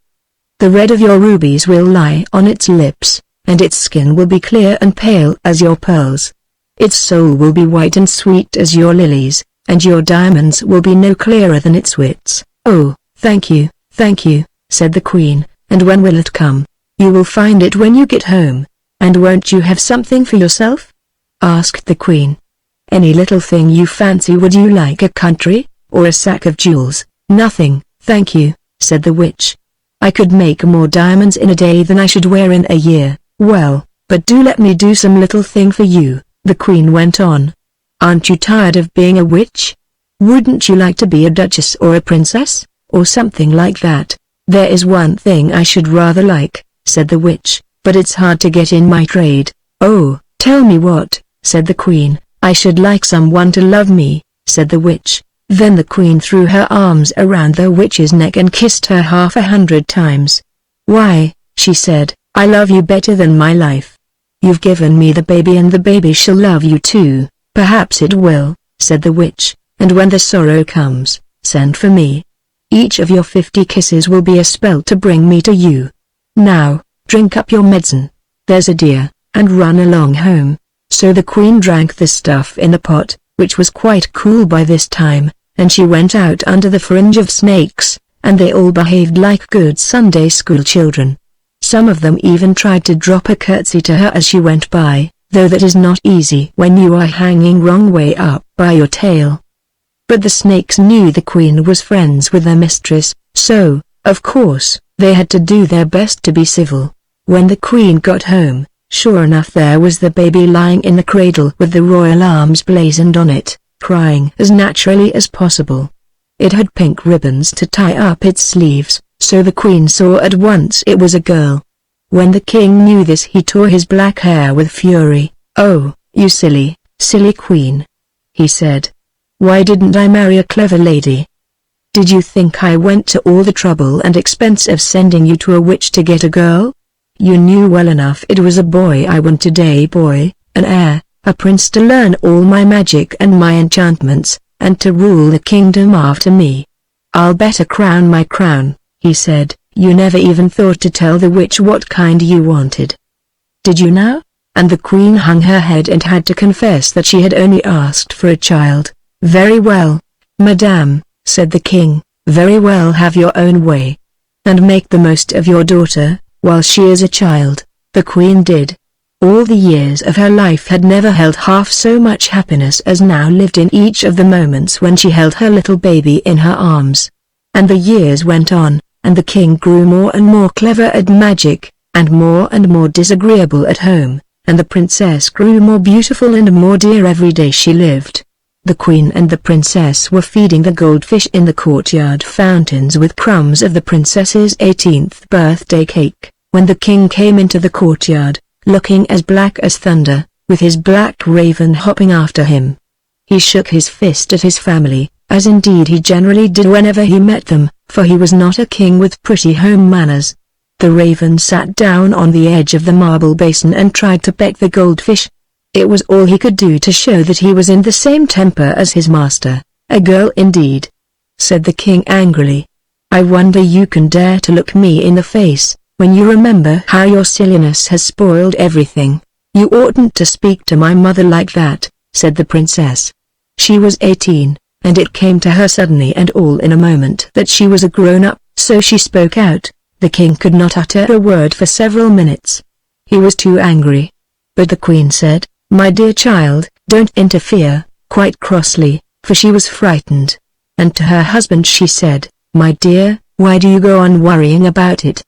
The red of your rubies will lie on its lips, and its skin will be clear and pale as your pearls. Its soul will be white and sweet as your lilies, and your diamonds will be no clearer than its wits." "Oh, thank you," said the queen, "and when will it come?" "You will find it when you get home." "And won't you have something for yourself?" asked the queen. "Any little thing you fancy. Would you like a country, or a sack of jewels?" "Nothing, thank you," said the witch. "I could make more diamonds in a day than I should wear in a year." "Well, but do let me do some little thing for you," the queen went on. "Aren't you tired of being a witch? Wouldn't you like to be a duchess or a princess, or something like that?" "There is one thing I should rather like," said the witch, "but it's hard to get in my trade." "Oh, tell me what," said the queen. "I should like someone to love me," said the witch. Then the queen threw her arms around the witch's neck and kissed her 100 times. "Why," she said, "I love you better than my life. You've given me the baby and the baby shall love you too." "Perhaps it will," said the witch, "and when the sorrow comes, send for me. Each of your 50 kisses will be a spell to bring me to you. Now, drink up your medicine, there's a dear, and run along home." So the queen drank the stuff in the pot, which was quite cool by this time, and she went out under the fringe of snakes, and they all behaved like good Sunday school children. Some of them even tried to drop a curtsy to her as she went by, though that is not easy when you are hanging wrong way up by your tail. But the snakes knew the queen was friends with their mistress, so, of course, they had to do their best to be civil. When the queen got home, sure enough there was the baby lying in the cradle with the royal arms blazoned on it, crying as naturally as possible. It had pink ribbons to tie up its sleeves, so the queen saw at once it was a girl. When the king knew this he tore his black hair with fury. "Oh, you silly, silly queen," he said. "Why didn't I marry a clever lady? Did you think I went to all the trouble and expense of sending you to a witch to get a girl? You knew well enough it was a boy I wanted, a boy, an heir, a prince to learn all my magic and my enchantments, and to rule the kingdom after me. I'll bet a crown my crown," he said, "you never even thought to tell the witch what kind you wanted. Did you now?" And the queen hung her head and had to confess that she had only asked for a child. "Very well, madame," said the king, "very well, have your own way. And make the most of your daughter, while she is a child." The queen did. All the years of her life had never held half so much happiness as now lived in each of the moments when she held her little baby in her arms. And the years went on, and the king grew more and more clever at magic, and more disagreeable at home, and the princess grew more beautiful and more dear every day she lived. The queen and the princess were feeding the goldfish in the courtyard fountains with crumbs of the princess's 18th birthday cake, when the king came into the courtyard, looking as black as thunder, with his black raven hopping after him. He shook his fist at his family, as indeed he generally did whenever he met them, for he was not a king with pretty home manners. The raven sat down on the edge of the marble basin and tried to peck the goldfish. It was all he could do to show that he was in the same temper as his master. "A girl indeed," said the king angrily. "I wonder you can dare to look me in the face, when you remember how your silliness has spoiled everything. You oughtn't to speak to my mother like that," said the princess. She was 18, and it came to her suddenly and all in a moment that she was a grown-up, so she spoke out. The king could not utter a word for several minutes. He was too angry. But the queen said, "My dear child, don't interfere," quite crossly, for she was frightened. And to her husband she said, "My dear, why do you go on worrying about it?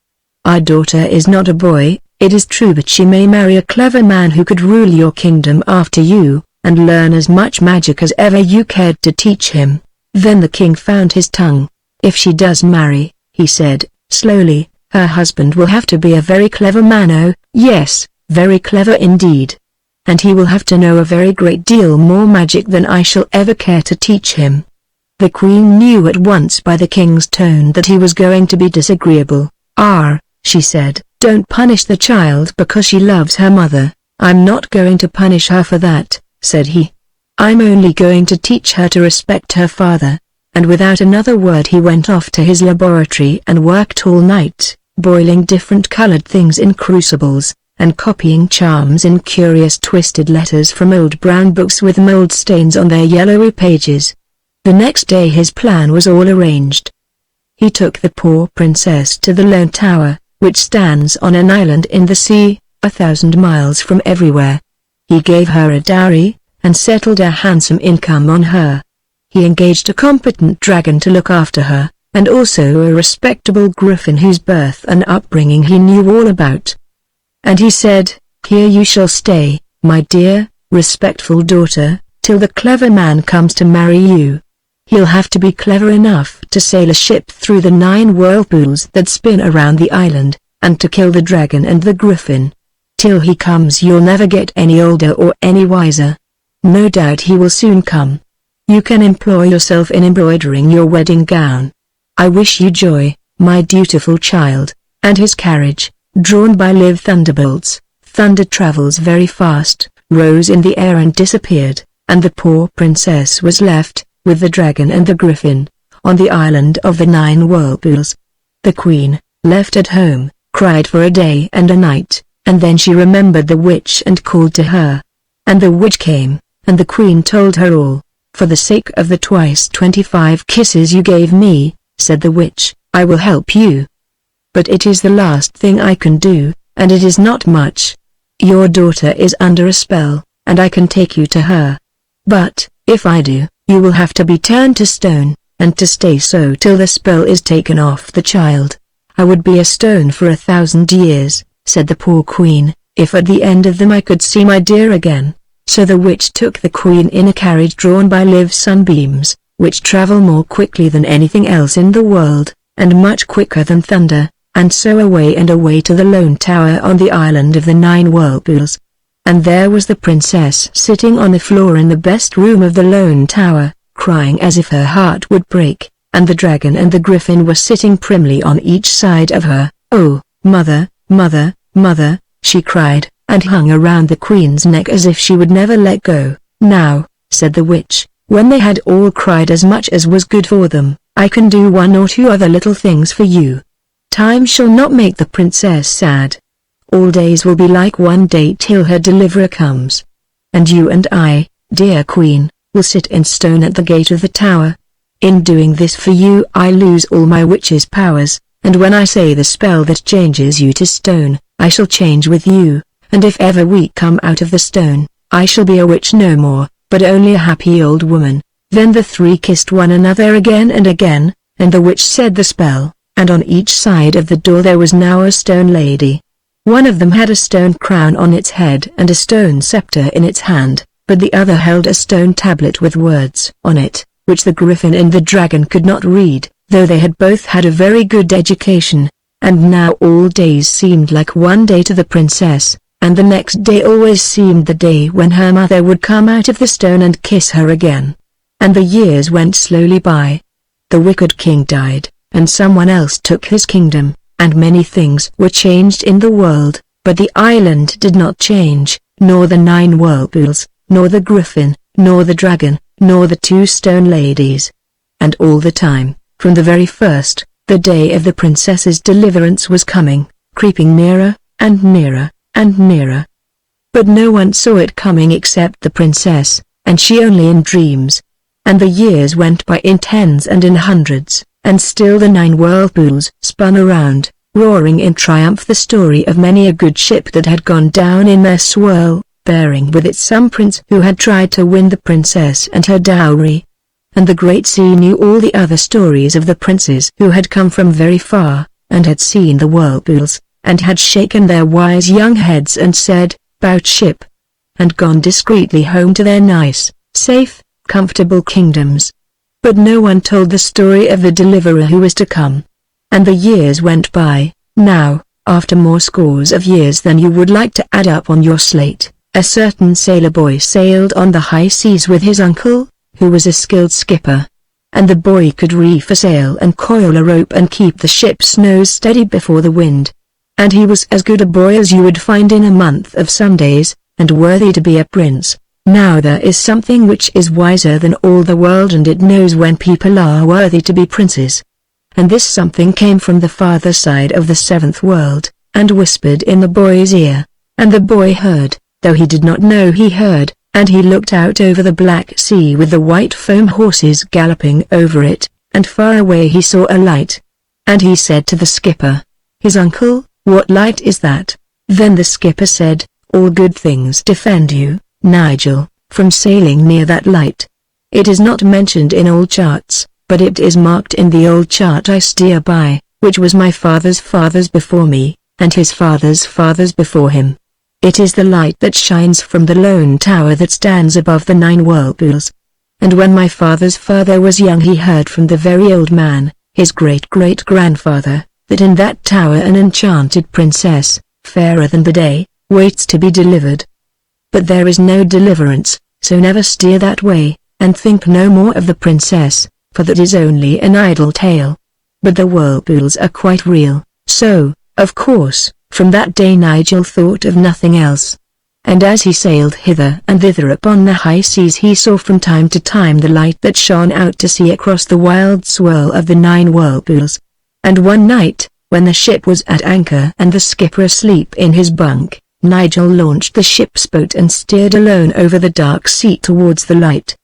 Our daughter is not a boy, it is true, but she may marry a clever man who could rule your kingdom after you, and learn as much magic as ever you cared to teach him." Then the king found his tongue. If she does marry, he said, slowly, her husband will have to be a very clever man. Oh, yes, very clever indeed. And he will have to know a very great deal more magic than I shall ever care to teach him. The queen knew at once by the king's tone that he was going to be disagreeable. "Ah," she said, "don't punish the child because she loves her mother." "I'm not going to punish her for that," said he. "I'm only going to teach her to respect her father." And without another word he went off to his laboratory and worked all night, boiling different colored things in crucibles, and copying charms in curious twisted letters from old brown books with mold stains on their yellowy pages. The next day his plan was all arranged. He took the poor princess to the Lone Tower, which stands on an island in the sea, 1,000 miles from everywhere. He gave her a dowry, and settled a handsome income on her. He engaged a competent dragon to look after her, and also a respectable griffin whose birth and upbringing he knew all about. And he said, "Here you shall stay, my dear, respectful daughter, till the clever man comes to marry you. He'll have to be clever enough to sail a ship through the 9 whirlpools that spin around the island, and to kill the dragon and the griffin. Till he comes you'll never get any older or any wiser. No doubt he will soon come. You can employ yourself in embroidering your wedding gown. I wish you joy, my dutiful child." And his carriage, drawn by live thunderbolts, thunder travels very fast, rose in the air and disappeared, and the poor princess was left, with the dragon and the griffin, on the island of the 9 whirlpools. The queen, left at home, cried for a day and a night, and then she remembered the witch and called to her. And the witch came, and the queen told her all. "For the sake of the twice 25 kisses you gave me," said the witch, "I will help you. But it is the last thing I can do, and it is not much. Your daughter is under a spell, and I can take you to her. But, if I do, you will have to be turned to stone, and to stay so till the spell is taken off the child." "I would be a stone for 1,000 years, said the poor queen, "if at the end of them I could see my dear again." So the witch took the queen in a carriage drawn by live sunbeams, which travel more quickly than anything else in the world, and much quicker than thunder, and so away and away to the Lone Tower on the island of the 9 whirlpools. And there was the princess sitting on the floor in the best room of the Lone Tower, crying as if her heart would break, and the dragon and the griffin were sitting primly on each side of her. "Oh, mother, mother, mother," she cried, and hung around the queen's neck as if she would never let go. "Now," said the witch, when they had all cried as much as was good for them, "I can do 1 or 2 other little things for you. Time shall not make the princess sad. All days will be like one day till her deliverer comes. And you and I, dear queen, will sit in stone at the gate of the tower. In doing this for you I lose all my witch's powers, and when I say the spell that changes you to stone, I shall change with you. And if ever we come out of the stone, I shall be a witch no more, but only a happy old woman." Then the 3 kissed one another again and again, and the witch said the spell, and on each side of the door there was now a stone lady. One of them had a stone crown on its head and a stone scepter in its hand, but the other held a stone tablet with words on it, which the griffin and the dragon could not read, though they had both had a very good education. And now all days seemed like one day to the princess, and the next day always seemed the day when her mother would come out of the stone and kiss her again. And the years went slowly by. The wicked king died, and someone else took his kingdom, and many things were changed in the world, but the island did not change, nor the 9 whirlpools, nor the griffin, nor the dragon, nor the 2 stone ladies. And all the time, from the very first, the day of the princess's deliverance was coming, creeping nearer, and nearer, and nearer. But no one saw it coming except the princess, and she only in dreams. And the years went by in 10s and in 100s, and still the 9 whirlpools spun around, roaring in triumph the story of many a good ship that had gone down in their swirl, bearing with it some prince who had tried to win the princess and her dowry. And the great sea knew all the other stories of the princes who had come from very far, and had seen the whirlpools, and had shaken their wise young heads and said, "Bout ship," and gone discreetly home to their nice, safe, comfortable kingdoms. but no one told the story of the deliverer who was to come. And the years went by. Now, after more scores of years than you would like to add up on your slate, a certain sailor boy sailed on the high seas with his uncle, who was a skilled skipper. And the boy could reef a sail and coil a rope and keep the ship's nose steady before the wind. And he was as good a boy as you would find in a month of Sundays, and worthy to be a prince. Now there is something which is wiser than all the world, and it knows when people are worthy to be princes. And this something came from the farther side of the seventh world, and whispered in the boy's ear. And the boy heard, though he did not know he heard, and he looked out over the black sea with the white foam horses galloping over it, and far away he saw a light. And he said to the skipper, his uncle, "What light is that?" Then the skipper said, "All good things defend you, Nigel, from sailing near that light. It is not mentioned in all charts, but it is marked in the old chart I steer by, which was my father's fathers before me, and his father's fathers before him. It is the light that shines from the lone tower that stands above the 9 whirlpools. And when my father's father was young he heard from the very old man, his great-great-grandfather, that in that tower an enchanted princess, fairer than the day, waits to be delivered. But there is no deliverance, so never steer that way, and think no more of the princess, for that is only an idle tale. But the whirlpools are quite real, so, of course, from that day Nigel thought of nothing else. And as he sailed hither and thither upon the high seas he saw from time to time the light that shone out to sea across the wild swirl of the 9 whirlpools. And one night, when the ship was at anchor and the skipper asleep in his bunk, Nigel launched the ship's boat and steered alone over the dark sea towards the light.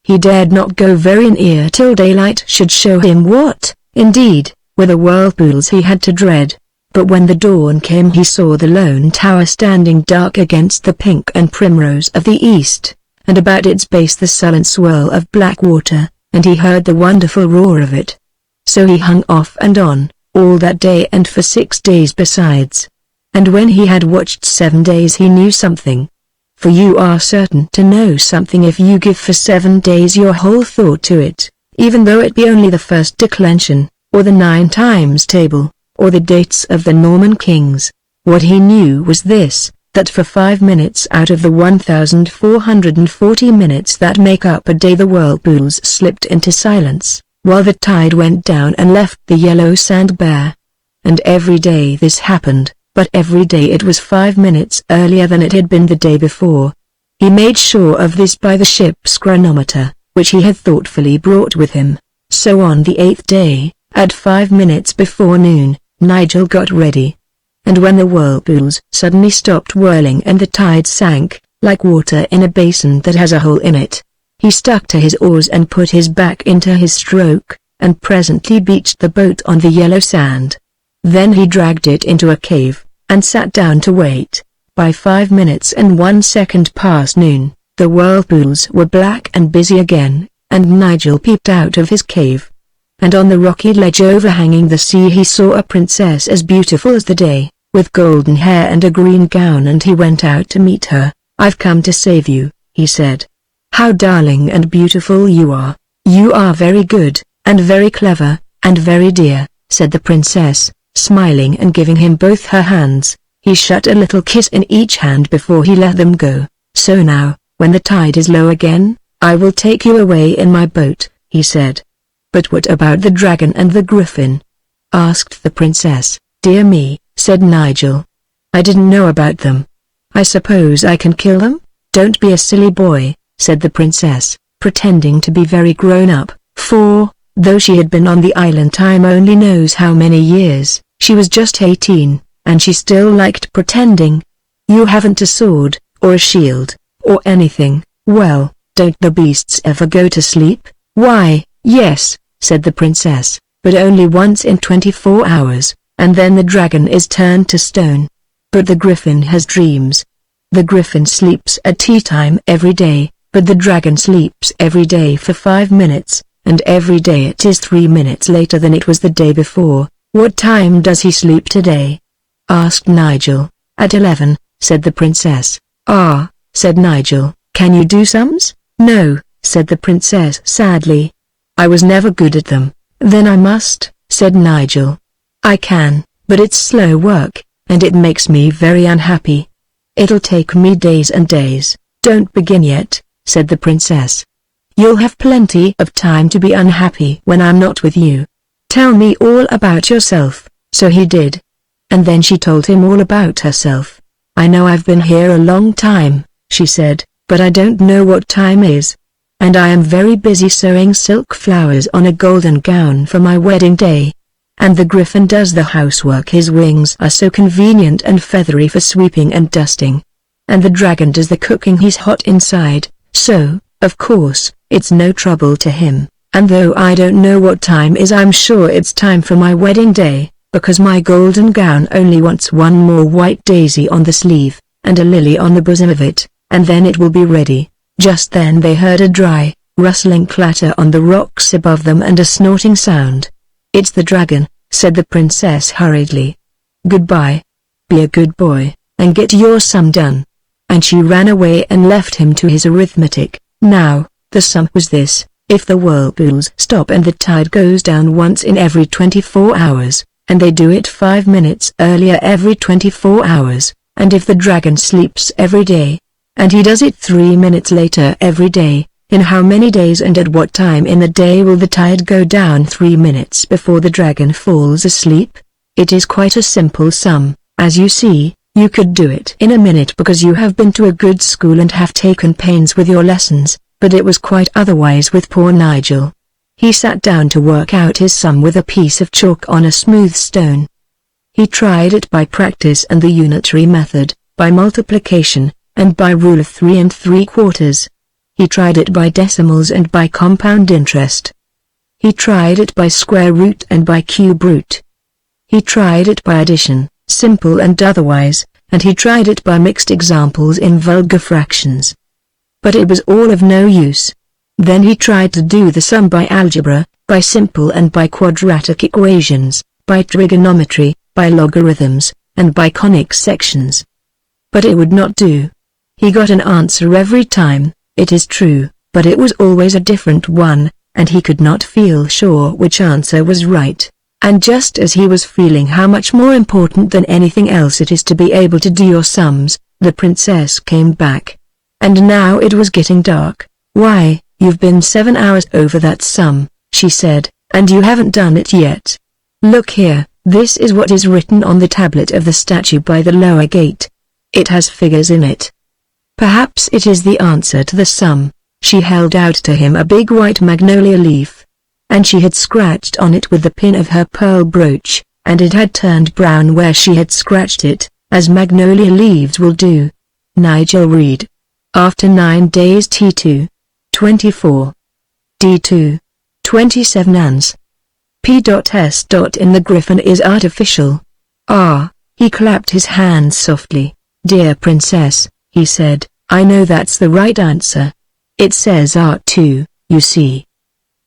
He dared not go very near till daylight should show him what, indeed, were the whirlpools he had to dread. But when the dawn came he saw the lone tower standing dark against the pink and primrose of the east, and about its base the sullen swirl of black water, and he heard the wonderful roar of it. So he hung off and on, all that day and for 6 days besides. And when he had watched 7 days he knew something. For you are certain to know something if you give for 7 days your whole thought to it, even though it be only the first declension, or the 9 times table, or the dates of the Norman kings. What he knew was this, that for 5 minutes out of the 1440 minutes that make up a day the whirlpools slipped into silence, while the tide went down and left the yellow sand bare. And every day this happened, but every day it was 5 minutes earlier than it had been the day before. He made sure of this by the ship's chronometer, which he had thoughtfully brought with him. So on the 8th day, at 5 minutes before noon, Nigel got ready. And when the whirlpools suddenly stopped whirling and the tide sank, like water in a basin that has a hole in it, he stuck to his oars and put his back into his stroke, and presently beached the boat on the yellow sand. Then he dragged it into a cave, and sat down to wait. By 5 minutes and 1 second past noon, the whirlpools were black and busy again, and Nigel peeped out of his cave. And on the rocky ledge overhanging the sea he saw a princess as beautiful as the day, with golden hair and a green gown, and he went out to meet her. "I've come to save you," he said. "How darling and beautiful you are. You are very good, and very clever, and very dear," said the princess, smiling and giving him both her hands. He shut a little kiss in each hand before he let them go. "So now, when the tide is low again, I will take you away in my boat," he said. "But what about the dragon and the griffin?" asked the princess. "Dear me," said Nigel. "I didn't know about them. I suppose I can kill them?" "Don't be a silly boy," said the princess, pretending to be very grown up, for, though she had been on the island time only knows how many years, she was just 18, and she still liked pretending. "You haven't a sword, or a shield, or anything. Well, don't the beasts ever go to sleep?" "Why, yes," said the princess, "but only once in 24 hours, and then the dragon is turned to stone. But the griffin has dreams. The griffin sleeps at tea time every day, but the dragon sleeps every day for 5 minutes, and every day it is 3 minutes later than it was the day before." "What time does he sleep today?" asked Nigel. "At 11, said the princess. "Ah," said Nigel, "can you do sums?" "No," said the princess sadly. I was never good at them. Then I must, said Nigel. I can, but it's slow work, and it makes me very unhappy. It'll take me days and days. Don't begin yet, said the princess. You'll have plenty of time to be unhappy when I'm not with you. Tell me all about yourself. So he did. And then she told him all about herself. I know I've been here a long time, she said, but I don't know what time is. And I am very busy sewing silk flowers on a golden gown for my wedding day. And the griffin does the housework. His wings are so convenient and feathery for sweeping and dusting. And the dragon does the cooking. He's hot inside, so, of course, it's no trouble to him. And though I don't know what time is, I'm sure it's time for my wedding day, because my golden gown only wants one more white daisy on the sleeve, and a lily on the bosom of it, and then it will be ready. Just then they heard a dry, rustling clatter on the rocks above them and a snorting sound. It's the dragon, said the princess hurriedly. Goodbye. Be a good boy, and get your sum done. And she ran away and left him to his arithmetic. Now, the sum was this: if the whirlpools stop and the tide goes down once in every 24 hours, and they do it 5 minutes earlier every 24 hours, and if the dragon sleeps every day, and he does it 3 minutes later every day, in how many days and at what time in the day will the tide go down 3 minutes before the dragon falls asleep? It is quite a simple sum. As you see, you could do it in a minute because you have been to a good school and have taken pains with your lessons, but it was quite otherwise with poor Nigel. He sat down to work out his sum with a piece of chalk on a smooth stone. He tried it by practice and the unitary method, by multiplication, and by rule of 3 3/4. He tried it by decimals and by compound interest. He tried it by square root and by cube root. He tried it by addition, simple and otherwise, and he tried it by mixed examples in vulgar fractions. But it was all of no use. Then he tried to do the sum by algebra, by simple and by quadratic equations, by trigonometry, by logarithms, and by conic sections. But it would not do. He got an answer every time, it is true, but it was always a different one, and he could not feel sure which answer was right. And just as he was feeling how much more important than anything else it is to be able to do your sums, the princess came back. And now it was getting dark. Why, you've been 7 hours over that sum, she said, and you haven't done it yet. Look here, this is what is written on the tablet of the statue by the lower gate. It has figures in it. Perhaps it is the answer to the sum. She held out to him a big white magnolia leaf. And she had scratched on it with the pin of her pearl brooch, and it had turned brown where she had scratched it, as magnolia leaves will do. Nigel read. After 9 days T2. 24. D2. 27 ans. P.S. In the griffin is artificial. Ah, he clapped his hands softly. Dear princess, he said, I know that's the right answer. It says art too, you see.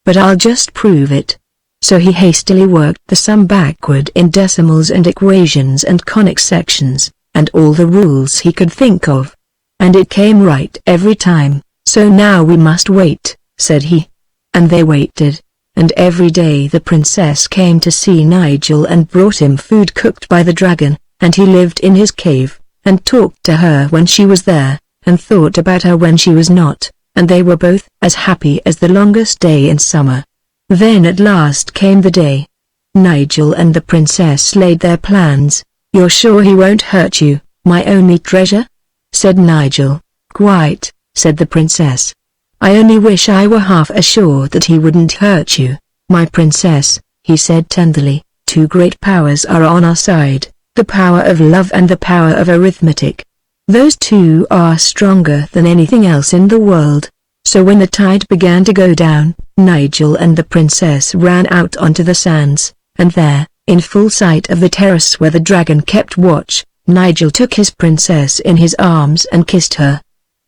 But I'll just prove it. So he hastily worked the sum backward in decimals and equations and conic sections, and all the rules he could think of. And it came right every time. So now we must wait, said he. And they waited. And every day the princess came to see Nigel and brought him food cooked by the dragon, and he lived in his cave, and talked to her when she was there, and thought about her when she was not, and they were both as happy as the longest day in summer. Then at last came the day. Nigel and the princess laid their plans. You're sure he won't hurt you, my only treasure? Said Nigel. Quite, said the princess. I only wish I were half assured that he wouldn't hurt you, my princess, he said tenderly. 2 great powers are on our side, the power of love and the power of arithmetic. Those 2 are stronger than anything else in the world. So when the tide began to go down, Nigel and the princess ran out onto the sands, and there, in full sight of the terrace where the dragon kept watch, Nigel took his princess in his arms and kissed her.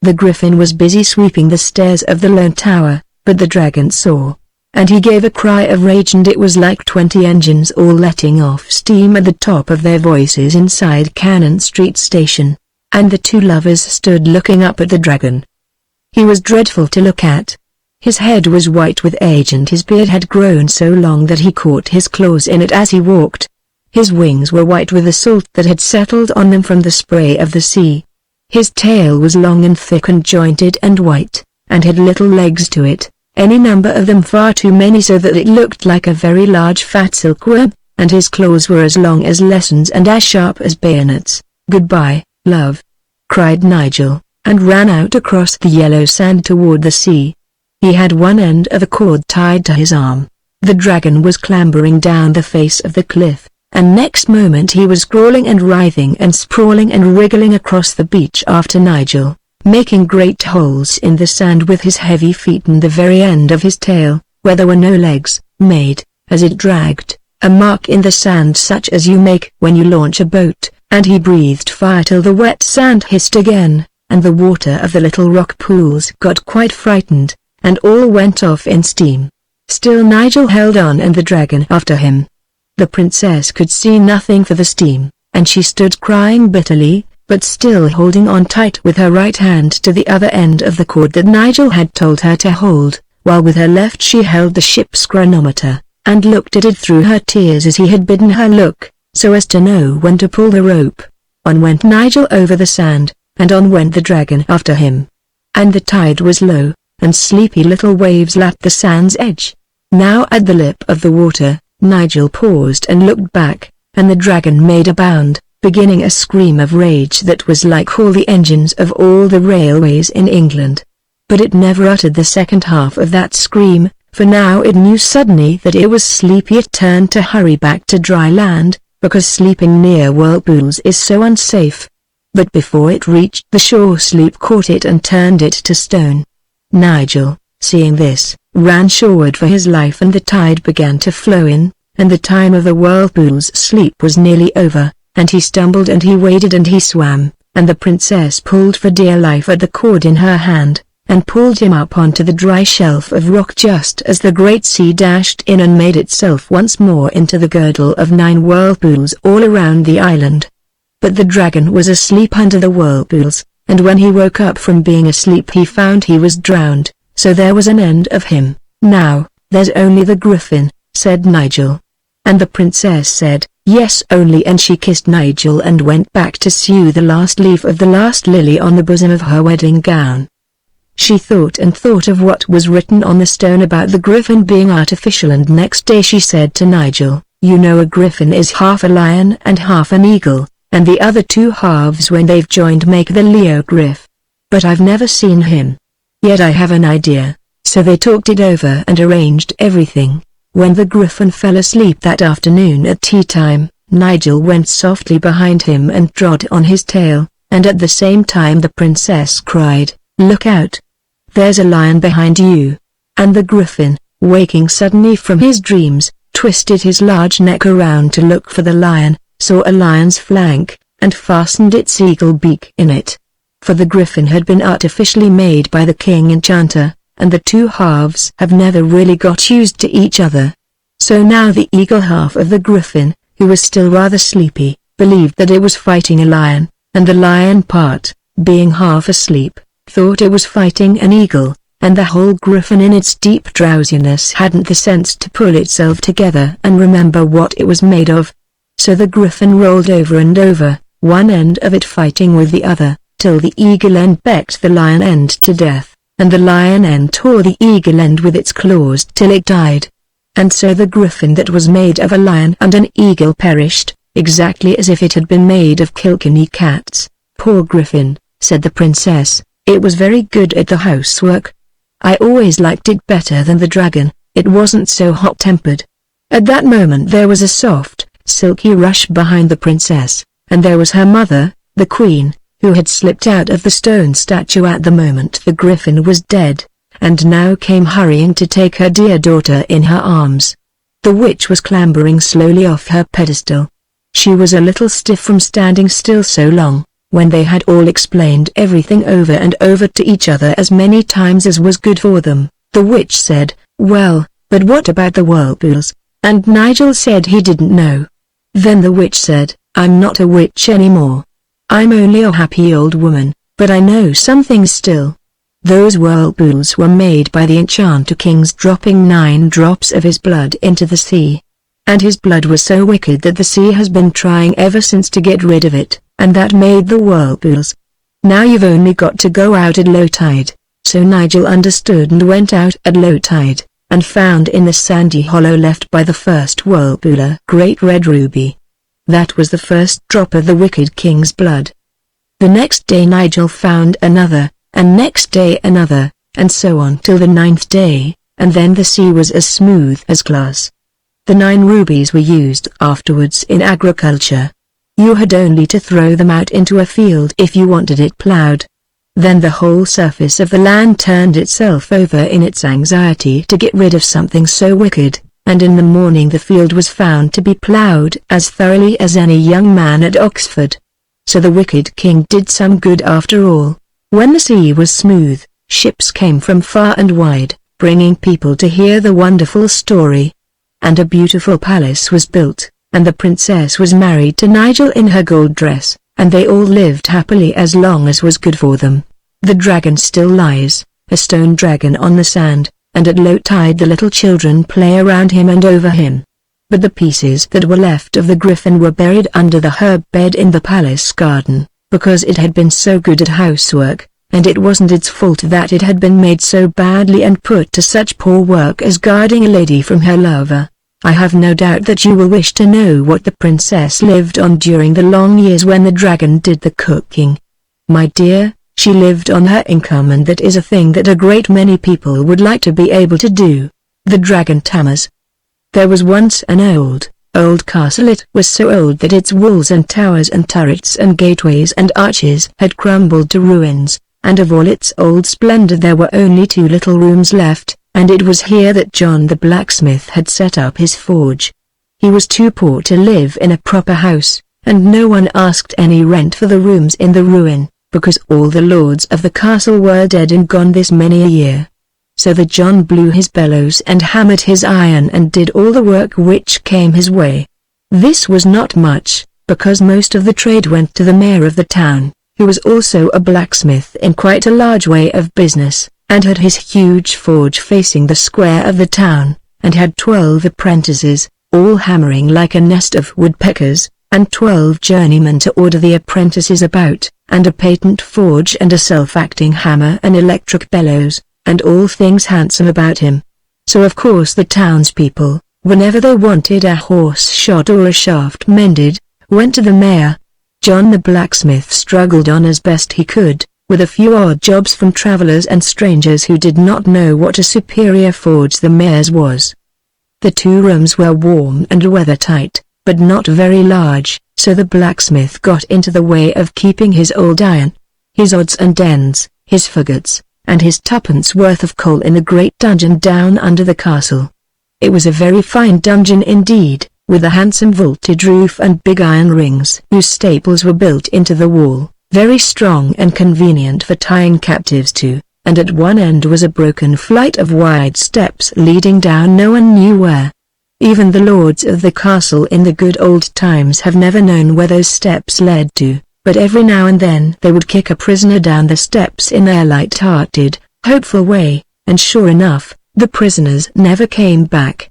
The griffin was busy sweeping the stairs of the lone tower, but the dragon saw, and he gave a cry of rage, and it was like 20 engines all letting off steam at the top of their voices inside Cannon Street Station, and the 2 lovers stood looking up at the dragon. He was dreadful to look at. His head was white with age and his beard had grown so long that he caught his claws in it as he walked. His wings were white with the salt that had settled on them from the spray of the sea. His tail was long and thick and jointed and white, and had little legs to it, any number of them, far too many, so that it looked like a very large fat silkworm, and his claws were as long as lessons and as sharp as bayonets. "Goodbye, love," cried Nigel, and ran out across the yellow sand toward the sea. He had one end of a cord tied to his arm. The dragon was clambering down the face of the cliff, and next moment he was crawling and writhing and sprawling and wriggling across the beach after Nigel, making great holes in the sand with his heavy feet and the very end of his tail, where there were no legs, made, as it dragged, a mark in the sand such as you make when you launch a boat, and he breathed fire till the wet sand hissed again, and the water of the little rock pools got quite frightened, and all went off in steam. Still Nigel held on and the dragon after him. The princess could see nothing for the steam, and she stood crying bitterly, but still holding on tight with her right hand to the other end of the cord that Nigel had told her to hold, while with her left she held the ship's chronometer, and looked at it through her tears as he had bidden her look, so as to know when to pull the rope. On went Nigel over the sand, and on went the dragon after him. And the tide was low, and sleepy little waves lapped the sand's edge. Now at the lip of the water, Nigel paused and looked back, and the dragon made a bound, beginning a scream of rage that was like all the engines of all the railways in England. But it never uttered the second half of that scream, for now it knew suddenly that it was sleepy. It turned to hurry back to dry land, because sleeping near whirlpools is so unsafe. But before it reached the shore, sleep caught it and turned it to stone. Nigel, seeing this, ran shoreward for his life, and the tide began to flow in, and the time of the whirlpool's sleep was nearly over, and he stumbled and he waded and he swam, and the princess pulled for dear life at the cord in her hand, and pulled him up onto the dry shelf of rock just as the great sea dashed in and made itself once more into the girdle of 9 whirlpools all around the island. But the dragon was asleep under the whirlpools, and when he woke up from being asleep he found he was drowned, so there was an end of him. "Now, there's only the griffin," said Nigel. And the princess said, "Yes only," and she kissed Nigel and went back to sew the last leaf of the last lily on the bosom of her wedding gown. She thought and thought of what was written on the stone about the griffin being artificial, and next day she said to Nigel, "You know a griffin is half a lion and half an eagle, and the other 2 halves when they've joined make the Leo griff. But I've never seen him. Yet I have an idea." So they talked it over and arranged everything. When the griffin fell asleep that afternoon at tea time, Nigel went softly behind him and trod on his tail, and at the same time the princess cried, "Look out! There's a lion behind you." And the griffin, waking suddenly from his dreams, twisted his large neck around to look for the lion, saw a lion's flank, and fastened its eagle beak in it. For the griffin had been artificially made by the king enchanter, and the 2 halves have never really got used to each other. So now the eagle half of the griffin, who was still rather sleepy, believed that it was fighting a lion, and the lion part, being half asleep, thought it was fighting an eagle, and the whole griffin in its deep drowsiness hadn't the sense to pull itself together and remember what it was made of. So the griffin rolled over and over, one end of it fighting with the other, till the eagle end pecked the lion end to death, and the lion end tore the eagle end with its claws till it died. And so the griffin that was made of a lion and an eagle perished, exactly as if it had been made of Kilkenny cats. "Poor griffin," said the princess, "it was very good at the housework. I always liked it better than the dragon, it wasn't so hot-tempered." At that moment there was a soft, silky rush behind the princess, and there was her mother, the queen, who had slipped out of the stone statue at the moment the griffin was dead, and now came hurrying to take her dear daughter in her arms. The witch was clambering slowly off her pedestal. She was a little stiff from standing still so long. When they had all explained everything over and over to each other as many times as was good for them, the witch said, "Well, but what about the whirlpools?" And Nigel said he didn't know. Then the witch said, "I'm not a witch anymore. I'm only a happy old woman, but I know some things still." Those whirlpools were made by the enchanter kings dropping 9 drops of his blood into the sea. And his blood was so wicked that the sea has been trying ever since to get rid of it, and that made the whirlpools. Now you've only got to go out at low tide. So Nigel understood and went out at low tide, and found in the sandy hollow left by the first whirlpool a great red ruby. That was the first drop of the wicked king's blood. The next day Nigel found another, and next day another, and so on till the 9th day, and then the sea was as smooth as glass. The 9 rubies were used afterwards in agriculture. You had only to throw them out into a field if you wanted it plowed. Then the whole surface of the land turned itself over in its anxiety to get rid of something so wicked, and in the morning the field was found to be ploughed as thoroughly as any young man at Oxford. So the wicked king did some good after all. When the sea was smooth, ships came from far and wide, bringing people to hear the wonderful story. And a beautiful palace was built, and the princess was married to Nigel in her gold dress, and they all lived happily as long as was good for them. The dragon still lies, a stone dragon on the sand, and at low tide the little children play around him and over him. But the pieces that were left of the griffin were buried under the herb bed in the palace garden, because it had been so good at housework, and it wasn't its fault that it had been made so badly and put to such poor work as guarding a lady from her lover. I have no doubt that you will wish to know what the princess lived on during the long years when the dragon did the cooking. My dear, she lived on her income, and that is a thing that a great many people would like to be able to do. The dragon tamers. There was once an old castle. It was so old that its walls and towers and turrets and gateways and arches had crumbled to ruins, and of all its old splendor there were only 2 little rooms left, and it was here that John the blacksmith had set up his forge. He was too poor to live in a proper house, and no one asked any rent for the rooms in the ruin, because all the lords of the castle were dead and gone this many a year. So the John blew his bellows and hammered his iron and did all the work which came his way. This was not much, because most of the trade went to the mayor of the town, who was also a blacksmith in quite a large way of business, and had his huge forge facing the square of the town, and had 12 apprentices, all hammering like a nest of woodpeckers, and 12 journeymen to order the apprentices about, and a patent forge and a self-acting hammer and electric bellows, and all things handsome about him. So of course the townspeople, whenever they wanted a horse shod or a shaft mended, went to the mayor. John the blacksmith struggled on as best he could, with a few odd jobs from travelers and strangers who did not know what a superior forge the mayor's was. The 2 rooms were warm and weather-tight, but not very large, so the blacksmith got into the way of keeping his old iron, his odds and ends, his fagots, and his 2pence worth of coal in the great dungeon down under the castle. It was a very fine dungeon indeed, with a handsome vaulted roof and big iron rings whose staples were built into the wall, very strong and convenient for tying captives to, and at one end was a broken flight of wide steps leading down no one knew where. Even the lords of the castle in the good old times have never known where those steps led to, but every now and then they would kick a prisoner down the steps in their light-hearted, hopeful way, and sure enough, the prisoners never came back.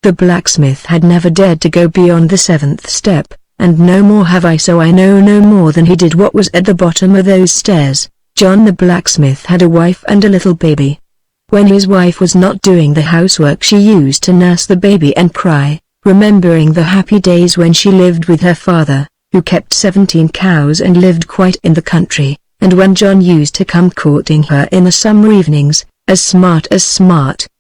The blacksmith had never dared to go beyond the 7th step, and no more have I, so I know no more than he did what was at the bottom of those stairs. John the blacksmith had a wife and a little baby. When his wife was not doing the housework, she used to nurse the baby and cry, remembering the happy days when she lived with her father, who kept 17 cows and lived quite in the country, and when John used to come courting her in the summer evenings, as smart,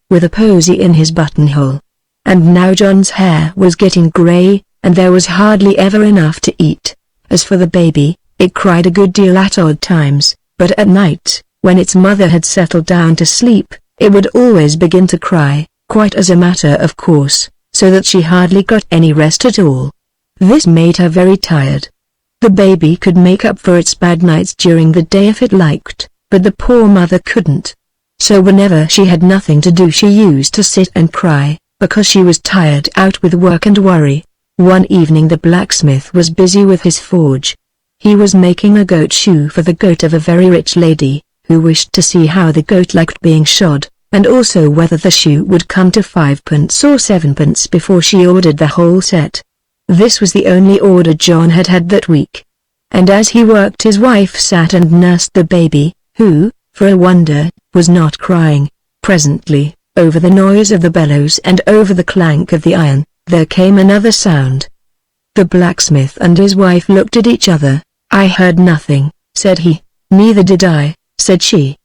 with a posy in his buttonhole. And now John's hair was getting grey, and there was hardly ever enough to eat. As for the baby, it cried a good deal at odd times, but at night, when its mother had settled down to sleep, it would always begin to cry, quite as a matter of course, so that she hardly got any rest at all. This made her very tired. The baby could make up for its bad nights during the day if it liked, but the poor mother couldn't. So whenever she had nothing to do she used to sit and cry, because she was tired out with work and worry. One evening the blacksmith was busy with his forge. He was making a goat shoe for the goat of a very rich lady, who wished to see how the goat liked being shod, and also whether the shoe would come to 5 pence or 7 pence before she ordered the whole set. This was the only order John had had that week. And as he worked, his wife sat and nursed the baby, who, for a wonder, was not crying. Presently, over the noise of the bellows and over the clank of the iron, there came another sound. The blacksmith and his wife looked at each other. "I heard nothing," said he. "Neither did I," said she.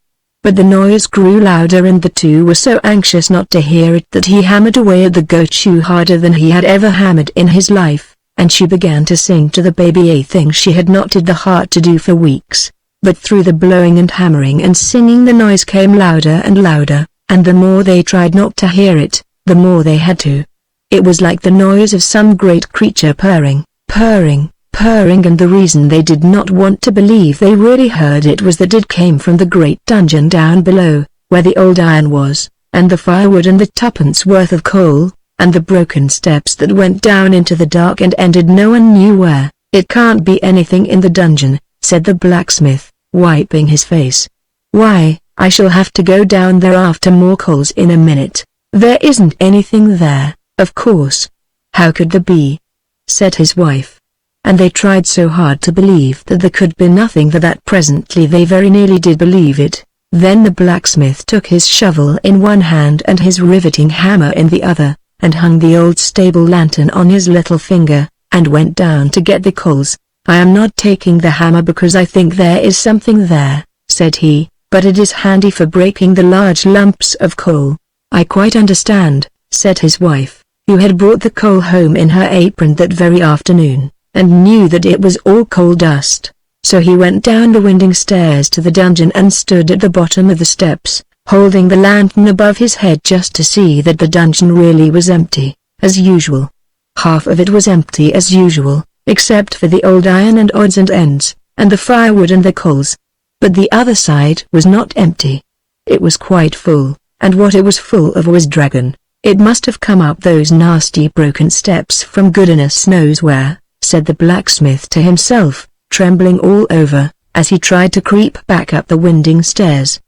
But the noise grew louder and the two were so anxious not to hear it that he hammered away at the goat shoe harder than he had ever hammered in his life, and she began to sing to the baby a thing she had not had the heart to do for weeks. But through the blowing and hammering and singing the noise came louder and louder, and the more they tried not to hear it, the more they had to. It was like the noise of some great creature purring, purring, purring, and the reason they did not want to believe they really heard it was that it came from the great dungeon down below, where the old iron was, and the firewood and the 2 pence worth of coal, and the broken steps that went down into the dark and ended no one knew where. "It can't be anything in the dungeon," said the blacksmith, wiping his face. "Why, I shall have to go down there after more coals in a minute. There isn't anything there, of course." "How could there be?" said his wife. And they tried so hard to believe that there could be nothing that presently they very nearly did believe it. Then the blacksmith took his shovel in one hand and his riveting hammer in the other, and hung the old stable lantern on his little finger, and went down to get the coals. "I am not taking the hammer because I think there is something there," said he, "but it is handy for breaking the large lumps of coal." "I quite understand," said his wife, who had brought the coal home in her apron that very afternoon, and knew that it was all coal dust. So he went down the winding stairs to the dungeon and stood at the bottom of the steps, holding the lantern above his head just to see that the dungeon really was empty, as usual. Half of it was empty as usual, except for the old iron and odds and ends, and the firewood and the coals. But the other side was not empty. It was quite full, and what it was full of was dragon. "It must have come up those nasty broken steps from goodness knows where," said the blacksmith to himself, trembling all over, as he tried to creep back up the winding stairs.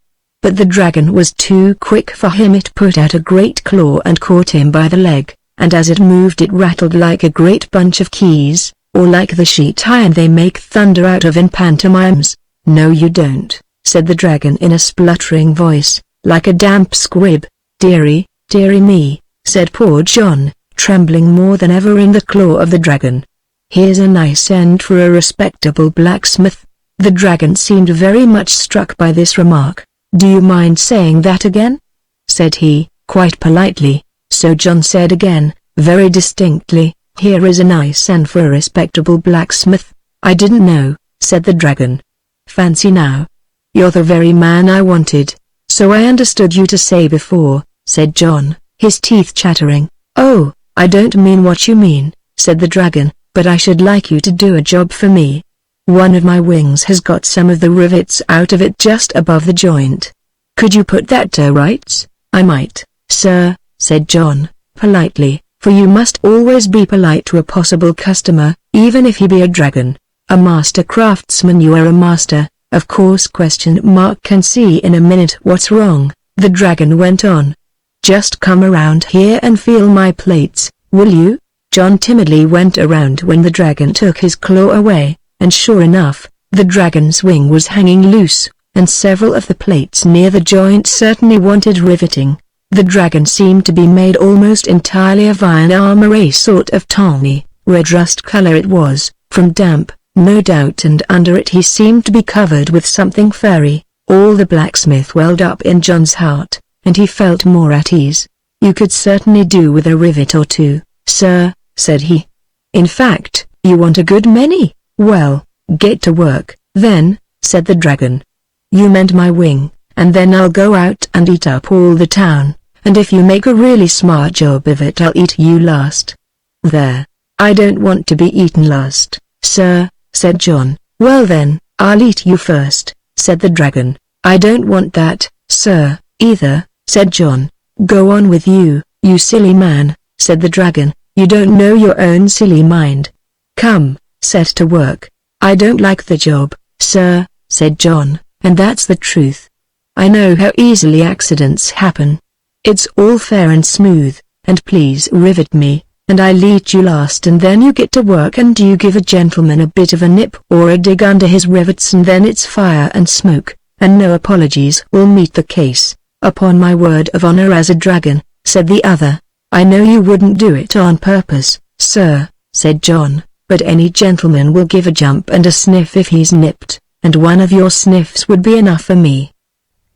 But the dragon was too quick for him. It put out a great claw and caught him by the leg, and as it moved it rattled like a great bunch of keys, or like the sheet iron they make thunder out of in pantomimes. "No you don't," said the dragon in a spluttering voice, like a damp squib. "Dearie, dearie me," said poor John, trembling more than ever in the claw of the dragon. "Here's a nice end for a respectable blacksmith." The dragon seemed very much struck by this remark. "Do you mind saying that again?" said he, quite politely. So John said again, very distinctly, "Here is a nice end for a respectable blacksmith." "I didn't know," said the dragon. "Fancy now. You're the very man I wanted." "So I understood you to say before," said John, his teeth chattering. "Oh, I don't mean what you mean," said the dragon, "but I should like you to do a job for me. One of my wings has got some of the rivets out of it just above the joint. Could you put that to rights?" "I might, sir," said John, politely, for you must always be polite to a possible customer, even if he be a dragon. "A master craftsman you are a master, of course can see in a minute what's wrong," the dragon went on. "Just come around here and feel my plates, will you?" John timidly went around when the dragon took his claw away, and sure enough, the dragon's wing was hanging loose, and several of the plates near the joint certainly wanted riveting. The dragon seemed to be made almost entirely of iron armor, a sort of tawny, red rust color it was, from damp, no doubt, and under it he seemed to be covered with something furry. All the blacksmith welled up in John's heart, and he felt more at ease. "You could certainly do with a rivet or two, sir," said he. "In fact, you want a good many." "Well, get to work, then," said the dragon. "You mend my wing, and then I'll go out and eat up all the town, and if you make a really smart job of it I'll eat you last." "There, I don't want to be eaten last, sir," said John. "Well then, I'll eat you first," said the dragon. "I don't want that, sir, either," said John. "Go on with you, you silly man," said the dragon. "You don't know your own silly mind. Come, set to work." "I don't like the job, sir," said John, and that's the truth. I know how easily accidents happen. It's all fair and smooth, and please rivet me, and I lead you last, and then you get to work and you give a gentleman a bit of a nip or a dig under his rivets, and then it's fire and smoke, and no apologies will meet the case, upon my word of honor as a dragon," said the other. "I know you wouldn't do it on purpose, sir," said John, "but any gentleman will give a jump and a sniff if he's nipped, and one of your sniffs would be enough for me."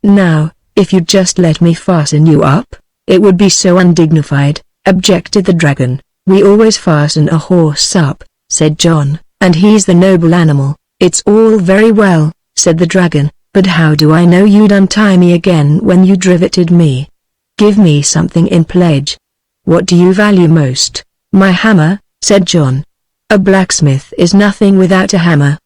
"Now, if you'd just let me fasten you up, it would be so undignified," objected the dragon. "We always fasten a horse up," said John, "and he's the noble animal." "It's all very well," said the dragon, "but how do I know you'd untie me again when you riveted me? Give me something in pledge." "What do you value most?" "My hammer," said John. "A blacksmith is nothing without a hammer."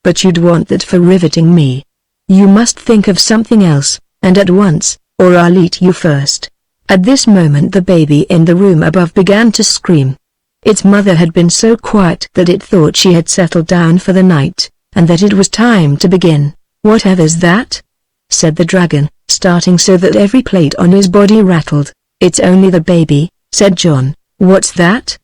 "But you'd want that for riveting me. You must think of something else, and at once, or I'll eat you first." At this moment the baby in the room above began to scream. Its mother had been so quiet that it thought she had settled down for the night, and that it was time to begin. "Whatever's that?" said the dragon, starting so that every plate on his body rattled. "It's only the baby," said John. "What's that?"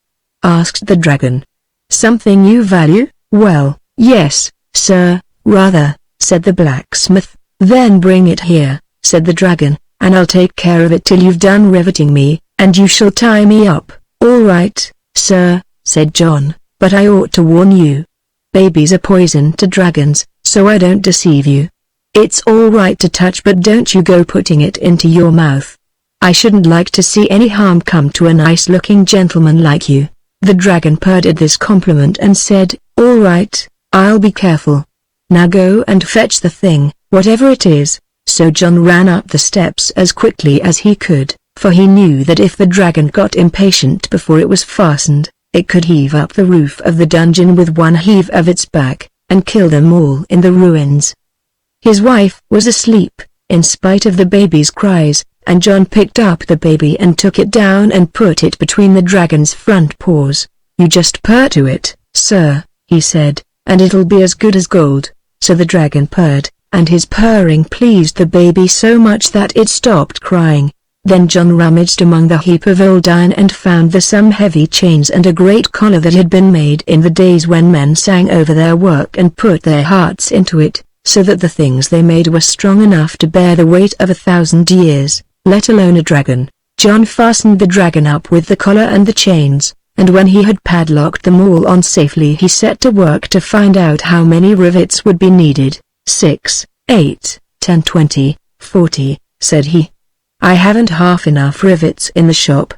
asked the dragon. "Something you value?" "Well, yes, sir, rather," said the blacksmith. "Then bring it here," said the dragon, "and I'll take care of it till you've done riveting me, and you shall tie me up." "All right, sir," said John, "but I ought to warn you. Babies are poison to dragons, so I don't deceive you. It's all right to touch, but don't you go putting it into your mouth. I shouldn't like to see any harm come to a nice-looking gentleman like you." The dragon purred at this compliment and said, "All right, I'll be careful. Now go and fetch the thing, whatever it is." So John ran up the steps as quickly as he could, for he knew that if the dragon got impatient before it was fastened, it could heave up the roof of the dungeon with one heave of its back, and kill them all in the ruins. His wife was asleep, in spite of the baby's cries, and John picked up the baby and took it down and put it between the dragon's front paws. "You just purr to it, sir," he said, "and it'll be as good as gold." So the dragon purred, and his purring pleased the baby so much that it stopped crying. Then John rummaged among the heap of old iron and found some heavy chains and a great collar that had been made in the days when men sang over their work and put their hearts into it, so that the things they made were strong enough to bear the weight of 1,000 years, let alone a dragon. John fastened the dragon up with the collar and the chains, and when he had padlocked them all on safely he set to work to find out how many rivets would be needed. 6, 8, 10, 20, 40, said he. "I haven't half enough rivets in the shop.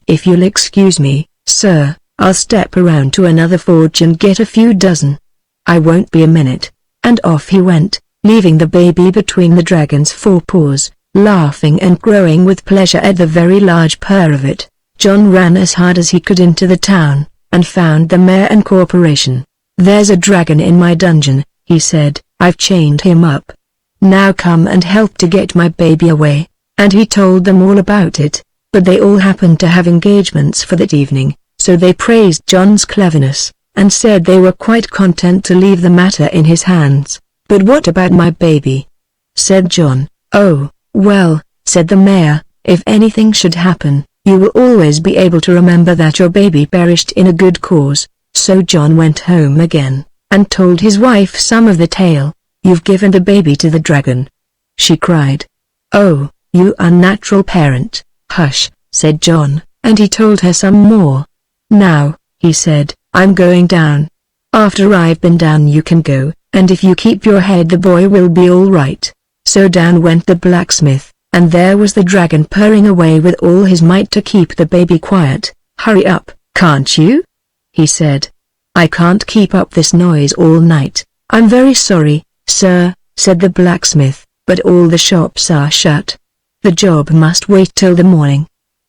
If you'll excuse me, sir, I'll step around to another forge and get a few dozen." "I won't be a minute," and off he went, leaving the baby between the dragon's forepaws, laughing and growing with pleasure at the very large purr of it. John ran as hard as he could into the town, and found the mayor and corporation. "There's a dragon in my dungeon," he said. "I've chained him up. Now come and help to get my baby away." And he told them all about it, but they all happened to have engagements for that evening, so they praised John's cleverness, and said they were quite content to leave the matter in his hands. "But what about my baby?" said John. "Oh, well," said the mayor, "if anything should happen, you will always be able to remember that your baby perished in a good cause." So John went home again, and told his wife some of the tale. "You've given the baby to the dragon," she cried. "Oh, you unnatural parent." "Hush," said John, and he told her some more. "Now," he said, "I'm going down. After I've been down you can go, and if you keep your head the boy will be all right." So down went the blacksmith, and there was the dragon purring away with all his might to keep the baby quiet. "Hurry up, can't you?" he said. "I can't keep up this noise all night." "I'm very sorry, sir," said the blacksmith, "but all the shops are shut. The job must wait till the morning.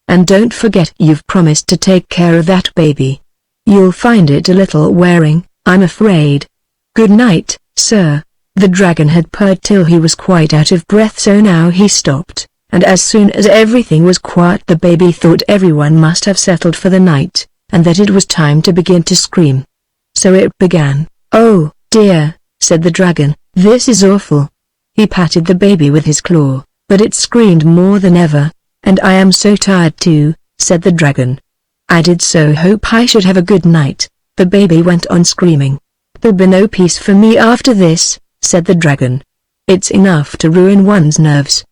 And don't forget you've promised to take care of that baby. You'll find it a little wearing, I'm afraid. Good night, sir." The dragon had purred till he was quite out of breath, so now he stopped, and as soon as everything was quiet the baby thought everyone must have settled for the night, and that it was time to begin to scream. So it began. "Oh, dear," said the dragon, "this is awful. He patted the baby with his claw, but it screamed more than ever. "And I am so tired too," said the dragon. "I did so hope I should have a good night." The baby went on screaming. "There'll be no peace for me after this," said the dragon. "It's enough to ruin one's nerves."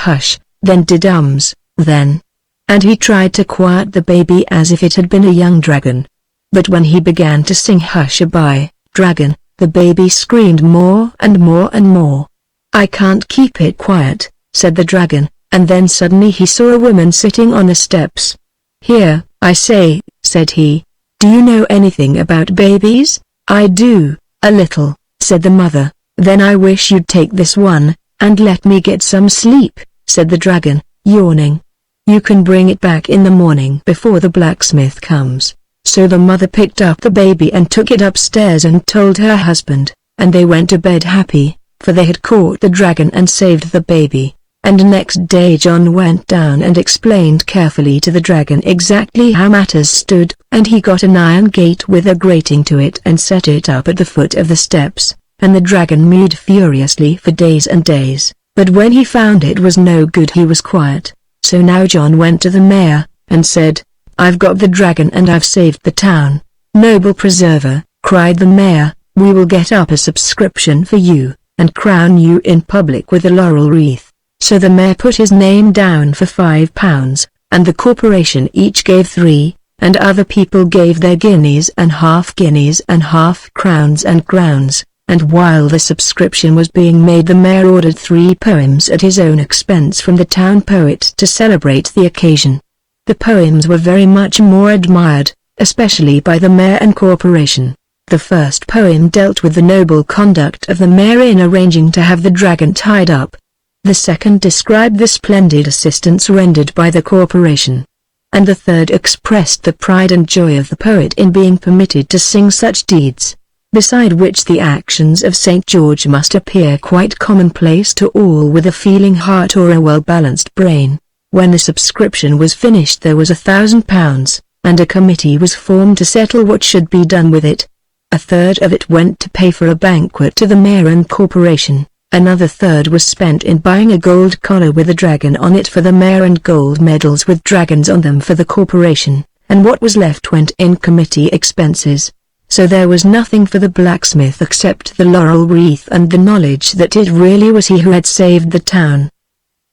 "Hush, then didums, then." And he tried to quiet the baby as if it had been a young dragon. But when he began to sing "Hush-a-bye, Dragon," the baby screamed more and more and more. "I can't keep it quiet," said the dragon, and then suddenly he saw a woman sitting on the steps. "Here, I say," said he. "Do you know anything about babies?" "I do, a little," said the mother. "Then I wish you'd take this one, and let me get some sleep," said the dragon, yawning. "You can bring it back in the morning before the blacksmith comes." So the mother picked up the baby and took it upstairs and told her husband, and they went to bed happy, for they had caught the dragon and saved the baby. And next day John went down and explained carefully to the dragon exactly how matters stood, and he got an iron gate with a grating to it and set it up at the foot of the steps, and the dragon mewed furiously for days and days, but when he found it was no good he was quiet. So now John went to the mayor, and said, "I've got the dragon and I've saved the town." "Noble preserver," cried the mayor, "we will get up a subscription for you, and crown you in public with a laurel wreath." So the mayor put his name down for £5, and the corporation each gave 3, and other people gave their guineas and half crowns and crowns, and while the subscription was being made the mayor ordered 3 poems at his own expense from the town poet to celebrate the occasion. The poems were very much more admired, especially by the mayor and corporation. The first poem dealt with the noble conduct of the mayor in arranging to have the dragon tied up. The second described the splendid assistance rendered by the corporation. And the third expressed the pride and joy of the poet in being permitted to sing such deeds. Beside which the actions of St. George must appear quite commonplace to all with a feeling heart or a well-balanced brain. When the subscription was finished there was £1,000, and a committee was formed to settle what should be done with it. A third of it went to pay for a banquet to the mayor and corporation. Another third was spent in buying a gold collar with a dragon on it for the mayor and gold medals with dragons on them for the corporation, and what was left went in committee expenses. So there was nothing for the blacksmith except the laurel wreath and the knowledge that it really was he who had saved the town.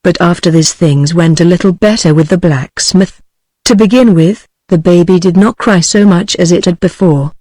But after this things went a little better with the blacksmith. To begin with, the baby did not cry so much as it had before.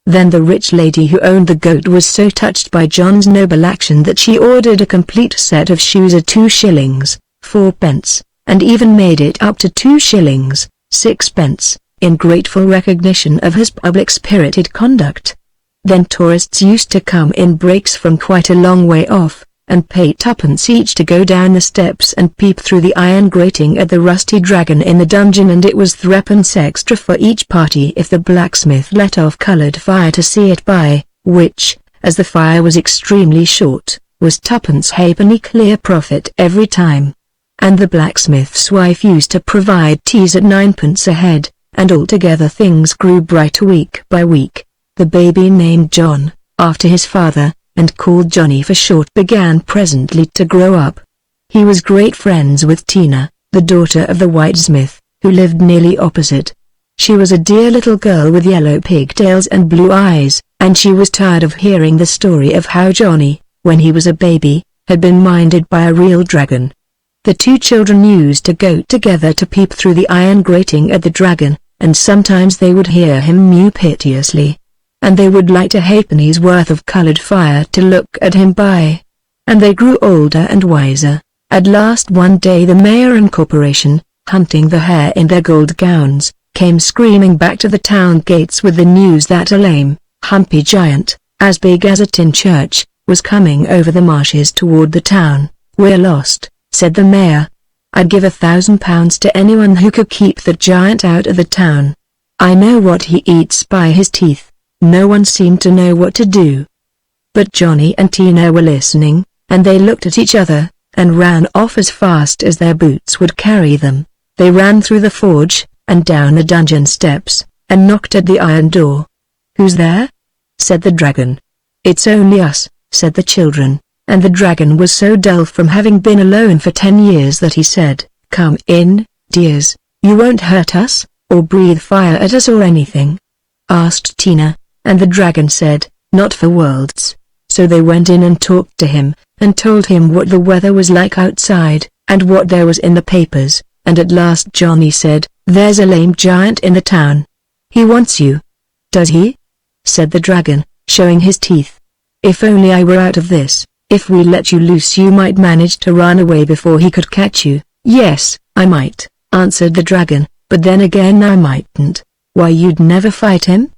Then the rich lady who owned the goat was so touched by John's noble action that she ordered a complete set of shoes at 2 shillings, 4 pence, and even made it up to 2 shillings, 6 pence, in grateful recognition of his public-spirited conduct. Then tourists used to come in breaks from quite a long way off, and pay 2pence each to go down the steps and peep through the iron grating at the rusty dragon in the dungeon, and it was 3pence extra for each party if the blacksmith let off coloured fire to see it by, which, as the fire was extremely short, was 2pence halfpenny clear profit every time. And the blacksmith's wife used to provide teas at 9pence a head, and altogether things grew bright week by week. The baby named John, after his father, and called Johnny for short, began presently to grow up. He was great friends with Tina, the daughter of the whitesmith, who lived nearly opposite. She was a dear little girl with yellow pigtails and blue eyes, and she was tired of hearing the story of how Johnny, when he was a baby, had been minded by a real dragon. The 2 children used to go together to peep through the iron grating at the dragon, and sometimes they would hear him mew piteously. And they would light a halfpenny's worth of coloured fire to look at him by. And they grew older and wiser. At last one day the mayor and corporation, hunting the hare in their gold gowns, came screaming back to the town gates with the news that a lame, humpy giant, as big as a tin church, was coming over the marshes toward the town. "We're lost," said the mayor. "I'd give £1,000 to anyone who could keep the giant out of the town. I know what he eats by his teeth." No one seemed to know what to do. But Johnny and Tina were listening, and they looked at each other, and ran off as fast as their boots would carry them. They ran through the forge, and down the dungeon steps, and knocked at the iron door. "Who's there?" said the dragon. "It's only us," said the children. and the dragon was so dull from having been alone for 10 years that he said, "Come in, dears, you won't hurt us, or breathe fire at us or anything?" asked Tina, and the dragon said, "Not for worlds." So they went in and talked to him, and told him what the weather was like outside, and what there was in the papers, and at last Johnny said, "There's a lame giant in the town. He wants you." "Does he?" said the dragon, showing his teeth. "If only I were out of this. If we let you loose you might manage to run away before he could catch you." "Yes, I might," answered the dragon, "but then again I mightn't." "Why, you'd never fight him?"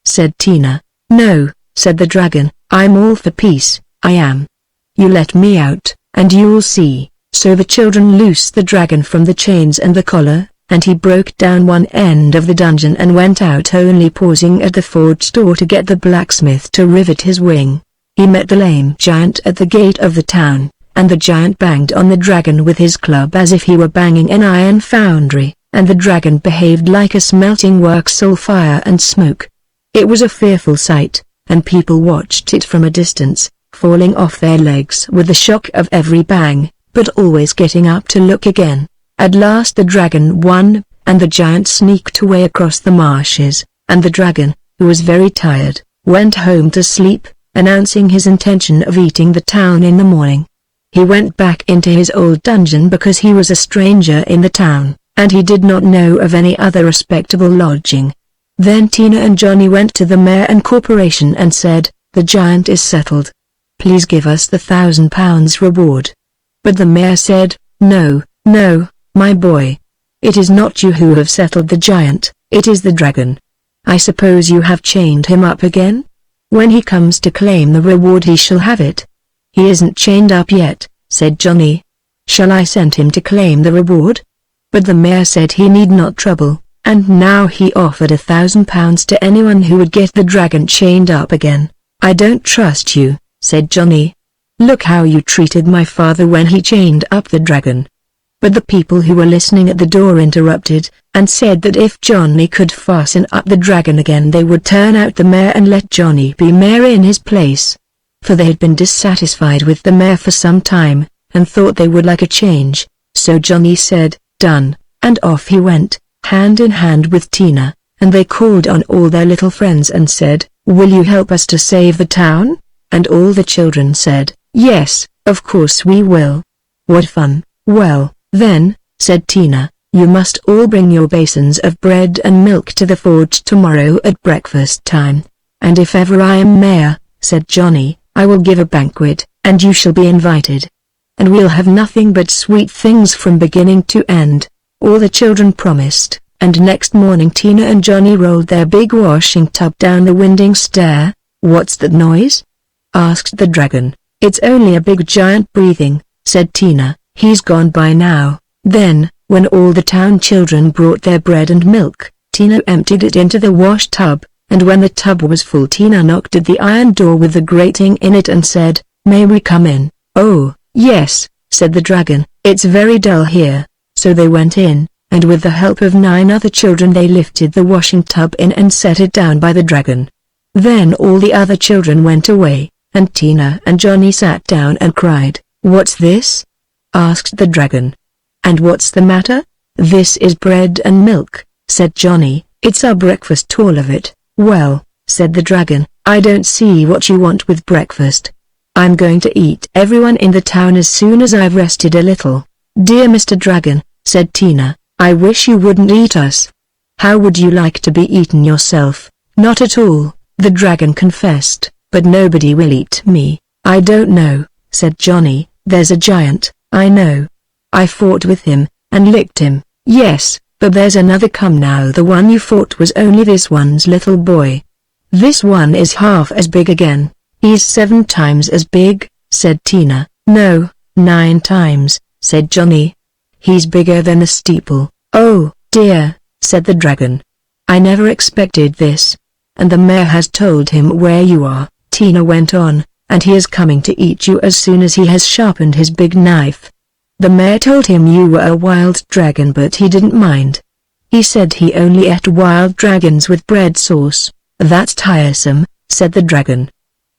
said Tina. "No," said the dragon, "I'm all for peace, I am. You let me out, and you'll see." So the children loosed the dragon from the chains and the collar, and he broke down one end of the dungeon and went out, only pausing at the forge door to get the blacksmith to rivet his wing. He met the lame giant at the gate of the town, and the giant banged on the dragon with his club as if he were banging an iron foundry, and the dragon behaved like a smelting works all fire and smoke. It was a fearful sight, and people watched it from a distance, falling off their legs with the shock of every bang, but always getting up to look again. At last the dragon won, and the giant sneaked away across the marshes, and the dragon, who was very tired, went home to sleep, announcing his intention of eating the town in the morning. He went back into his old dungeon because he was a stranger in the town, and he did not know of any other respectable lodging. Then Tina and Johnny went to the mayor and corporation and said, "The giant is settled. Please give us the £1,000 reward." But the mayor said, "No, no, my boy. It is not you who have settled the giant, it is the dragon. I suppose you have chained him up again? When he comes to claim the reward he shall have it." "He isn't chained up yet," said Johnny. "Shall I send him to claim the reward?" But the mayor said he need not trouble, and now he offered £1,000 to anyone who would get the dragon chained up again. "I don't trust you," said Johnny. "Look how you treated my father when he chained up the dragon." But the people who were listening at the door interrupted, and said that if Johnny could fasten up the dragon again they would turn out the mayor and let Johnny be mayor in his place. For they had been dissatisfied with the mayor for some time, and thought they would like a change. So Johnny said, "Done," and off he went, hand in hand with Tina, and they called on all their little friends and said, "Will you help us to save the town?" And all the children said, "Yes, of course we will." "What fun!" "Well, then," said Tina, "you must all bring your basins of bread and milk to the forge tomorrow at breakfast time. And if ever I am mayor," said Johnny, "I will give a banquet, and you shall be invited. And we'll have nothing but sweet things from beginning to end." All the children promised, and next morning Tina and Johnny rolled their big washing tub down the winding stair. "What's that noise?" asked the dragon. "It's only a big giant breathing," said Tina. "He's gone by now." Then, when all the town children brought their bread and milk, Tina emptied it into the wash tub, and when the tub was full Tina knocked at the iron door with the grating in it and said, "May we come in?" "Oh, yes," said the dragon, "it's very dull here." So they went in, and with the help of 9 other children they lifted the washing tub in and set it down by the dragon. Then all the other children went away, and Tina and Johnny sat down and cried. "What's this?" asked the dragon. "And what's the matter?" "This is bread and milk," said Johnny. "It's our breakfast, all of it." "Well," said the dragon, "I don't see what you want with breakfast. I'm going to eat everyone in the town as soon as I've rested a little." "Dear Mr. Dragon," said Tina, "I wish you wouldn't eat us. How would you like to be eaten yourself?" "Not at all," the dragon confessed, "but nobody will eat me." "I don't know," said Johnny, "there's a giant, I know. I fought with him, and licked him." "Yes, but there's another come now. The one you fought was only this one's little boy. This one is half as big again." "He's 7 times as big," said Tina. "No, 9 times, said Johnny. "He's bigger than the steeple." "Oh, dear," said the dragon. "I never expected this. And the mayor has told him where you are," Tina went on, "and he is coming to eat you as soon as he has sharpened his big knife. The mayor told him you were a wild dragon, but he didn't mind. He said he only ate wild dragons with bread sauce." "That's tiresome," said the dragon.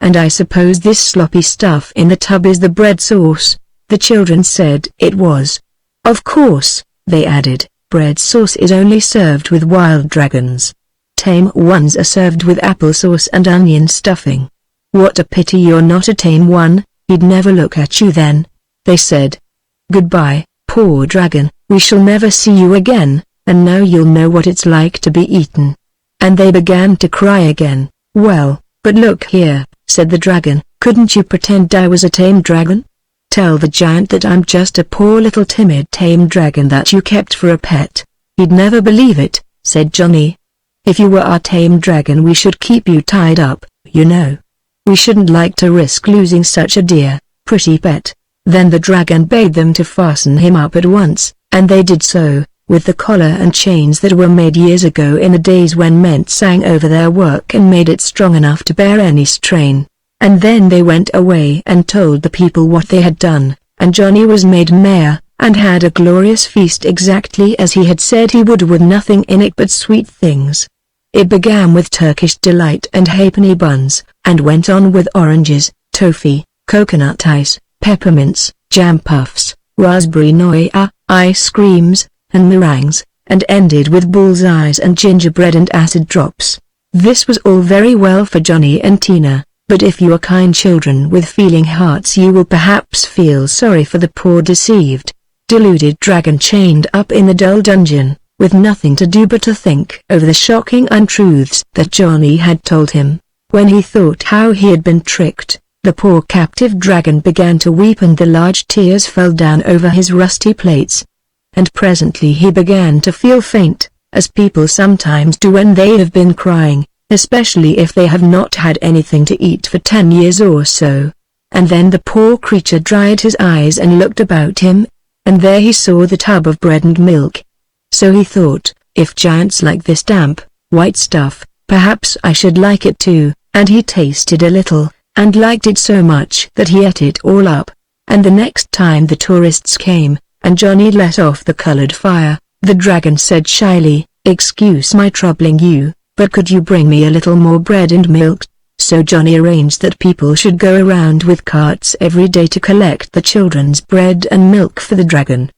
"And I suppose this sloppy stuff in the tub is the bread sauce?" The children said it was. "Of course," they added, "bread sauce is only served with wild dragons. Tame ones are served with applesauce and onion stuffing." "What a pity you're not a tame one, he'd never look at you then," they said. "Goodbye, poor dragon, we shall never see you again, and now you'll know what it's like to be eaten." And they began to cry again. "Well, but look here," said the dragon, "couldn't you pretend I was a tame dragon? Tell the giant that I'm just a poor little timid tame dragon that you kept for a pet." "He'd never believe it," said Johnny. "If you were our tame dragon we should keep you tied up, you know. We shouldn't like to risk losing such a dear, pretty pet." Then the dragon bade them to fasten him up at once, and they did so, with the collar and chains that were made years ago in the days when men sang over their work and made it strong enough to bear any strain. And then they went away and told the people what they had done, and Johnny was made mayor, and had a glorious feast exactly as he had said he would, with nothing in it but sweet things. It began with Turkish delight and halfpenny buns, and went on with oranges, toffee, coconut ice, peppermints, jam puffs, raspberry noya, ice creams, and meringues, and ended with bullseyes and gingerbread and acid drops. This was all very well for Johnny and Tina, but if you are kind children with feeling hearts you will perhaps feel sorry for the poor deceived, deluded dragon chained up in the dull dungeon, with nothing to do but to think over the shocking untruths that Johnny had told him. When he thought how he had been tricked, the poor captive dragon began to weep and the large tears fell down over his rusty plates. And presently he began to feel faint, as people sometimes do when they have been crying, especially if they have not had anything to eat for 10 years or so. And then the poor creature dried his eyes and looked about him, and there he saw the tub of bread and milk. So he thought, if giants like this damp, white stuff, perhaps I should like it too, and he tasted a little, and liked it so much that he ate it all up. And the next time the tourists came, and Johnny let off the colored fire, the dragon said shyly, "Excuse my troubling you, but could you bring me a little more bread and milk?" So Johnny arranged that people should go around with carts every day to collect the children's bread and milk for the dragon.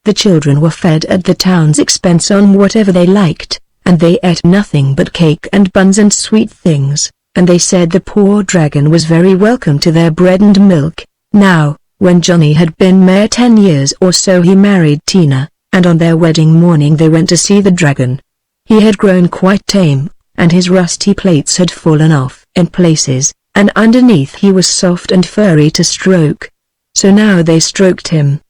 The children were fed at the town's expense on whatever they liked, and they ate nothing but cake and buns and sweet things, and they said the poor dragon was very welcome to their bread and milk. Now, when Johnny had been mayor 10 years or so he married Tina, and on their wedding morning they went to see the dragon. He had grown quite tame, and his rusty plates had fallen off in places, and underneath he was soft and furry to stroke. So now they stroked him.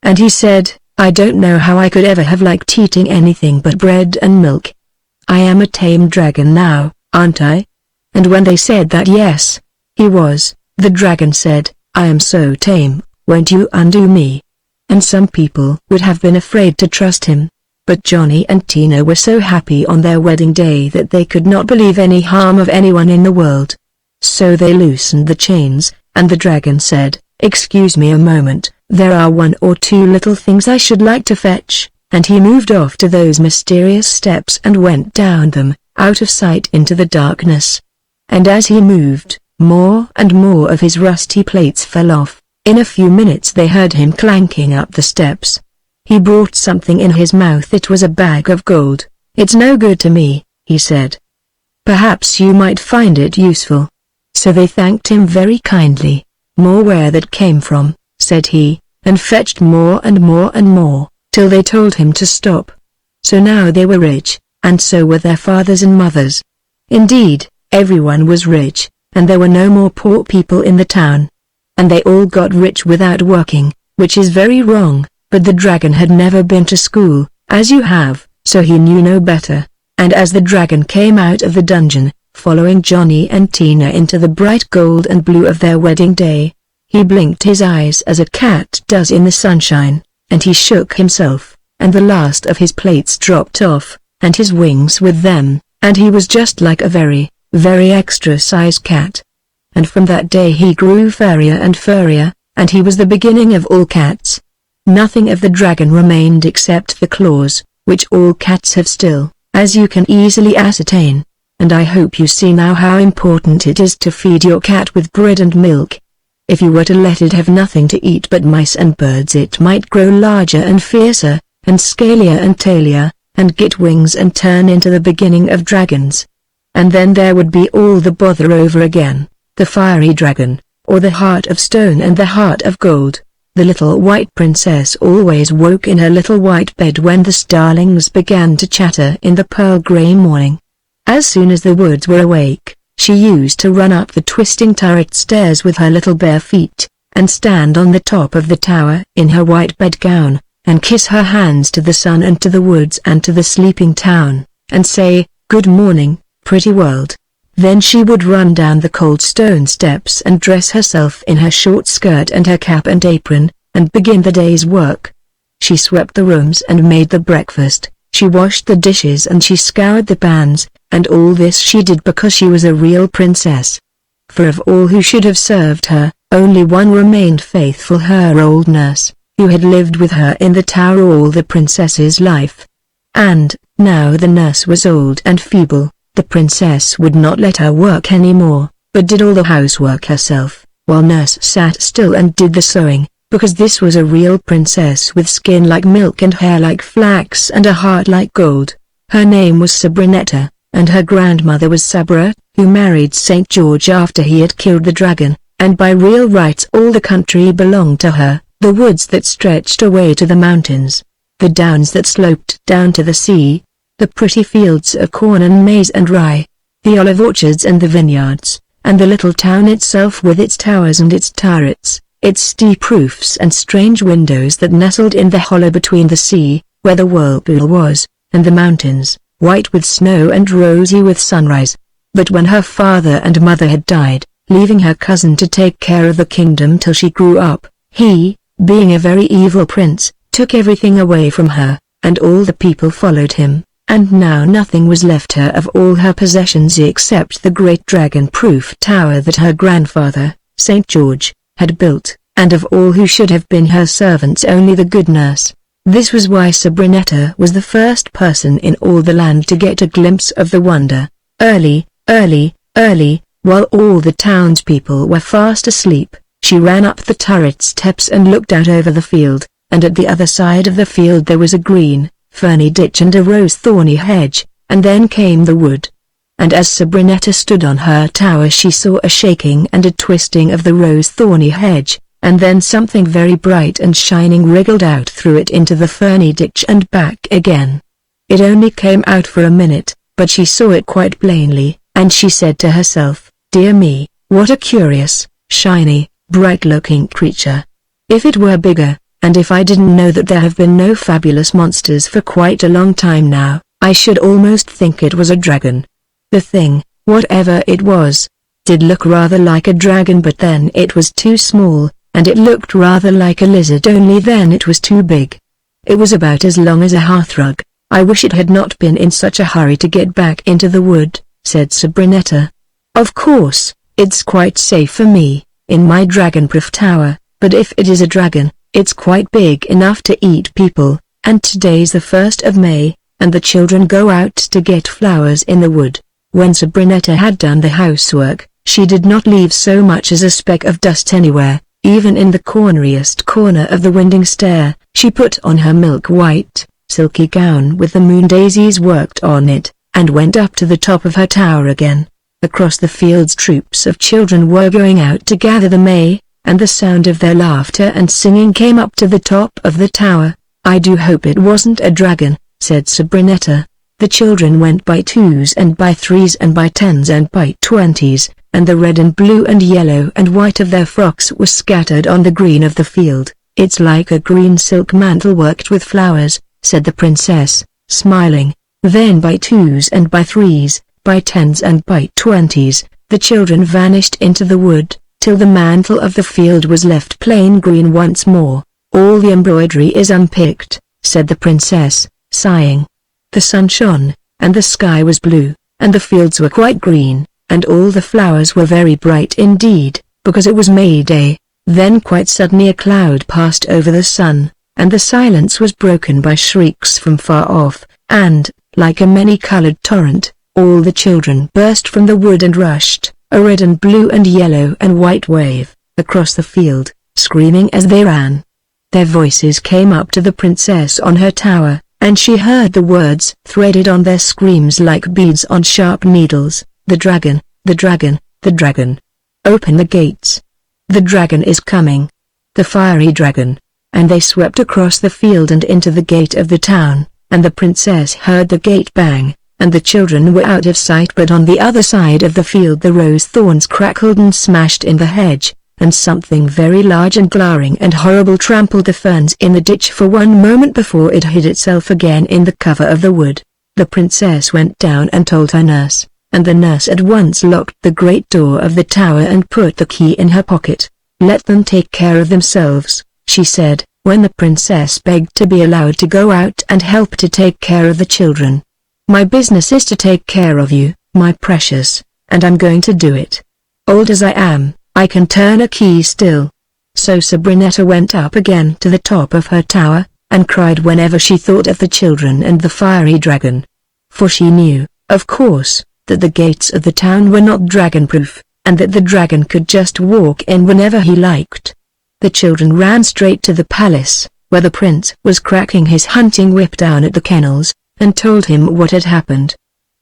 And he said, "I don't know how I could ever have liked eating anything but bread and milk. I am a tame dragon now, aren't I?" And when they said that yes, he was, the dragon said, "I am so tame, won't you undo me?" And some people would have been afraid to trust him. But Johnny and Tina were so happy on their wedding day that they could not believe any harm of anyone in the world. So they loosened the chains, and the dragon said, "Excuse me a moment, there are 1 or 2 little things I should like to fetch," and he moved off to those mysterious steps and went down them, out of sight into the darkness. And as he moved, more and more of his rusty plates fell off. In a few minutes they heard him clanking up the steps. He brought something in his mouth. It was a bag of gold. "It's no good to me," he said. "Perhaps you might find it useful." So they thanked him very kindly. "More where that came from," said he, and fetched more and more and more, till they told him to stop. So now they were rich, and so were their fathers and mothers. Indeed, everyone was rich, and there were no more poor people in the town. And they all got rich without working, which is very wrong. But the dragon had never been to school, as you have, so he knew no better. And as the dragon came out of the dungeon, following Johnny and Tina into the bright gold and blue of their wedding day, he blinked his eyes as a cat does in the sunshine, and he shook himself, and the last of his plates dropped off, and his wings with them, and he was just like a very, very extra-sized cat. And from that day he grew furrier and furrier, and he was the beginning of all cats. Nothing of the dragon remained except the claws, which all cats have still, as you can easily ascertain. and I hope you see now how important it is to feed your cat with bread and milk. If you were to let it have nothing to eat but mice and birds, it might grow larger and fiercer, and scalier and tailier, and get wings and turn into the beginning of dragons. And then there would be all the bother over again, the fiery dragon, or the heart of stone and the heart of gold. The little white princess always woke in her little white bed when the starlings began to chatter in the pearl-grey morning. As soon as the woods were awake, she used to run up the twisting turret stairs with her little bare feet, and stand on the top of the tower in her white bedgown, and kiss her hands to the sun and to the woods and to the sleeping town, and say, "Good morning, pretty world." Then she would run down the cold stone steps and dress herself in her short skirt and her cap and apron, and begin the day's work. She swept the rooms and made the breakfast, she washed the dishes and she scoured the pans, and all this she did because she was a real princess. For of all who should have served her, only one remained faithful, her old nurse, who had lived with her in the tower all the princess's life. And, now the nurse was old and feeble, the princess would not let her work any more, but did all the housework herself, while nurse sat still and did the sewing, because this was a real princess with skin like milk and hair like flax and a heart like gold. Her name was Sabrinetta, and her grandmother was Sabra, who married St. George after he had killed the dragon, and by real rights all the country belonged to her, the woods that stretched away to the mountains, the downs that sloped down to the sea, the pretty fields of corn and maize and rye, the olive orchards and the vineyards, and the little town itself with its towers and its turrets, its steep roofs and strange windows that nestled in the hollow between the sea, where the whirlpool was, and the mountains, white with snow and rosy with sunrise. But when her father and mother had died, leaving her cousin to take care of the kingdom till she grew up, he, being a very evil prince, took everything away from her, and all the people followed him. And now nothing was left her of all her possessions except the great dragon-proof tower that her grandfather, St. George, had built, and of all who should have been her servants only the good nurse. This was why Sabrinetta was the first person in all the land to get a glimpse of the wonder. Early, while all the townspeople were fast asleep, she ran up the turret steps and looked out over the field, and at the other side of the field there was a green, ferny ditch and a rose-thorny hedge, and then came the wood. And as Sabrinetta stood on her tower she saw a shaking and a twisting of the rose-thorny hedge, and then something very bright and shining wriggled out through it into the ferny ditch and back again. It only came out for a minute, but she saw it quite plainly, and she said to herself, "Dear me, what a curious, shiny, bright-looking creature. If it were bigger, and if I didn't know that there have been no fabulous monsters for quite a long time now, I should almost think it was a dragon." The thing, whatever it was, did look rather like a dragon, but then it was too small, and it looked rather like a lizard, only then it was too big. It was about as long as a hearthrug. "I wish it had not been in such a hurry to get back into the wood," said Sabrinetta. "Of course, it's quite safe for me, in my dragon-proof tower, but if it is a dragon, it's quite big enough to eat people, and today's the 1st of May, and the children go out to get flowers in the wood." When Sabrinetta had done the housework, she did not leave so much as a speck of dust anywhere, even in the corneriest corner of the winding stair. She put on her milk-white, silky gown with the moon daisies worked on it, and went up to the top of her tower again. Across the fields troops of children were going out to gather the May, and the sound of their laughter and singing came up to the top of the tower. "I do hope it wasn't a dragon," said Sabrinetta. The children went by 2s and by 3s and by 10s and by 20s, and the red and blue and yellow and white of their frocks were scattered on the green of the field. "It's like a green silk mantle worked with flowers," said the princess, smiling. Then by 2s and by 3s, by 10s and by 20s, the children vanished into the wood, till the mantle of the field was left plain green once more. "All the embroidery is unpicked," said the princess, sighing. The sun shone, and the sky was blue, and the fields were quite green, and all the flowers were very bright indeed, because it was May Day. Then quite suddenly a cloud passed over the sun, and the silence was broken by shrieks from far off, and, like a many-colored torrent, All the children burst from the wood and rushed, a red and blue and yellow and white wave, across the field, screaming as they ran. Their voices came up to the princess on her tower, and she heard the words threaded on their screams like beads on sharp needles. The dragon, the dragon, the dragon. Open the gates. The dragon is coming. The fiery dragon. And they swept across the field and into the gate of the town, and the princess heard the gate bang, and the children were out of sight. But on the other side of the field the rose thorns crackled and smashed in the hedge, and something very large and glaring and horrible trampled the ferns in the ditch for one moment before it hid itself again in the cover of the wood. The princess went down and told her nurse, and the nurse at once locked the great door of the tower and put the key in her pocket. Let them take care of themselves, she said, when the princess begged to be allowed to go out and help to take care of the children. My business is to take care of you, my precious, and I'm going to do it. Old as I am, I can turn a key still. So Sabrinetta went up again to the top of her tower, and cried whenever she thought of the children and the fiery dragon. For she knew, of course, that the gates of the town were not dragon-proof, and that the dragon could just walk in whenever he liked. The children ran straight to the palace, where the prince was cracking his hunting whip down at the kennels, and told him what had happened.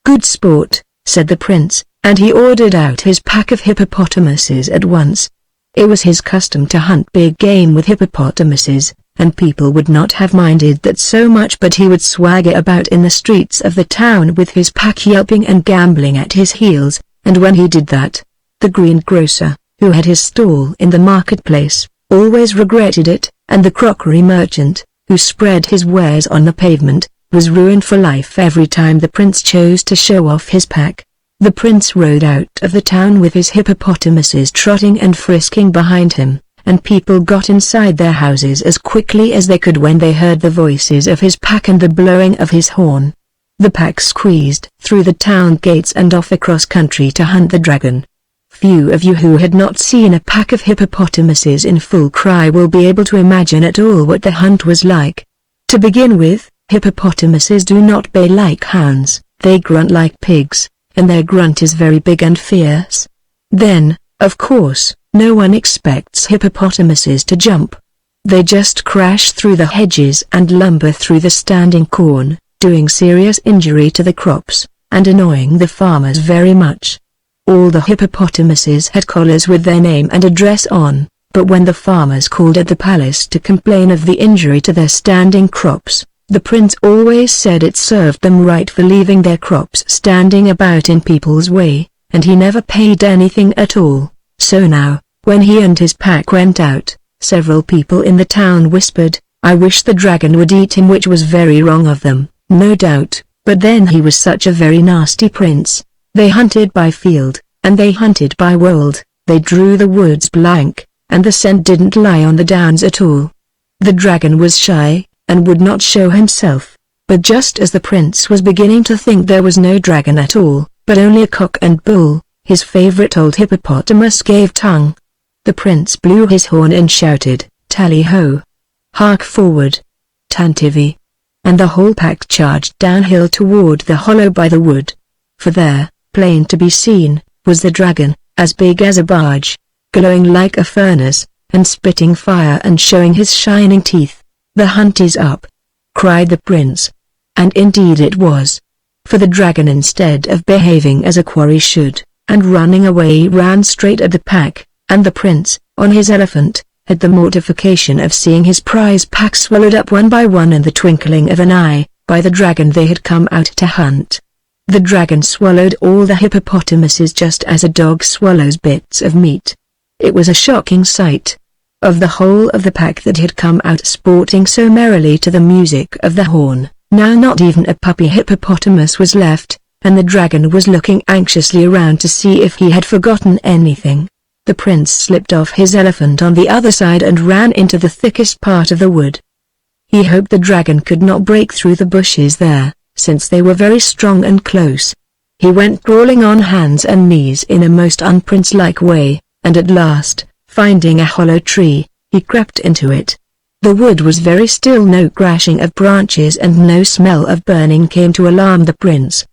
Good sport, said the prince, and he ordered out his pack of hippopotamuses at once. It was his custom to hunt big game with hippopotamuses, and people would not have minded that so much, but he would swagger about in the streets of the town with his pack yelping and gambling at his heels, and when he did that, the greengrocer, who had his stall in the marketplace, always regretted it, and the crockery merchant, who spread his wares on the pavement, was ruined for life every time the prince chose to show off his pack. The prince rode out of the town with his hippopotamuses trotting and frisking behind him, and people got inside their houses as quickly as they could when they heard the voices of his pack and the blowing of his horn. The pack squeezed through the town gates and off across country to hunt the dragon. Few of you who had not seen a pack of hippopotamuses in full cry will be able to imagine at all what the hunt was like. To begin with, hippopotamuses do not bay like hounds, they grunt like pigs, and their grunt is very big and fierce. Then, of course, no one expects hippopotamuses to jump. They just crash through the hedges and lumber through the standing corn, doing serious injury to the crops, and annoying the farmers very much. All the hippopotamuses had collars with their name and address on, but when the farmers called at the palace to complain of the injury to their standing crops, the prince always said it served them right for leaving their crops standing about in people's way, and he never paid anything at all. So now, when he and his pack went out, several people in the town whispered, "I wish the dragon would eat him," which was very wrong of them, no doubt, but then he was such a very nasty prince. They hunted by field, and they hunted by wold, they drew the woods blank, and the scent didn't lie on the downs at all. The dragon was shy, and would not show himself, but just as the prince was beginning to think there was no dragon at all, but only a cock and bull, his favorite old hippopotamus gave tongue. The prince blew his horn and shouted, "Tally-ho! Hark forward! Tantivy!" And the whole pack charged downhill toward the hollow by the wood. For there, plain to be seen, was the dragon, as big as a barge, glowing like a furnace, and spitting fire and showing his shining teeth. "The hunt is up!" cried the prince. And indeed it was. For the dragon, instead of behaving as a quarry should, and running away, ran straight at the pack, and the prince, on his elephant, had the mortification of seeing his prize pack swallowed up one by one in the twinkling of an eye, by the dragon they had come out to hunt. The dragon swallowed all the hippopotamuses just as a dog swallows bits of meat. It was a shocking sight. Of the whole of the pack that had come out sporting so merrily to the music of the horn, now not even a puppy hippopotamus was left, and the dragon was looking anxiously around to see if he had forgotten anything. The prince slipped off his elephant on the other side and ran into the thickest part of the wood. He hoped the dragon could not break through the bushes there, since they were very strong and close. He went crawling on hands and knees in a most unprince-like way, and at last, finding a hollow tree, he crept into it. The wood was very still, no crashing of branches and no smell of burning came to alarm the prince.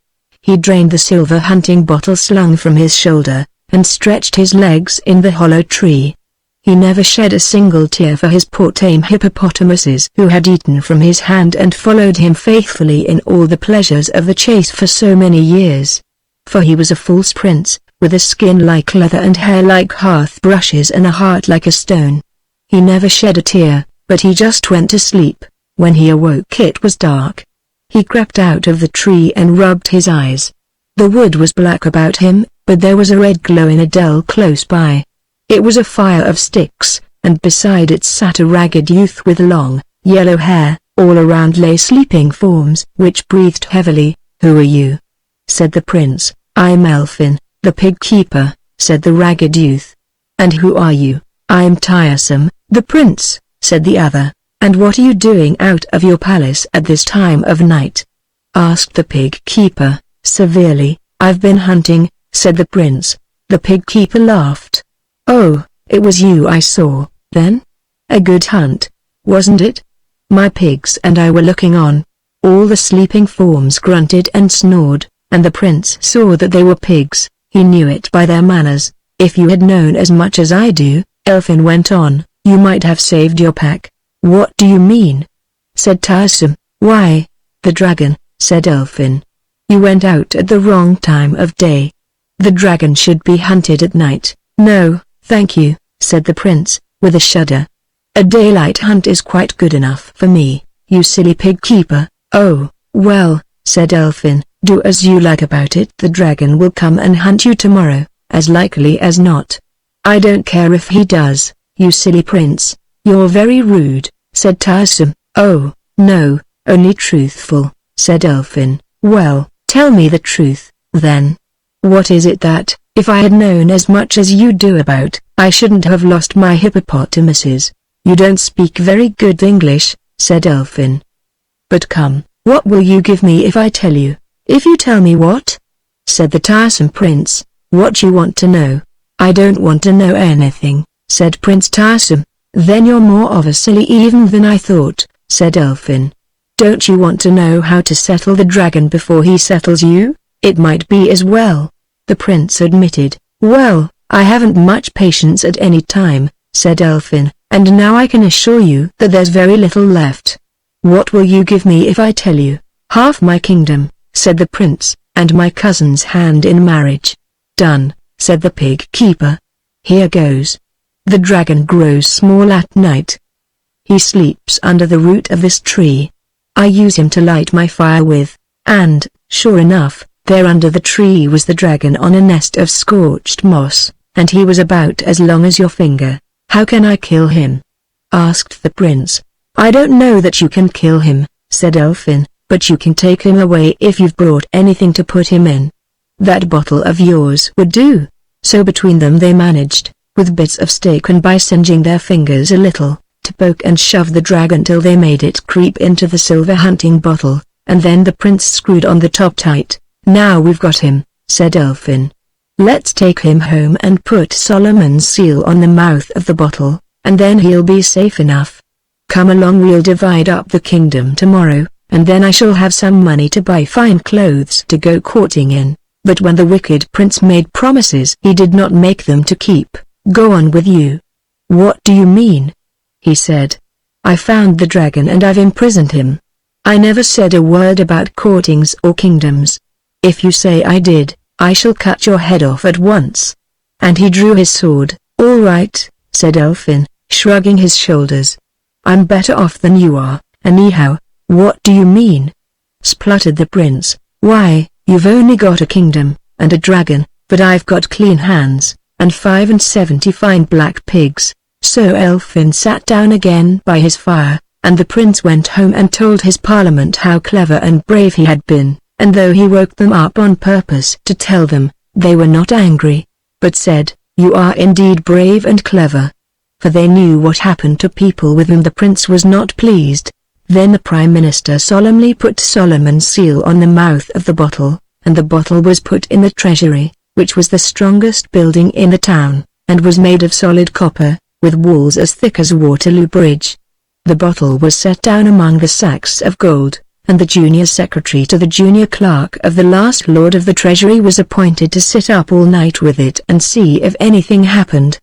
He drained the silver hunting bottle slung from his shoulder, and stretched his legs in the hollow tree. He never shed a single tear for his poor tame hippopotamuses who had eaten from his hand and followed him faithfully in all the pleasures of the chase for so many years. For he was a false prince, with a skin like leather and hair like hearth brushes and a heart like a stone. He never shed a tear, but he just went to sleep. When he awoke it was dark. He crept out of the tree and rubbed his eyes. The wood was black about him, but there was a red glow in a dell close by. It was a fire of sticks, and beside it sat a ragged youth with long, yellow hair. All around lay sleeping forms which breathed heavily. "Who are you?" said the prince. "I'm Elfin, the pig keeper," said the ragged youth. "And who are you?" "I'm Tiresome, the prince," said the other. "And what are you doing out of your palace at this time of night?" asked the pig keeper, severely. "I've been hunting," said the prince. The pig keeper laughed. "Oh, it was you I saw, then? A good hunt, wasn't it? My pigs and I were looking on." All the sleeping forms grunted and snored, and the prince saw that they were pigs. He knew it by their manners. "If you had known as much as I do," Elfin went on, "you might have saved your pack." "What do you mean?" said Tiresome. "Why, the dragon," said Elfin. "You went out at the wrong time of day. The dragon should be hunted at night." "No, thank you," said the prince, with a shudder. "A daylight hunt is quite good enough for me, you silly pig keeper." "Oh, well," said Elfin, "do as you like about it. The dragon will come and hunt you tomorrow, as likely as not." "I don't care if he does, you silly prince. You're very rude," said Tiresome. "Oh, no, only truthful," said Elfin. "Well, tell me the truth, then. What is it that, if I had known as much as you do about, I shouldn't have lost my hippopotamuses?" "You don't speak very good English," said Elfin. "But come, what will you give me if I tell you?" "If you tell me what?" said the tiresome prince. "What you want to know?" "I don't want to know anything," said Prince Tiresome. "Then you're more of a silly even than I thought," said Elfin. "Don't you want to know how to settle the dragon before he settles you?" "It might be as well," the prince admitted. "Well, I haven't much patience at any time," said Elfin, "and now I can assure you that there's very little left." "What will you give me if I tell you?" "Half my kingdom," said the prince, "and my cousin's hand in marriage." "Done," said the pig keeper. "Here goes. The dragon grows small at night. He sleeps under the root of this tree. I use him to light my fire with." And, sure enough, there under the tree was the dragon on a nest of scorched moss, and he was about as long as your finger. "How can I kill him?" asked the prince. "I don't know that you can kill him," said Elfin, "but you can take him away if you've brought anything to put him in. That bottle of yours would do." So between them they managed, with bits of stake and by singeing their fingers a little, to poke and shove the dragon till they made it creep into the silver hunting bottle, and then the prince screwed on the top tight. "Now we've got him," said Elfin. "Let's take him home and put Solomon's seal on the mouth of the bottle, and then he'll be safe enough. Come along, we'll divide up the kingdom tomorrow, and then I shall have some money to buy fine clothes to go courting in." But when the wicked prince made promises he did not make them to keep. "Go on with you." "What do you mean?" he said. "I found the dragon and I've imprisoned him. I never said a word about courtings or kingdoms. If you say I did, I shall cut your head off at once." And he drew his sword. "All right," said Elfin, shrugging his shoulders. "I'm better off than you are, anyhow." "What do you mean?" spluttered the prince. "Why, you've only got a kingdom, and a dragon, but I've got clean hands, and 75 fine black pigs." So Elfin sat down again by his fire, and the prince went home and told his parliament how clever and brave he had been, and though he woke them up on purpose to tell them, they were not angry, but said, "You are indeed brave and clever." For they knew what happened to people with whom the prince was not pleased. Then the prime minister solemnly put Solomon's seal on the mouth of the bottle, and the bottle was put in the treasury, which was the strongest building in the town, and was made of solid copper, with walls as thick as Waterloo Bridge. The bottle was set down among the sacks of gold, and the junior secretary to the junior clerk of the last Lord of the Treasury was appointed to sit up all night with it and see if anything happened.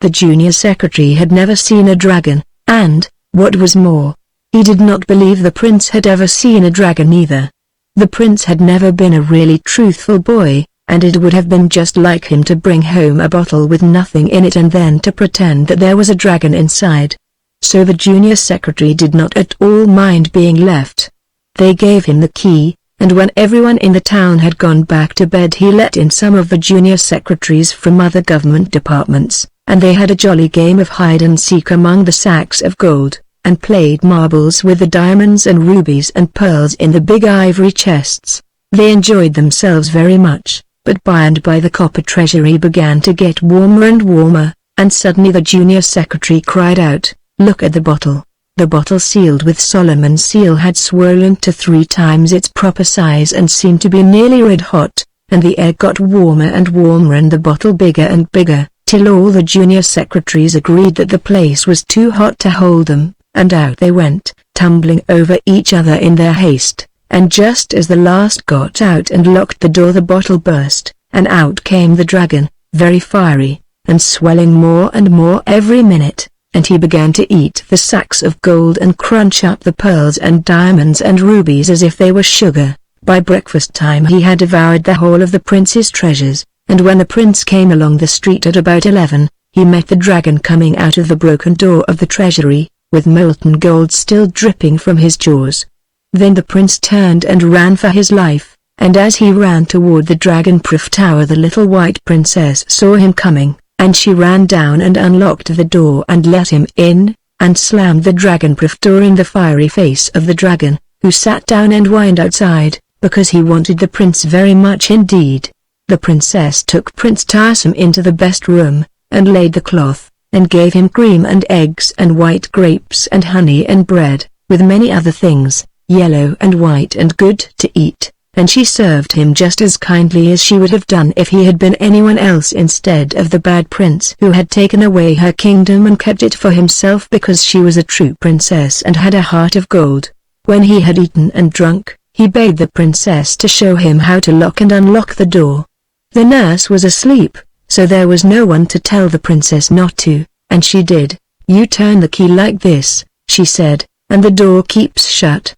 The junior secretary had never seen a dragon, and, what was more, he did not believe the prince had ever seen a dragon either. The prince had never been a really truthful boy, and it would have been just like him to bring home a bottle with nothing in it and then to pretend that there was a dragon inside. So the junior secretary did not at all mind being left. They gave him the key, and when everyone in the town had gone back to bed he let in some of the junior secretaries from other government departments, and they had a jolly game of hide-and-seek among the sacks of gold, and played marbles with the diamonds and rubies and pearls in the big ivory chests. They enjoyed themselves very much, but by and by the copper treasury began to get warmer and warmer, and suddenly the junior secretary cried out, "Look at the bottle." The bottle sealed with Solomon's seal had swollen to 3 times its proper size and seemed to be nearly red hot, and the air got warmer and warmer and the bottle bigger and bigger, till all the junior secretaries agreed that the place was too hot to hold them, and out they went, tumbling over each other in their haste, and just as the last got out and locked the door the bottle burst, and out came the dragon, very fiery, and swelling more and more every minute, and he began to eat the sacks of gold and crunch up the pearls and diamonds and rubies as if they were sugar. By breakfast time he had devoured the whole of the prince's treasures, and when the prince came along the street at about 11, he met the dragon coming out of the broken door of the treasury, with molten gold still dripping from his jaws. Then the prince turned and ran for his life, and as he ran toward the dragon-proof tower the little white princess saw him coming, and she ran down and unlocked the door and let him in, and slammed the dragon-proof door in the fiery face of the dragon, who sat down and whined outside, because he wanted the prince very much indeed. The princess took Prince Tiresome into the best room, and laid the cloth, and gave him cream and eggs and white grapes and honey and bread, with many other things, yellow and white and good to eat, and she served him just as kindly as she would have done if he had been anyone else instead of the bad prince who had taken away her kingdom and kept it for himself because she was a true princess and had a heart of gold. When he had eaten and drunk, he bade the princess to show him how to lock and unlock the door. The nurse was asleep, so there was no one to tell the princess not to, and she did. "You turn the key like this," she said, "and the door keeps shut.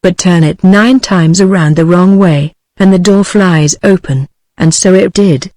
But turn it 9 times around the wrong way, and the door flies open," and so it did.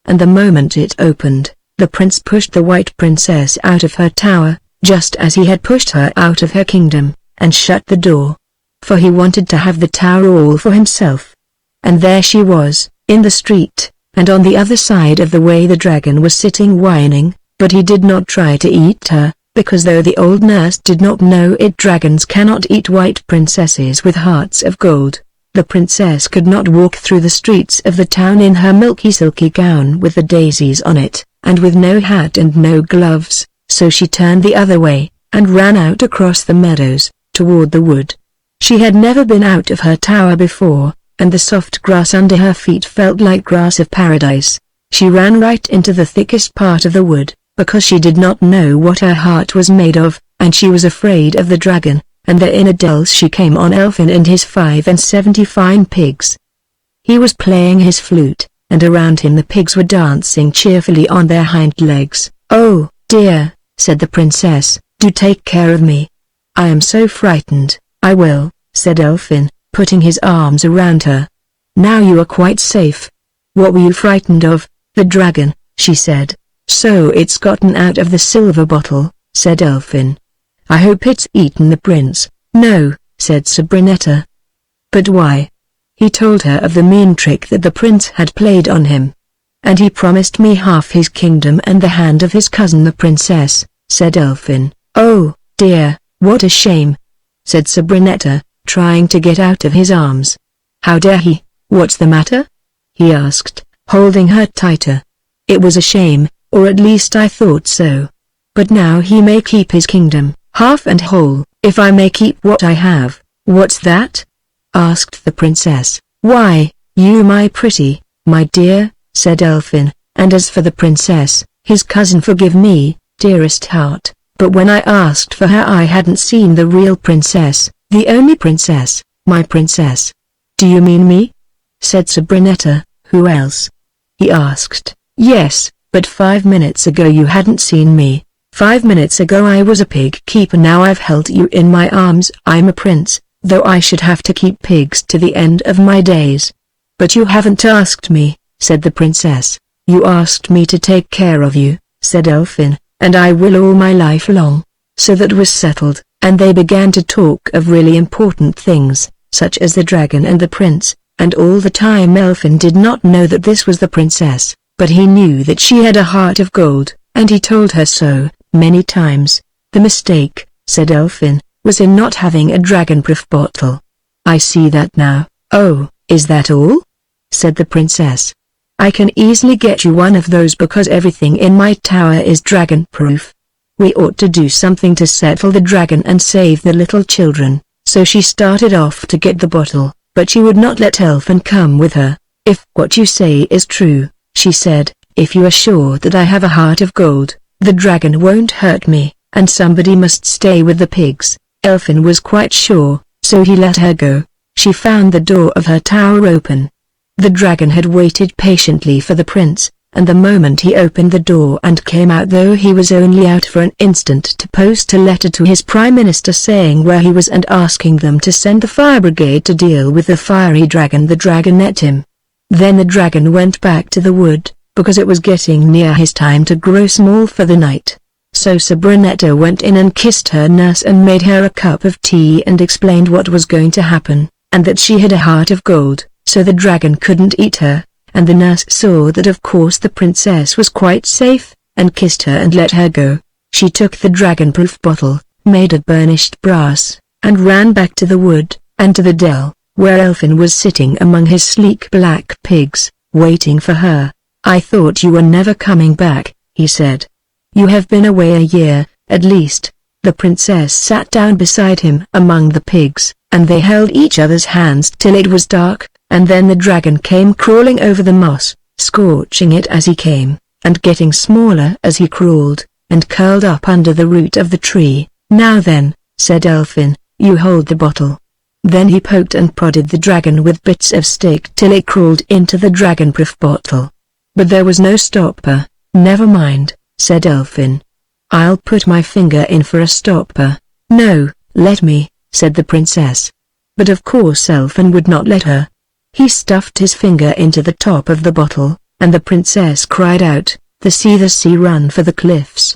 And the moment it opened, the prince pushed the white princess out of her tower, just as he had pushed her out of her kingdom, and shut the door. For he wanted to have the tower all for himself. And there she was, in the street, and on the other side of the way the dragon was sitting whining, but he did not try to eat her, because though the old nurse did not know it, dragons cannot eat white princesses with hearts of gold. The princess could not walk through the streets of the town in her milky silky gown with the daisies on it, and with no hat and no gloves, so she turned the other way, and ran out across the meadows, toward the wood. She had never been out of her tower before, and the soft grass under her feet felt like grass of paradise. She ran right into the thickest part of the wood, because she did not know what her heart was made of, and she was afraid of the dragon, and there in a dell she came on Elfin and his 75 fine pigs. He was playing his flute, and around him the pigs were dancing cheerfully on their hind legs. "Oh, dear," said the princess, "do take care of me. I am so frightened." "I will," said Elfin, putting his arms around her. "Now you are quite safe." "What were you frightened of?" "The dragon," she said. "So it's gotten out of the silver bottle," said Elfin. "I hope it's eaten the prince." "No," said Sabrinetta. "But why?" "He told her of the mean trick that the prince had played on him. And he promised me half his kingdom and the hand of his cousin the princess," said Elfin. "Oh, dear, what a shame," said Sabrinetta, trying to get out of his arms. "How dare he? What's the matter?" he asked, holding her tighter. "It was a shame, or at least I thought so. But now he may keep his kingdom, half and whole, if I may keep what I have." "What's that?" asked the princess. "Why, you my pretty, my dear," said Elfin, "and as for the princess, his cousin, forgive me, dearest heart, but when I asked for her I hadn't seen the real princess, the only princess, My princess. Do you mean me? Said Sabrinetta. Who else? He asked. Yes, but 5 minutes ago you hadn't seen me. 5 minutes ago I was a pig keeper, now I've held you in my arms. I'm a prince, though I should have to keep pigs to the end of my days. But you haven't asked me, said the princess. You asked me to take care of you, said Elfin, and I will all my life long. So that was settled, and they began to talk of really important things, such as the dragon and the prince, and all the time Elfin did not know that this was the princess, but he knew that she had a heart of gold, and he told her so, many times. The mistake, said Elfin, was in not having a dragon-proof bottle. I see that now. Oh, is that all? Said the princess. I can easily get you one of those because everything in my tower is dragon-proof. We ought to do something to settle the dragon and save the little children. So she started off to get the bottle, but she would not let Elfin come with her. If what you say is true, she said, if you are sure that I have a heart of gold, the dragon won't hurt me, and somebody must stay with the pigs. Elfin was quite sure, so he let her go. She found the door of her tower open. The dragon had waited patiently for the prince, and the moment he opened the door and came out, though he was only out for an instant, to post a letter to his prime minister saying where he was and asking them to send the fire brigade to deal with the fiery dragon. The dragon met him. Then the dragon went back to the wood, because it was getting near his time to grow small for the night. So Sabrinetta went in and kissed her nurse and made her a cup of tea and explained what was going to happen, and that she had a heart of gold, so the dragon couldn't eat her. And the nurse saw that of course the princess was quite safe, and kissed her and let her go. She took the dragon-proof bottle, made of burnished brass, and ran back to the wood, and to the dell, where Elfin was sitting among his sleek black pigs, waiting for her. I thought you were never coming back, he said. You have been away a year, at least. The princess sat down beside him among the pigs, and they held each other's hands till it was dark. And then the dragon came crawling over the moss, scorching it as he came, and getting smaller as he crawled, and curled up under the root of the tree. Now then, said Elfin, you hold the bottle. Then he poked and prodded the dragon with bits of stick till it crawled into the dragon-proof bottle. But there was no stopper. Never mind, said Elfin. I'll put my finger in for a stopper. No, let me, said the princess. But of course Elfin would not let her. He stuffed his finger into the top of the bottle, and the princess cried out, the sea, run for the cliffs.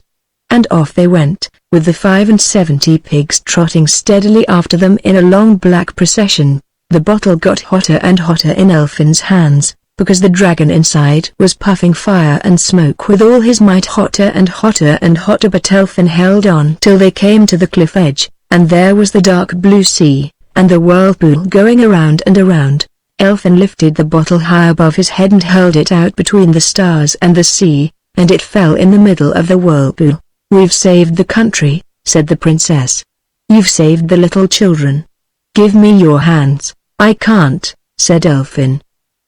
And off they went, with the 75 pigs trotting steadily after them in a long black procession. The bottle got hotter and hotter in Elfin's hands, because the dragon inside was puffing fire and smoke with all his might, hotter and hotter and hotter. But Elfin held on till they came to the cliff edge, and there was the dark blue sea, and the whirlpool going around and around. Elfin lifted the bottle high above his head and held it out between the stars and the sea, and it fell in the middle of the whirlpool. We've saved the country, said the princess. You've saved the little children. Give me your hands. I can't, said Elfin.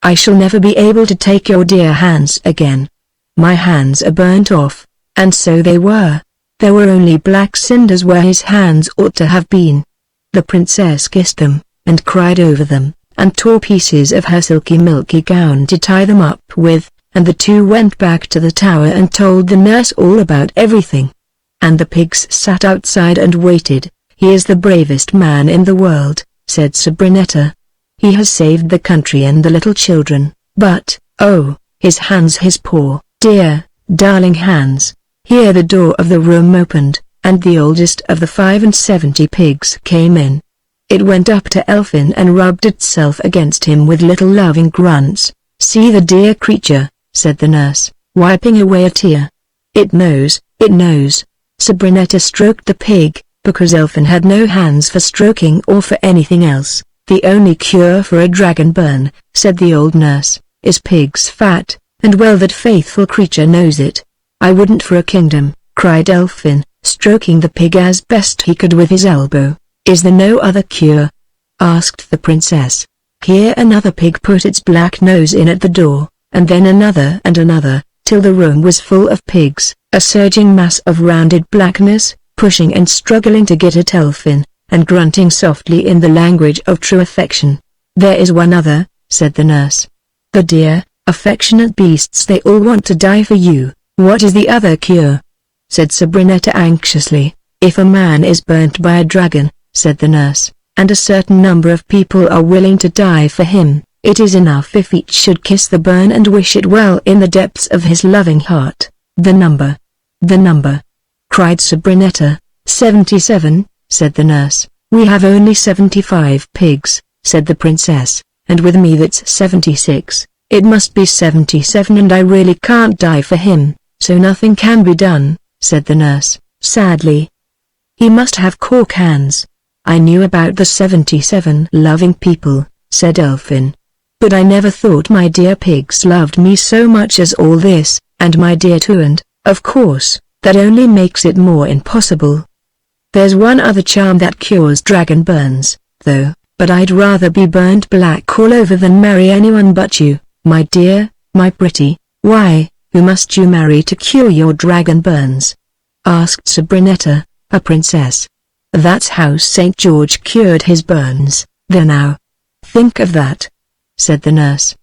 I shall never be able to take your dear hands again. My hands are burnt off. And so they were. There were only black cinders where his hands ought to have been. The princess kissed them, and cried over them, and tore pieces of her silky milky gown to tie them up with, and the two went back to the tower and told the nurse all about everything. And the pigs sat outside and waited. He is the bravest man in the world, said Sabrinetta. He has saved the country and the little children, but, oh, his hands, his poor, dear, darling hands. Here the door of the room opened, and the oldest of the 75 pigs came in. It went up to Elfin and rubbed itself against him with little loving grunts. See the dear creature, said the nurse, wiping away a tear. It knows, it knows. Sabrinetta stroked the pig, because Elfin had no hands for stroking or for anything else. The only cure for a dragon burn, said the old nurse, is pig's fat, and well that faithful creature knows it. I wouldn't for a kingdom, cried Elfin, stroking the pig as best he could with his elbow. Is there no other cure? Asked the princess. Here another pig put its black nose in at the door, and then another and another, till the room was full of pigs, a surging mass of rounded blackness, pushing and struggling to get at Elfin, and grunting softly in the language of true affection. "There is one other," said the nurse. "The dear, affectionate beasts, they all want to die for you." "What is the other cure?" said Sabrinetta anxiously. "If a man is burnt by a dragon," said the nurse, "and a certain number of people are willing to die for him, it is enough if each should kiss the burn and wish it well in the depths of his loving heart." "The number? The number?" cried Sabrinetta. 77, said the nurse. "We have only 75 pigs," said the princess, "and with me that's 76. It must be 77, and I really can't die for him, so nothing can be done," said the nurse, sadly. "He must have cork hands." "I knew about the 77 loving people," said Elfin. "But I never thought my dear pigs loved me so much as all this, and my dear too, and, of course, that only makes it more impossible. There's one other charm that cures dragon burns, though, but I'd rather be burned black all over than marry anyone but you, my dear, my pretty." "Why, who must you marry to cure your dragon burns?" asked Sabrinetta, a princess. "That's how St. George cured his burns." "There now. Think of that," said the nurse.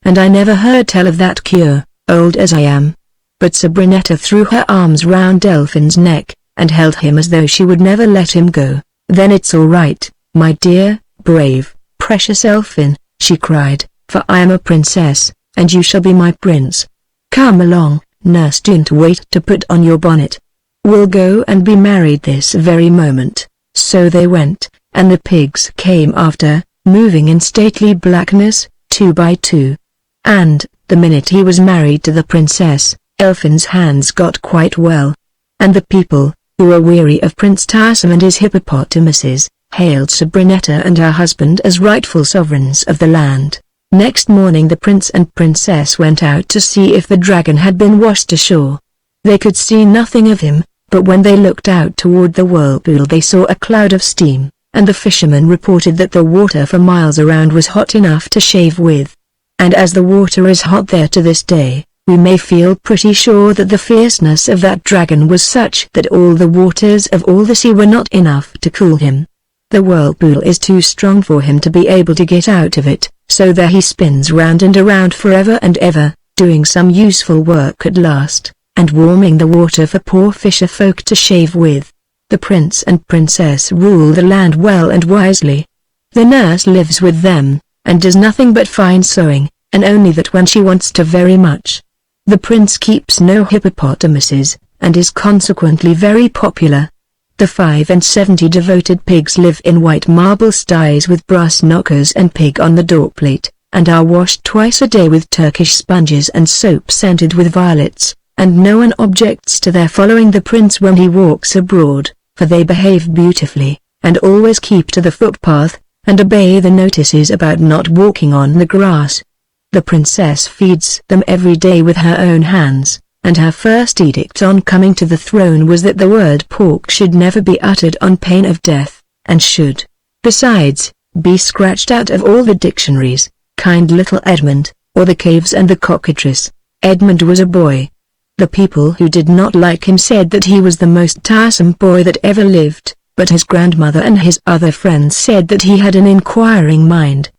"And I never heard tell of that cure, old as I am." But Sabrinetta threw her arms round Elfin's neck, and held him as though she would never let him go. "Then it's all right, my dear, brave, precious Elfin," she cried, "for I am a princess, and you shall be my prince. Come along, nurse, don't wait to put on your bonnet. We'll go and be married this very moment." So they went, and the pigs came after, moving in stately blackness, 2 by 2. And, the minute he was married to the princess, Elfin's hands got quite well. And the people, who were weary of Prince Tarsem and his hippopotamuses, hailed Sabrinetta and her husband as rightful sovereigns of the land. Next morning the prince and princess went out to see if the dragon had been washed ashore. They could see nothing of him, but when they looked out toward the whirlpool they saw a cloud of steam, and the fishermen reported that the water for miles around was hot enough to shave with. And as the water is hot there to this day, we may feel pretty sure that the fierceness of that dragon was such that all the waters of all the sea were not enough to cool him. The whirlpool is too strong for him to be able to get out of it, so there he spins round and around forever and ever, doing some useful work at last, and warming the water for poor fisher folk to shave with. The prince and princess rule the land well and wisely. The nurse lives with them, and does nothing but fine sewing, and only that when she wants to very much. The prince keeps no hippopotamuses, and is consequently very popular. The 75 devoted pigs live in white marble sties with brass knockers and pig on the doorplate, and are washed twice a day with Turkish sponges and soap scented with violets, and no one objects to their following the prince when he walks abroad, for they behave beautifully, and always keep to the footpath, and obey the notices about not walking on the grass. The princess feeds them every day with her own hands, and her first edict on coming to the throne was that the word pork should never be uttered on pain of death, and should, besides, be scratched out of all the dictionaries. Kind little Edmund, or the caves and the cockatrice. Edmund was a boy. The people who did not like him said that he was the most tiresome boy that ever lived, but his grandmother and his other friends said that he had an inquiring mind.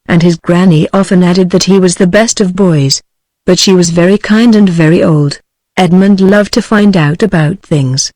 And his granny often added that he was the best of boys. But she was very kind and very old. Edmund loved to find out about things.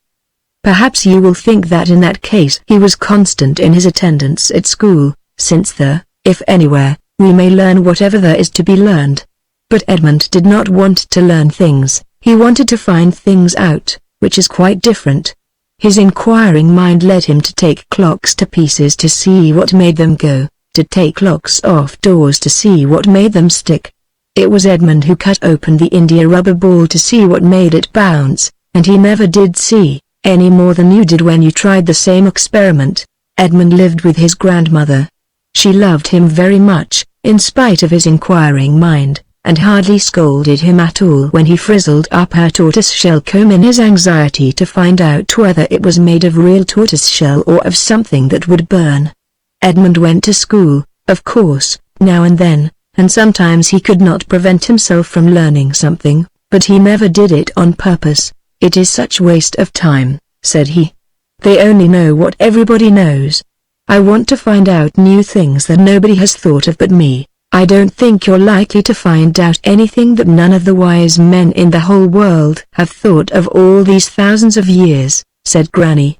Perhaps you will think that in that case he was constant in his attendance at school, since there, if anywhere, we may learn whatever there is to be learned. But Edmund did not want to learn things, he wanted to find things out, which is quite different. His inquiring mind led him to take clocks to pieces to see what made them go, to take locks off doors to see what made them stick. It was Edmund who cut open the India rubber ball to see what made it bounce, and he never did see, any more than you did when you tried the same experiment. Edmund lived with his grandmother. She loved him very much, in spite of his inquiring mind, and hardly scolded him at all when he frizzled up her tortoiseshell comb in his anxiety to find out whether it was made of real tortoiseshell or of something that would burn. Edmund went to school, of course, now and then, and sometimes he could not prevent himself from learning something, but he never did it on purpose. "It is such waste of time," said he. "They only know what everybody knows, I want to find out new things that nobody has thought of but me. I don't think you're likely to find out anything that none of the wise men in the whole world have thought of all these thousands of years," said Granny.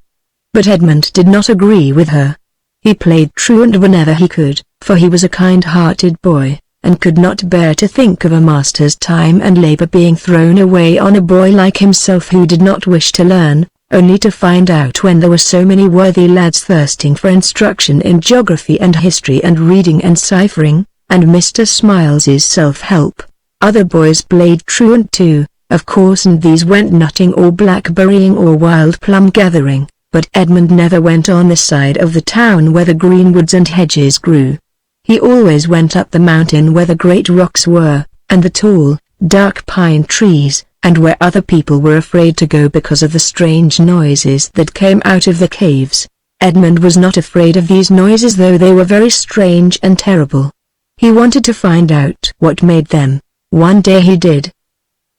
But Edmund did not agree with her. He played truant whenever he could, for he was a kind-hearted boy, and could not bear to think of a master's time and labor being thrown away on a boy like himself who did not wish to learn, only to find out when there were so many worthy lads thirsting for instruction in geography and history and reading and ciphering, and Mr. Smiles's self-help. Other boys played truant too, of course, and these went nutting or blackberrying or wild plum gathering, but Edmund never went on the side of the town where the greenwoods and hedges grew. He always went up the mountain where the great rocks were, and the tall, dark pine trees, and where other people were afraid to go because of the strange noises that came out of the caves. Edmund was not afraid of these noises, though they were very strange and terrible. He wanted to find out what made them. One day he did.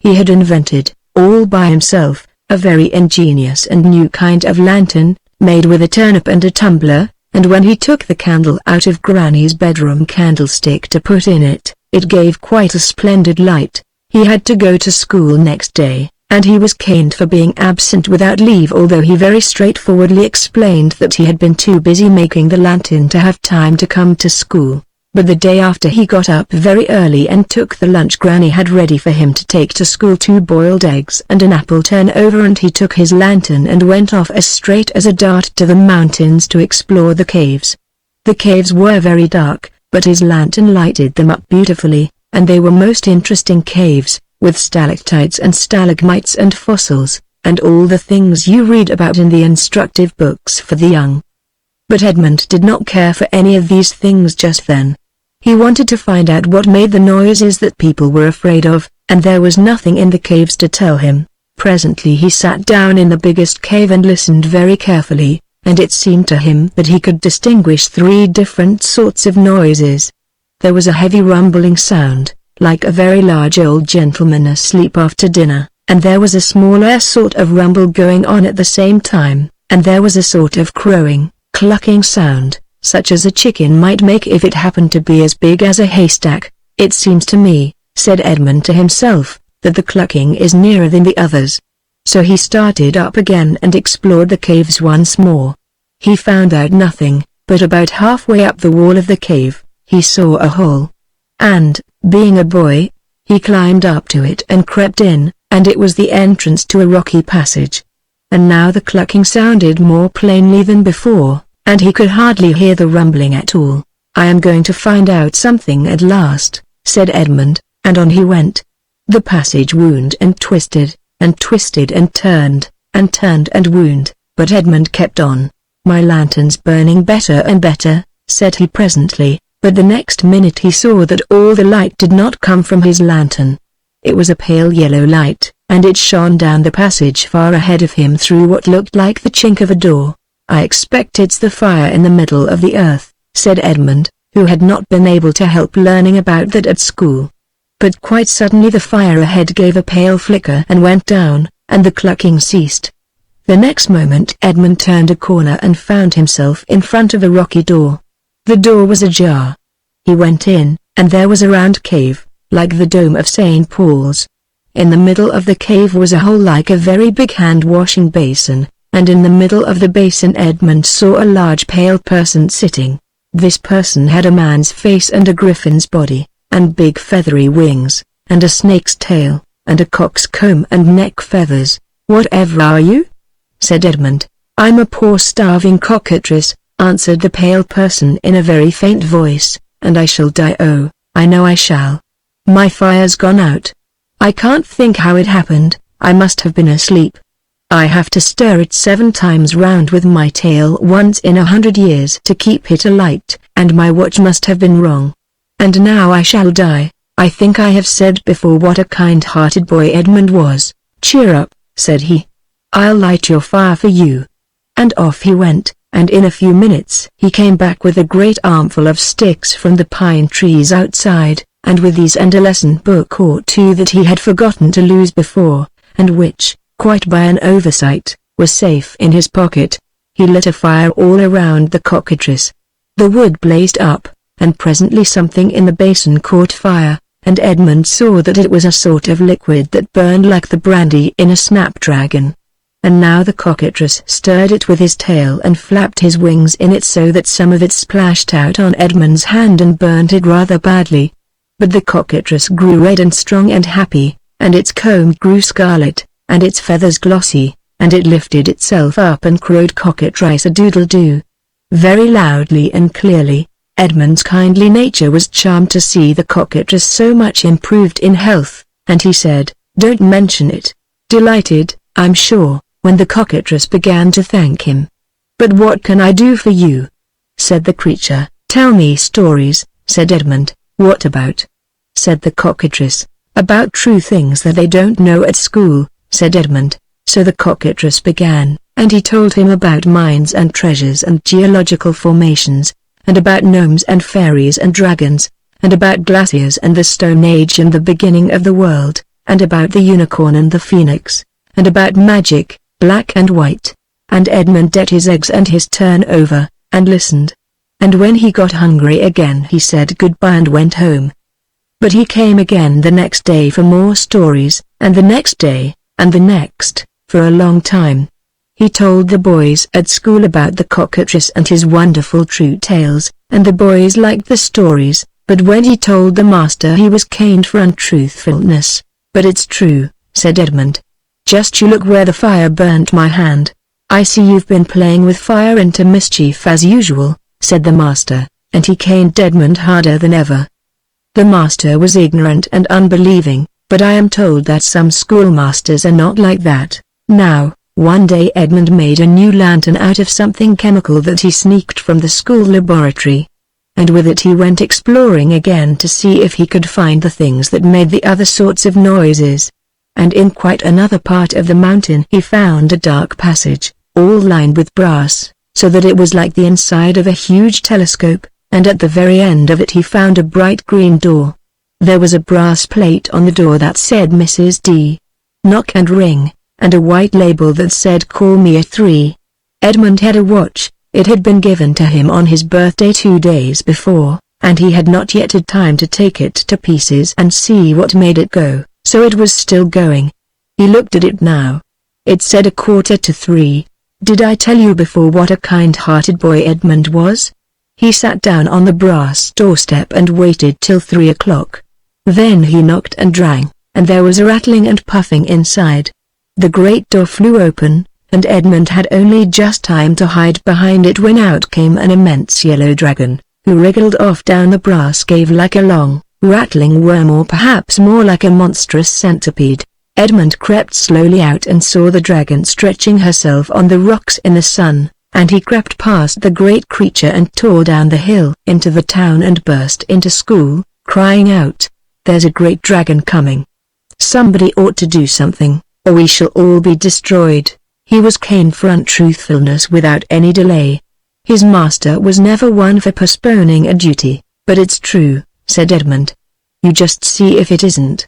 He had invented, all by himself, a very ingenious and new kind of lantern, made with a turnip and a tumbler, and when he took the candle out of Granny's bedroom candlestick to put in it, it gave quite a splendid light. He had to go to school next day, and he was caned for being absent without leave, although he very straightforwardly explained that he had been too busy making the lantern to have time to come to school. But the day after he got up very early and took the lunch Granny had ready for him to take to school, 2 boiled eggs and an apple turnover, and he took his lantern and went off as straight as a dart to the mountains to explore the caves. The caves were very dark, but his lantern lighted them up beautifully, and they were most interesting caves, with stalactites and stalagmites and fossils, and all the things you read about in the instructive books for the young. But Edmund did not care for any of these things just then. He wanted to find out what made the noises that people were afraid of, and there was nothing in the caves to tell him. Presently he sat down in the biggest cave and listened very carefully, and it seemed to him that he could distinguish 3 different sorts of noises. There was a heavy rumbling sound, like a very large old gentleman asleep after dinner, and there was a smaller sort of rumble going on at the same time, and there was a sort of crowing, clucking sound, such as a chicken might make if it happened to be as big as a haystack. "It seems to me," said Edmund to himself, "that the clucking is nearer than the others." So he started up again and explored the caves once more. He found out nothing, but about halfway up the wall of the cave, he saw a hole. And, being a boy, he climbed up to it and crept in, and it was the entrance to a rocky passage. And now the clucking sounded more plainly than before, and he could hardly hear the rumbling at all. "I am going to find out something at last," said Edmund, and on he went. The passage wound and twisted and turned and wound, but Edmund kept on. "My lantern's burning better and better," said he presently, but the next minute he saw that all the light did not come from his lantern. It was a pale yellow light, and it shone down the passage far ahead of him through what looked like the chink of a door. "I expect it's the fire in the middle of the earth," said Edmund, who had not been able to help learning about that at school. But quite suddenly the fire ahead gave a pale flicker and went down, and the clucking ceased. The next moment Edmund turned a corner and found himself in front of a rocky door. The door was ajar. He went in, and there was a round cave, like the dome of St. Paul's. In the middle of the cave was a hole like a very big hand-washing basin, and in the middle of the basin Edmund saw a large pale person sitting. This person had a man's face and a griffin's body, and big feathery wings, and a snake's tail, and a cock's comb and neck feathers. "Whatever are you?" said Edmund. "I'm a poor starving cockatrice," answered the pale person in a very faint voice, "and I shall die. Oh, I know I shall. My fire's gone out. I can't think how it happened. I must have been asleep. I have to stir it 7 times round with my tail once in 100 years to keep it alight, and my watch must have been wrong. And now I shall die." I think I have said before what a kind-hearted boy Edmund was. "Cheer up," said he. "I'll light your fire for you." And off he went, and in a few minutes he came back with a great armful of sticks from the pine trees outside, and with these and a lesson book or 2 that he had forgotten to lose before, and which, quite by an oversight, was safe in his pocket. He lit a fire all around the cockatrice. The wood blazed up, and presently something in the basin caught fire, and Edmund saw that it was a sort of liquid that burned like the brandy in a snapdragon. And now the cockatrice stirred it with his tail and flapped his wings in it so that some of it splashed out on Edmund's hand and burnt it rather badly. But the cockatrice grew red and strong and happy, and its comb grew scarlet, and its feathers glossy, and it lifted itself up and crowed cock-a-trice-a-doodle-doo. Very loudly and clearly. Edmund's kindly nature was charmed to see the cockatrice so much improved in health, and he said, "Don't mention it." Delighted, I'm sure, when the cockatrice began to thank him. "But what can I do for you?" said the creature. "Tell me stories," said Edmund. "What about?" said the cockatrice. "About true things that they don't know at school," said Edmund. So the cockatrice began, and he told him about mines and treasures and geological formations, and about gnomes and fairies and dragons, and about glaciers and the Stone Age and the beginning of the world, and about the unicorn and the phoenix, and about magic, black and white. And Edmund ate his eggs and his turn over, and listened. And when he got hungry again he said goodbye and went home. But he came again the next day for more stories, and the next day, and the next, for a long time. He told the boys at school about the cockatrice and his wonderful true tales, and the boys liked the stories, but when he told the master he was caned for untruthfulness. "But it's true," said Edmund. "Just you look where the fire burnt my hand. I see you've been playing with fire into mischief as usual," said the master, and he caned Edmund harder than ever. The master was ignorant and unbelieving, but I am told that some schoolmasters are not like that. Now, one day Edmund made a new lantern out of something chemical that he sneaked from the school laboratory. And with it he went exploring again to see if he could find the things that made the other sorts of noises. And in quite another part of the mountain he found a dark passage, all lined with brass, so that it was like the inside of a huge telescope, and at the very end of it he found a bright green door. There was a brass plate on the door that said Mrs. D. Knock and ring, and a white label that said "Call me at 3. Edmund had a watch. It had been given to him on his birthday 2 days before, and he had not yet had time to take it to pieces and see what made it go, so it was still going. He looked at it now. It said 2:45. Did I tell you before what a kind-hearted boy Edmund was? He sat down on the brass doorstep and waited till 3 o'clock. Then he knocked and rang, and there was a rattling and puffing inside. The great door flew open, and Edmund had only just time to hide behind it when out came an immense yellow dragon, who wriggled off down the brass cave like a long, rattling worm, or perhaps more like a monstrous centipede. Edmund crept slowly out and saw the dragon stretching herself on the rocks in the sun, and he crept past the great creature and tore down the hill into the town and burst into school, crying out, "There's a great dragon coming. Somebody ought to do something, or we shall all be destroyed." He was caned for untruthfulness without any delay. His master was never one for postponing a duty. "But it's true," said Edmund. "You just see if it isn't."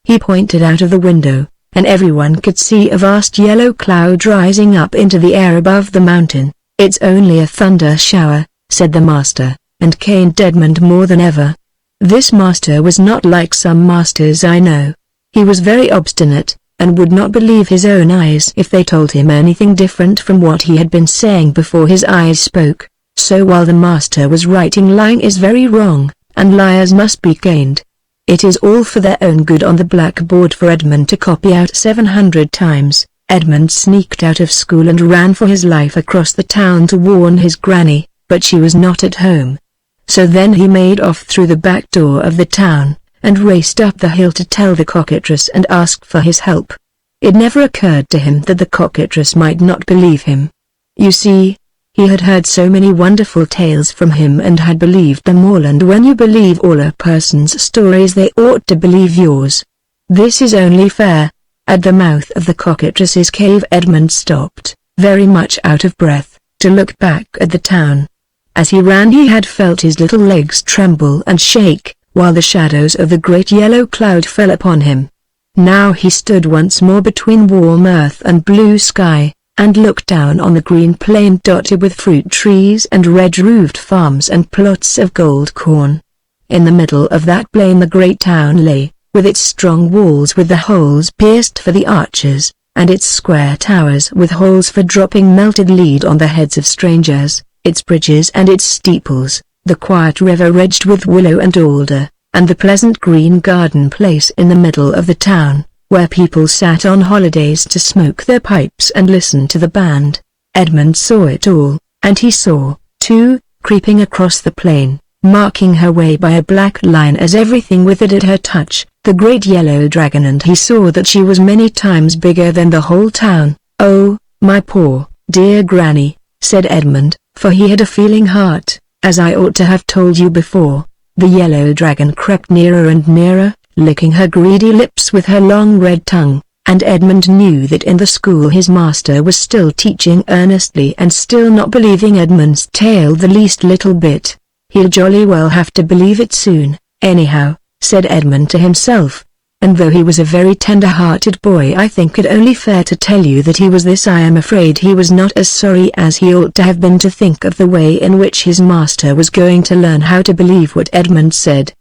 He pointed out of the window, and everyone could see a vast yellow cloud rising up into the air above the mountain. "It's only a thunder shower," said the master, and caned Edmund more than ever. This master was not like some masters I know. He was very obstinate, and would not believe his own eyes if they told him anything different from what he had been saying before his eyes spoke. So while the master was writing lying is very wrong, and liars must be caned, it is all for their own good on the blackboard for Edmund to copy out 700 times. Edmund sneaked out of school and ran for his life across the town to warn his granny, but she was not at home. So then he made off through the back door of the town, and raced up the hill to tell the cockatrice and ask for his help. It never occurred to him that the cockatrice might not believe him. You see, he had heard so many wonderful tales from him and had believed them all, and when you believe all a person's stories they ought to believe yours. This is only fair. At the mouth of the cockatrice's cave Edmund stopped, very much out of breath, to look back at the town. As he ran he had felt his little legs tremble and shake, while the shadows of the great yellow cloud fell upon him. Now he stood once more between warm earth and blue sky, and looked down on the green plain dotted with fruit trees and red-roofed farms and plots of gold corn. In the middle of that plain the great town lay, with its strong walls with the holes pierced for the arches, and its square towers with holes for dropping melted lead on the heads of strangers, its bridges and its steeples, the quiet river edged with willow and alder, and the pleasant green garden place in the middle of the town, where people sat on holidays to smoke their pipes and listen to the band. Edmund saw it all, and he saw, too, creeping across the plain, marking her way by a black line as everything withered at her touch, the great yellow dragon, and he saw that she was many times bigger than the whole town. "Oh, my poor, dear granny," said Edmund, for he had a feeling heart, "as I ought to have told you before." The yellow dragon crept nearer and nearer, licking her greedy lips with her long red tongue, and Edmund knew that in the school his master was still teaching earnestly and still not believing Edmund's tale the least little bit. "He'll jolly well have to believe it soon, anyhow," said Edmund to himself. "And though he was a very tender-hearted boy, I think it only fair to tell you that he was this. I am afraid he was not as sorry as he ought to have been to think of the way in which his master was going to learn how to believe what Edmund said."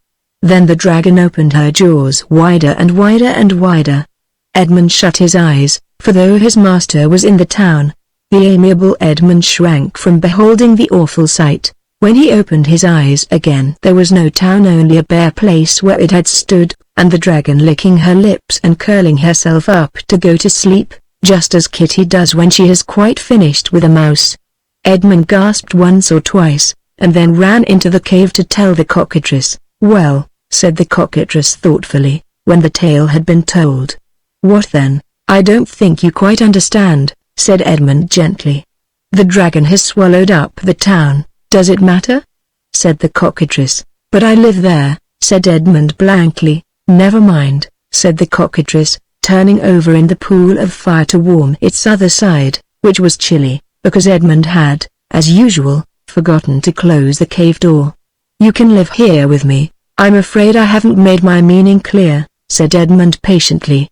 Then the dragon opened her jaws wider and wider and wider. Edmund shut his eyes, for though his master was in the town, the amiable Edmund shrank from beholding the awful sight. When he opened his eyes again there was no town, only a bare place where it had stood, and the dragon licking her lips and curling herself up to go to sleep, just as Kitty does when she has quite finished with a mouse. Edmund gasped once or twice, and then ran into the cave to tell the cockatrice. "Well," said the cockatrice thoughtfully, when the tale had been told. "What then? I don't think you quite understand," said Edmund gently. "The dragon has swallowed up the town. Does it matter?" said the cockatrice. "But I live there," said Edmund blankly. "Never mind," said the cockatrice, turning over in the pool of fire to warm its other side, which was chilly, because Edmund had, as usual, forgotten to close the cave door. "You can live here with me." "I'm afraid I haven't made my meaning clear," said Edmund patiently.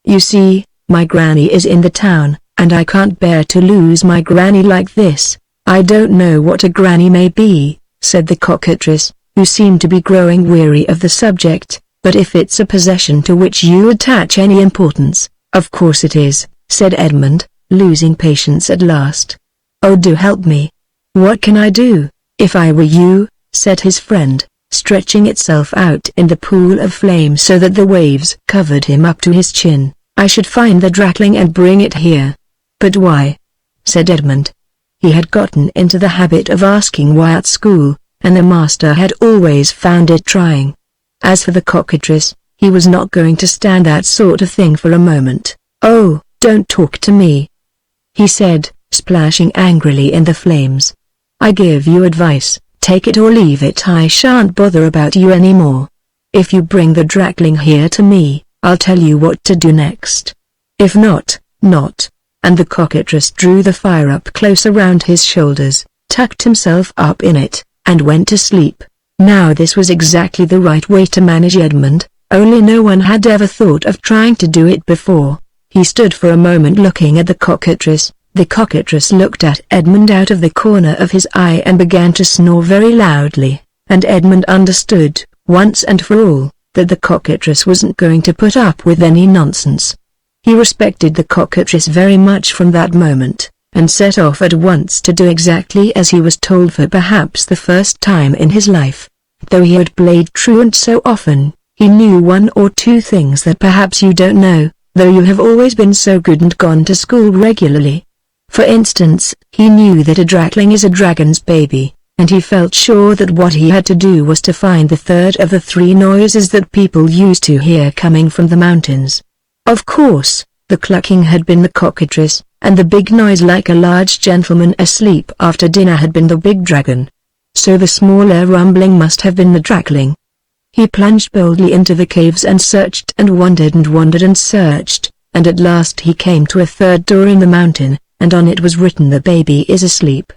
"You see, my granny is in the town, and I can't bear to lose my granny like this." "I don't know what a granny may be," said the cockatrice, who seemed to be growing weary of the subject, "but if it's a possession to which you attach any importance—" "Of course it is," said Edmund, losing patience at last. "Oh, do help me." "What can I do?" "If I were you," said his friend, stretching itself out in the pool of flame so that the waves covered him up to his chin, "I should find the drakling and bring it here." "But why?" said Edmund. He had gotten into the habit of asking why at school, and the master had always found it trying. As for the cockatrice, he was not going to stand that sort of thing for a moment. "Oh, don't talk to me," he said, splashing angrily in the flames. "I give you advice. Take it or leave it. I shan't bother about you anymore. If you bring the drakling here to me, I'll tell you what to do next. If not, not." And the cockatrice drew the fire up close around his shoulders, tucked himself up in it, and went to sleep. Now this was exactly the right way to manage Edmund, only no one had ever thought of trying to do it before. He stood for a moment looking at the cockatrice. The cockatrice looked at Edmund out of the corner of his eye and began to snore very loudly, and Edmund understood, once and for all, that the cockatrice wasn't going to put up with any nonsense. He respected the cockatrice very much from that moment, and set off at once to do exactly as he was told for perhaps the first time in his life. Though he had played truant so often, he knew one or two things that perhaps you don't know, though you have always been so good and gone to school regularly. For instance, he knew that a drakling is a dragon's baby, and he felt sure that what he had to do was to find the third of the three noises that people used to hear coming from the mountains. Of course, the clucking had been the cockatrice, and the big noise like a large gentleman asleep after dinner had been the big dragon. So the smaller rumbling must have been the drakling. He plunged boldly into the caves and searched and wandered and searched, and at last he came to a third door in the mountain, and on it was written "The baby is asleep."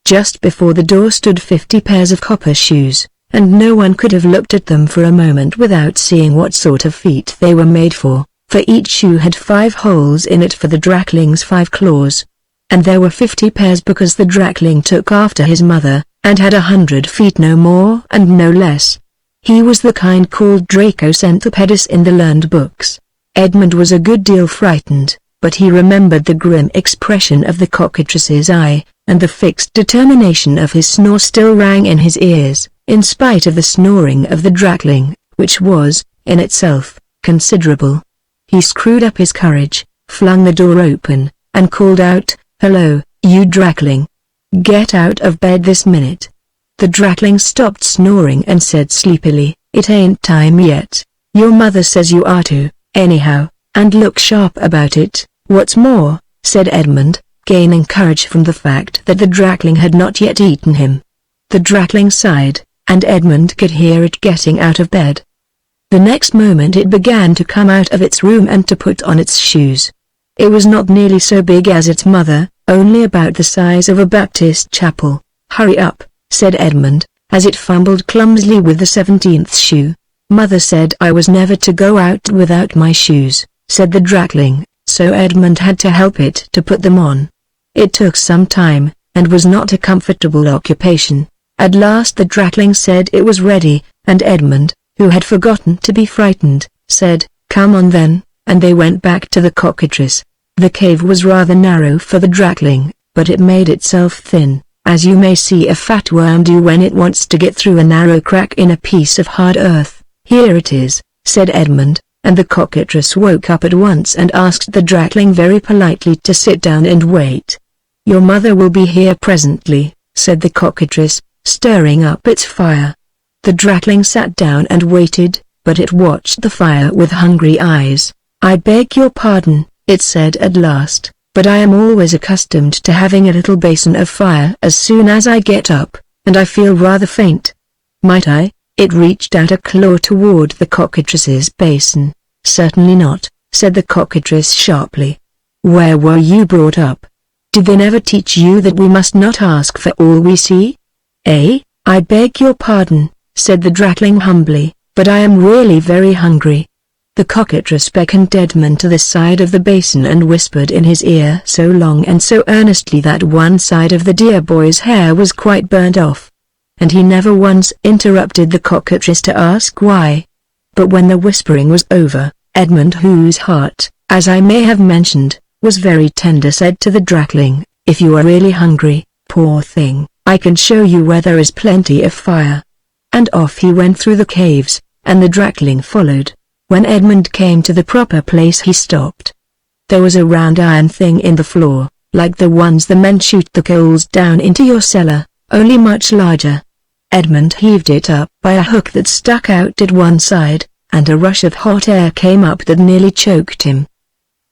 Just before the door stood 50 pairs of copper shoes, and no one could have looked at them for a moment without seeing what sort of feet they were made for each shoe had 5 holes in it for the drakling's 5 claws. and there were 50 pairs because the drakling took after his mother, and had 100 feet no more and no less. He was the kind called Dracocenthopedis in the learned books. Edmund was a good deal frightened, but he remembered the grim expression of the cockatrice's eye, and the fixed determination of his snore still rang in his ears, in spite of the snoring of the drakling, which was, in itself, considerable. He screwed up his courage, flung the door open, and called out, "Hello, you drakling. Get out of bed this minute." The drakling stopped snoring and said sleepily, "It ain't time yet. Your mother says you are to, anyhow, and look sharp about it." "What's more," said Edmund, gaining courage from the fact that the drakling had not yet eaten him. The drakling sighed, and Edmund could hear it getting out of bed. The next moment it began to come out of its room and to put on its shoes. It was not nearly so big as its mother, only about the size of a Baptist chapel. "Hurry up," said Edmund, as it fumbled clumsily with the 17th shoe. "Mother said I was never to go out without my shoes," said the drakling, so Edmund had to help it to put them on. It took some time, and was not a comfortable occupation. At last the drakling said it was ready, and Edmund, who had forgotten to be frightened, said, "Come on then," and they went back to the cockatrice. The cave was rather narrow for the drakling, but it made itself thin, as you may see a fat worm do when it wants to get through a narrow crack in a piece of hard earth. "Here it is," said Edmund, and the cockatrice woke up at once and asked the drakling very politely to sit down and wait. "Your mother will be here presently," said the cockatrice, stirring up its fire. The drakling sat down and waited, but it watched the fire with hungry eyes. "I beg your pardon," it said at last, "but I am always accustomed to having a little basin of fire as soon as I get up, and I feel rather faint. Might I?" It reached out a claw toward the cockatrice's basin. "Certainly not," said the cockatrice sharply. "Where were you brought up? Did they never teach you that we must not ask for all we see?" "I beg your pardon," said the drakling humbly, "but I am really very hungry." The cockatrice beckoned Edmund to the side of the basin and whispered in his ear so long and so earnestly that one side of the dear boy's hair was quite burnt off. And he never once interrupted the cockatrice to ask why. But when the whispering was over, Edmund, whose heart, as I may have mentioned, was very tender, said to the drakling, "If you are really hungry, poor thing, I can show you where there is plenty of fire." And off he went through the caves, and the drakling followed. When Edmund came to the proper place he stopped. There was a round iron thing in the floor, like the ones the men shoot the coals down into your cellar, only much larger. Edmund heaved it up by a hook that stuck out at one side, and a rush of hot air came up that nearly choked him.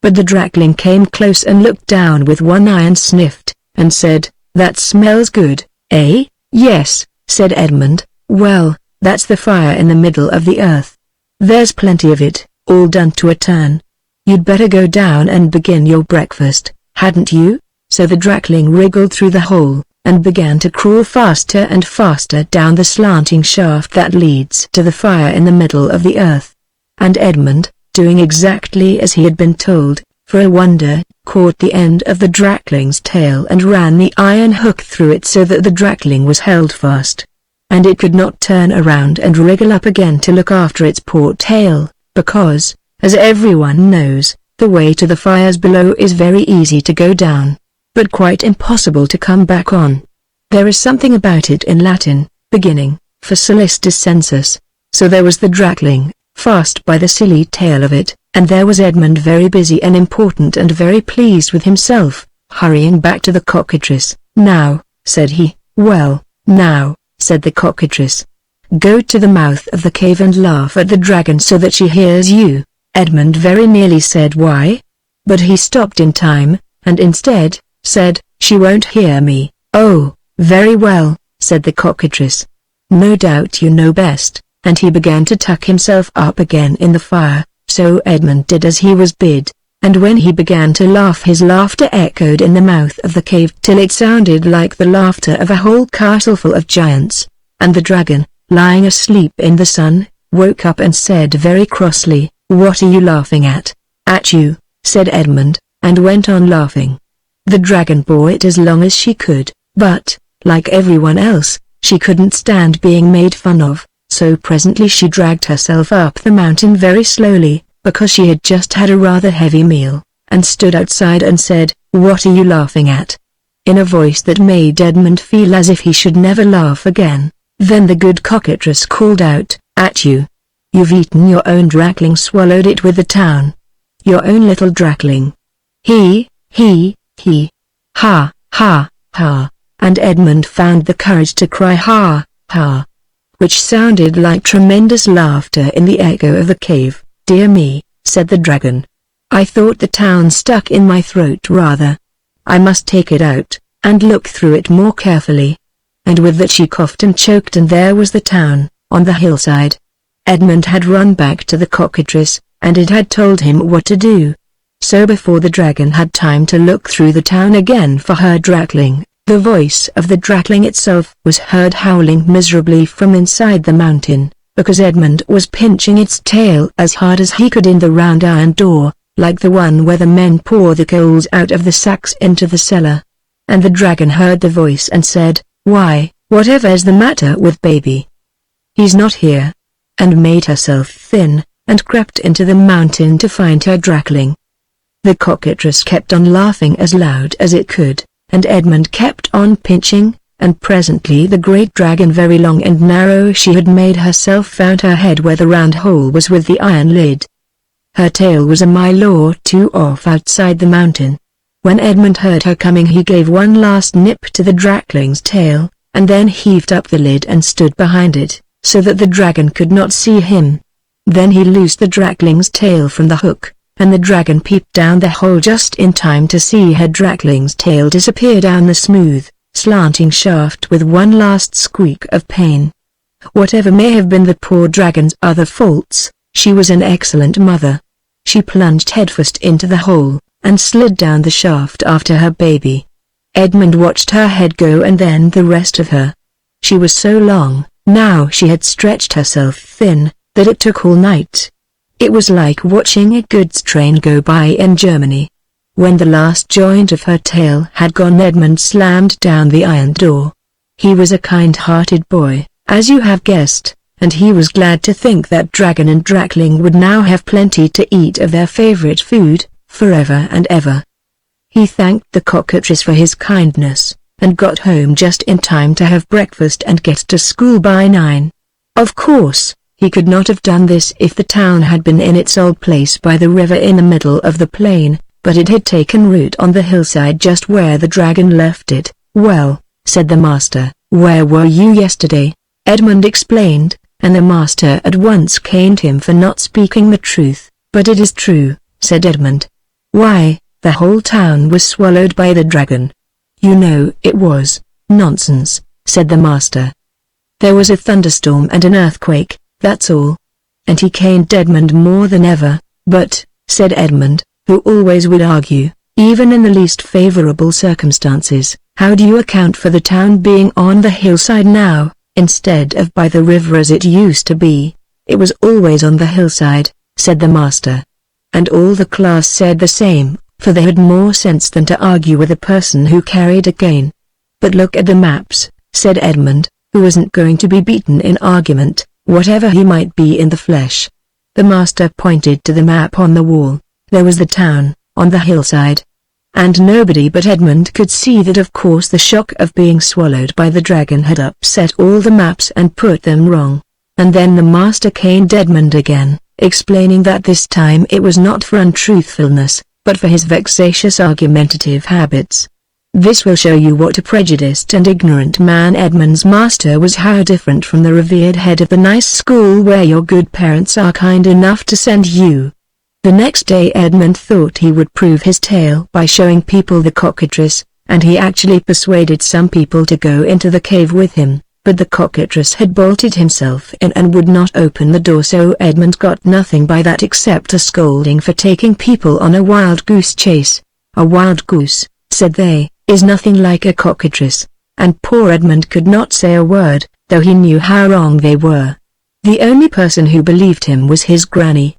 But the drakling came close and looked down with one eye and sniffed, and said, "That smells good, eh?" "Yes," said Edmund. "Well, that's the fire in the middle of the earth. There's plenty of it, all done to a turn. You'd better go down and begin your breakfast, hadn't you?" So the drakling wriggled through the hole, and began to crawl faster and faster down the slanting shaft that leads to the fire in the middle of the earth. And Edmund, doing exactly as he had been told, for a wonder, caught the end of the drakling's tail and ran the iron hook through it so that the drakling was held fast. And it could not turn around and wriggle up again to look after its poor tail, because, as everyone knows, the way to the fires below is very easy to go down, but quite impossible to come back on. There is something about it in Latin, beginning, facilis descensus. So there was the drakling, fast by the silly tail of it, and there was Edmund very busy and important and very pleased with himself, hurrying back to the cockatrice. "Now," said he. "Well, now," said the cockatrice, "go to the mouth of the cave and laugh at the dragon so that she hears you." Edmund very nearly said why, but he stopped in time, and instead, said, "She won't hear me." "Oh, very well," said the cockatrice. "No doubt you know best," and he began to tuck himself up again in the fire, so Edmund did as he was bid, and when he began to laugh his laughter echoed in the mouth of the cave till it sounded like the laughter of a whole castleful of giants, and the dragon, lying asleep in the sun, woke up and said very crossly, "What are you laughing at?" "At you," said Edmund, and went on laughing. The dragon bore it as long as she could, but, like everyone else, she couldn't stand being made fun of, so presently she dragged herself up the mountain very slowly, because she had just had a rather heavy meal, and stood outside and said, "What are you laughing at?" in a voice that made Edmund feel as if he should never laugh again. Then the good cockatrice called out, "At you! You've eaten your own drakling, swallowed it with the town. Your own little drakling." He, ha, ha, ha, and Edmund found the courage to cry ha, ha, which sounded like tremendous laughter in the echo of the cave. "Dear me," said the dragon. "I thought the town stuck in my throat rather. I must take it out, and look through it more carefully." And with that she coughed and choked, and there was the town, on the hillside. Edmund had run back to the cockatrice, and it had told him what to do. So before the dragon had time to look through the town again for her drakling, the voice of the drakling itself was heard howling miserably from inside the mountain, because Edmund was pinching its tail as hard as he could in the round iron door, like the one where the men pour the coals out of the sacks into the cellar. And the dragon heard the voice and said, "Why, whatever is the matter with baby? He's not here," and made herself thin, and crept into the mountain to find her drakling. The cockatrice kept on laughing as loud as it could, and Edmund kept on pinching, and presently the great dragon, very long and narrow she had made herself, found her head where the round hole was with the iron lid. Her tail was a mile or two off outside the mountain. When Edmund heard her coming he gave one last nip to the drakling's tail, and then heaved up the lid and stood behind it, so that the dragon could not see him. Then he loosed the drakling's tail from the hook, and the dragon peeped down the hole just in time to see her drakling's tail disappear down the smooth, slanting shaft with one last squeak of pain. Whatever may have been the poor dragon's other faults, she was an excellent mother. She plunged headfirst into the hole, and slid down the shaft after her baby. Edmund watched her head go and then the rest of her. She was so long, now she had stretched herself thin, that it took all night. It was like watching a goods train go by in Germany. When the last joint of her tail had gone, Edmund slammed down the iron door. He was a kind-hearted boy, as you have guessed, and he was glad to think that dragon and drakling would now have plenty to eat of their favorite food, forever and ever. He thanked the cockatrice for his kindness, and got home just in time to have breakfast and get to school by 9. Of course, he could not have done this if the town had been in its old place by the river in the middle of the plain, but it had taken root on the hillside just where the dragon left it. "Well," said the master, "where were you yesterday?" Edmund explained, and the master at once caned him for not speaking the truth. "But it is true," said Edmund. "Why, the whole town was swallowed by the dragon." "You know it was." "Nonsense," said the master. "There was a thunderstorm and an earthquake, that's all." And he caned Edmund more than ever. "But," said Edmund, who always would argue, even in the least favorable circumstances, "how do you account for the town being on the hillside now, instead of by the river as it used to be?" "It was always on the hillside," said the master. And all the class said the same, for they had more sense than to argue with a person who carried a cane. "But look at the maps," said Edmund, who wasn't going to be beaten in argument, whatever he might be in the flesh. The master pointed to the map on the wall. There was the town, on the hillside. And nobody but Edmund could see that of course the shock of being swallowed by the dragon had upset all the maps and put them wrong. And then the master caned Edmund again, explaining that this time it was not for untruthfulness, but for his vexatious argumentative habits. This will show you what a prejudiced and ignorant man Edmund's master was, how different from the revered head of the nice school where your good parents are kind enough to send you. The next day Edmund thought he would prove his tale by showing people the cockatrice, and he actually persuaded some people to go into the cave with him, but the cockatrice had bolted himself in and would not open the door, so Edmund got nothing by that except a scolding for taking people on a wild goose chase. "A wild goose," said they, "is nothing like a cockatrice," and poor Edmund could not say a word, though he knew how wrong they were. The only person who believed him was his granny.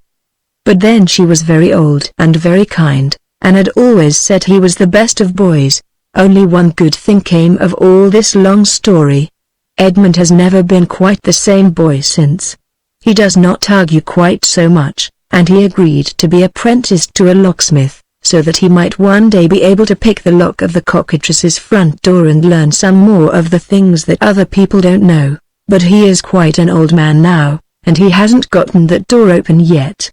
But then she was very old and very kind, and had always said he was the best of boys. Only one good thing came of all this long story. Edmund has never been quite the same boy since. He does not argue quite so much, and he agreed to be apprenticed to a locksmith, so that he might one day be able to pick the lock of the cockatrice's front door and learn some more of the things that other people don't know. But he is quite an old man now, and he hasn't gotten that door open yet.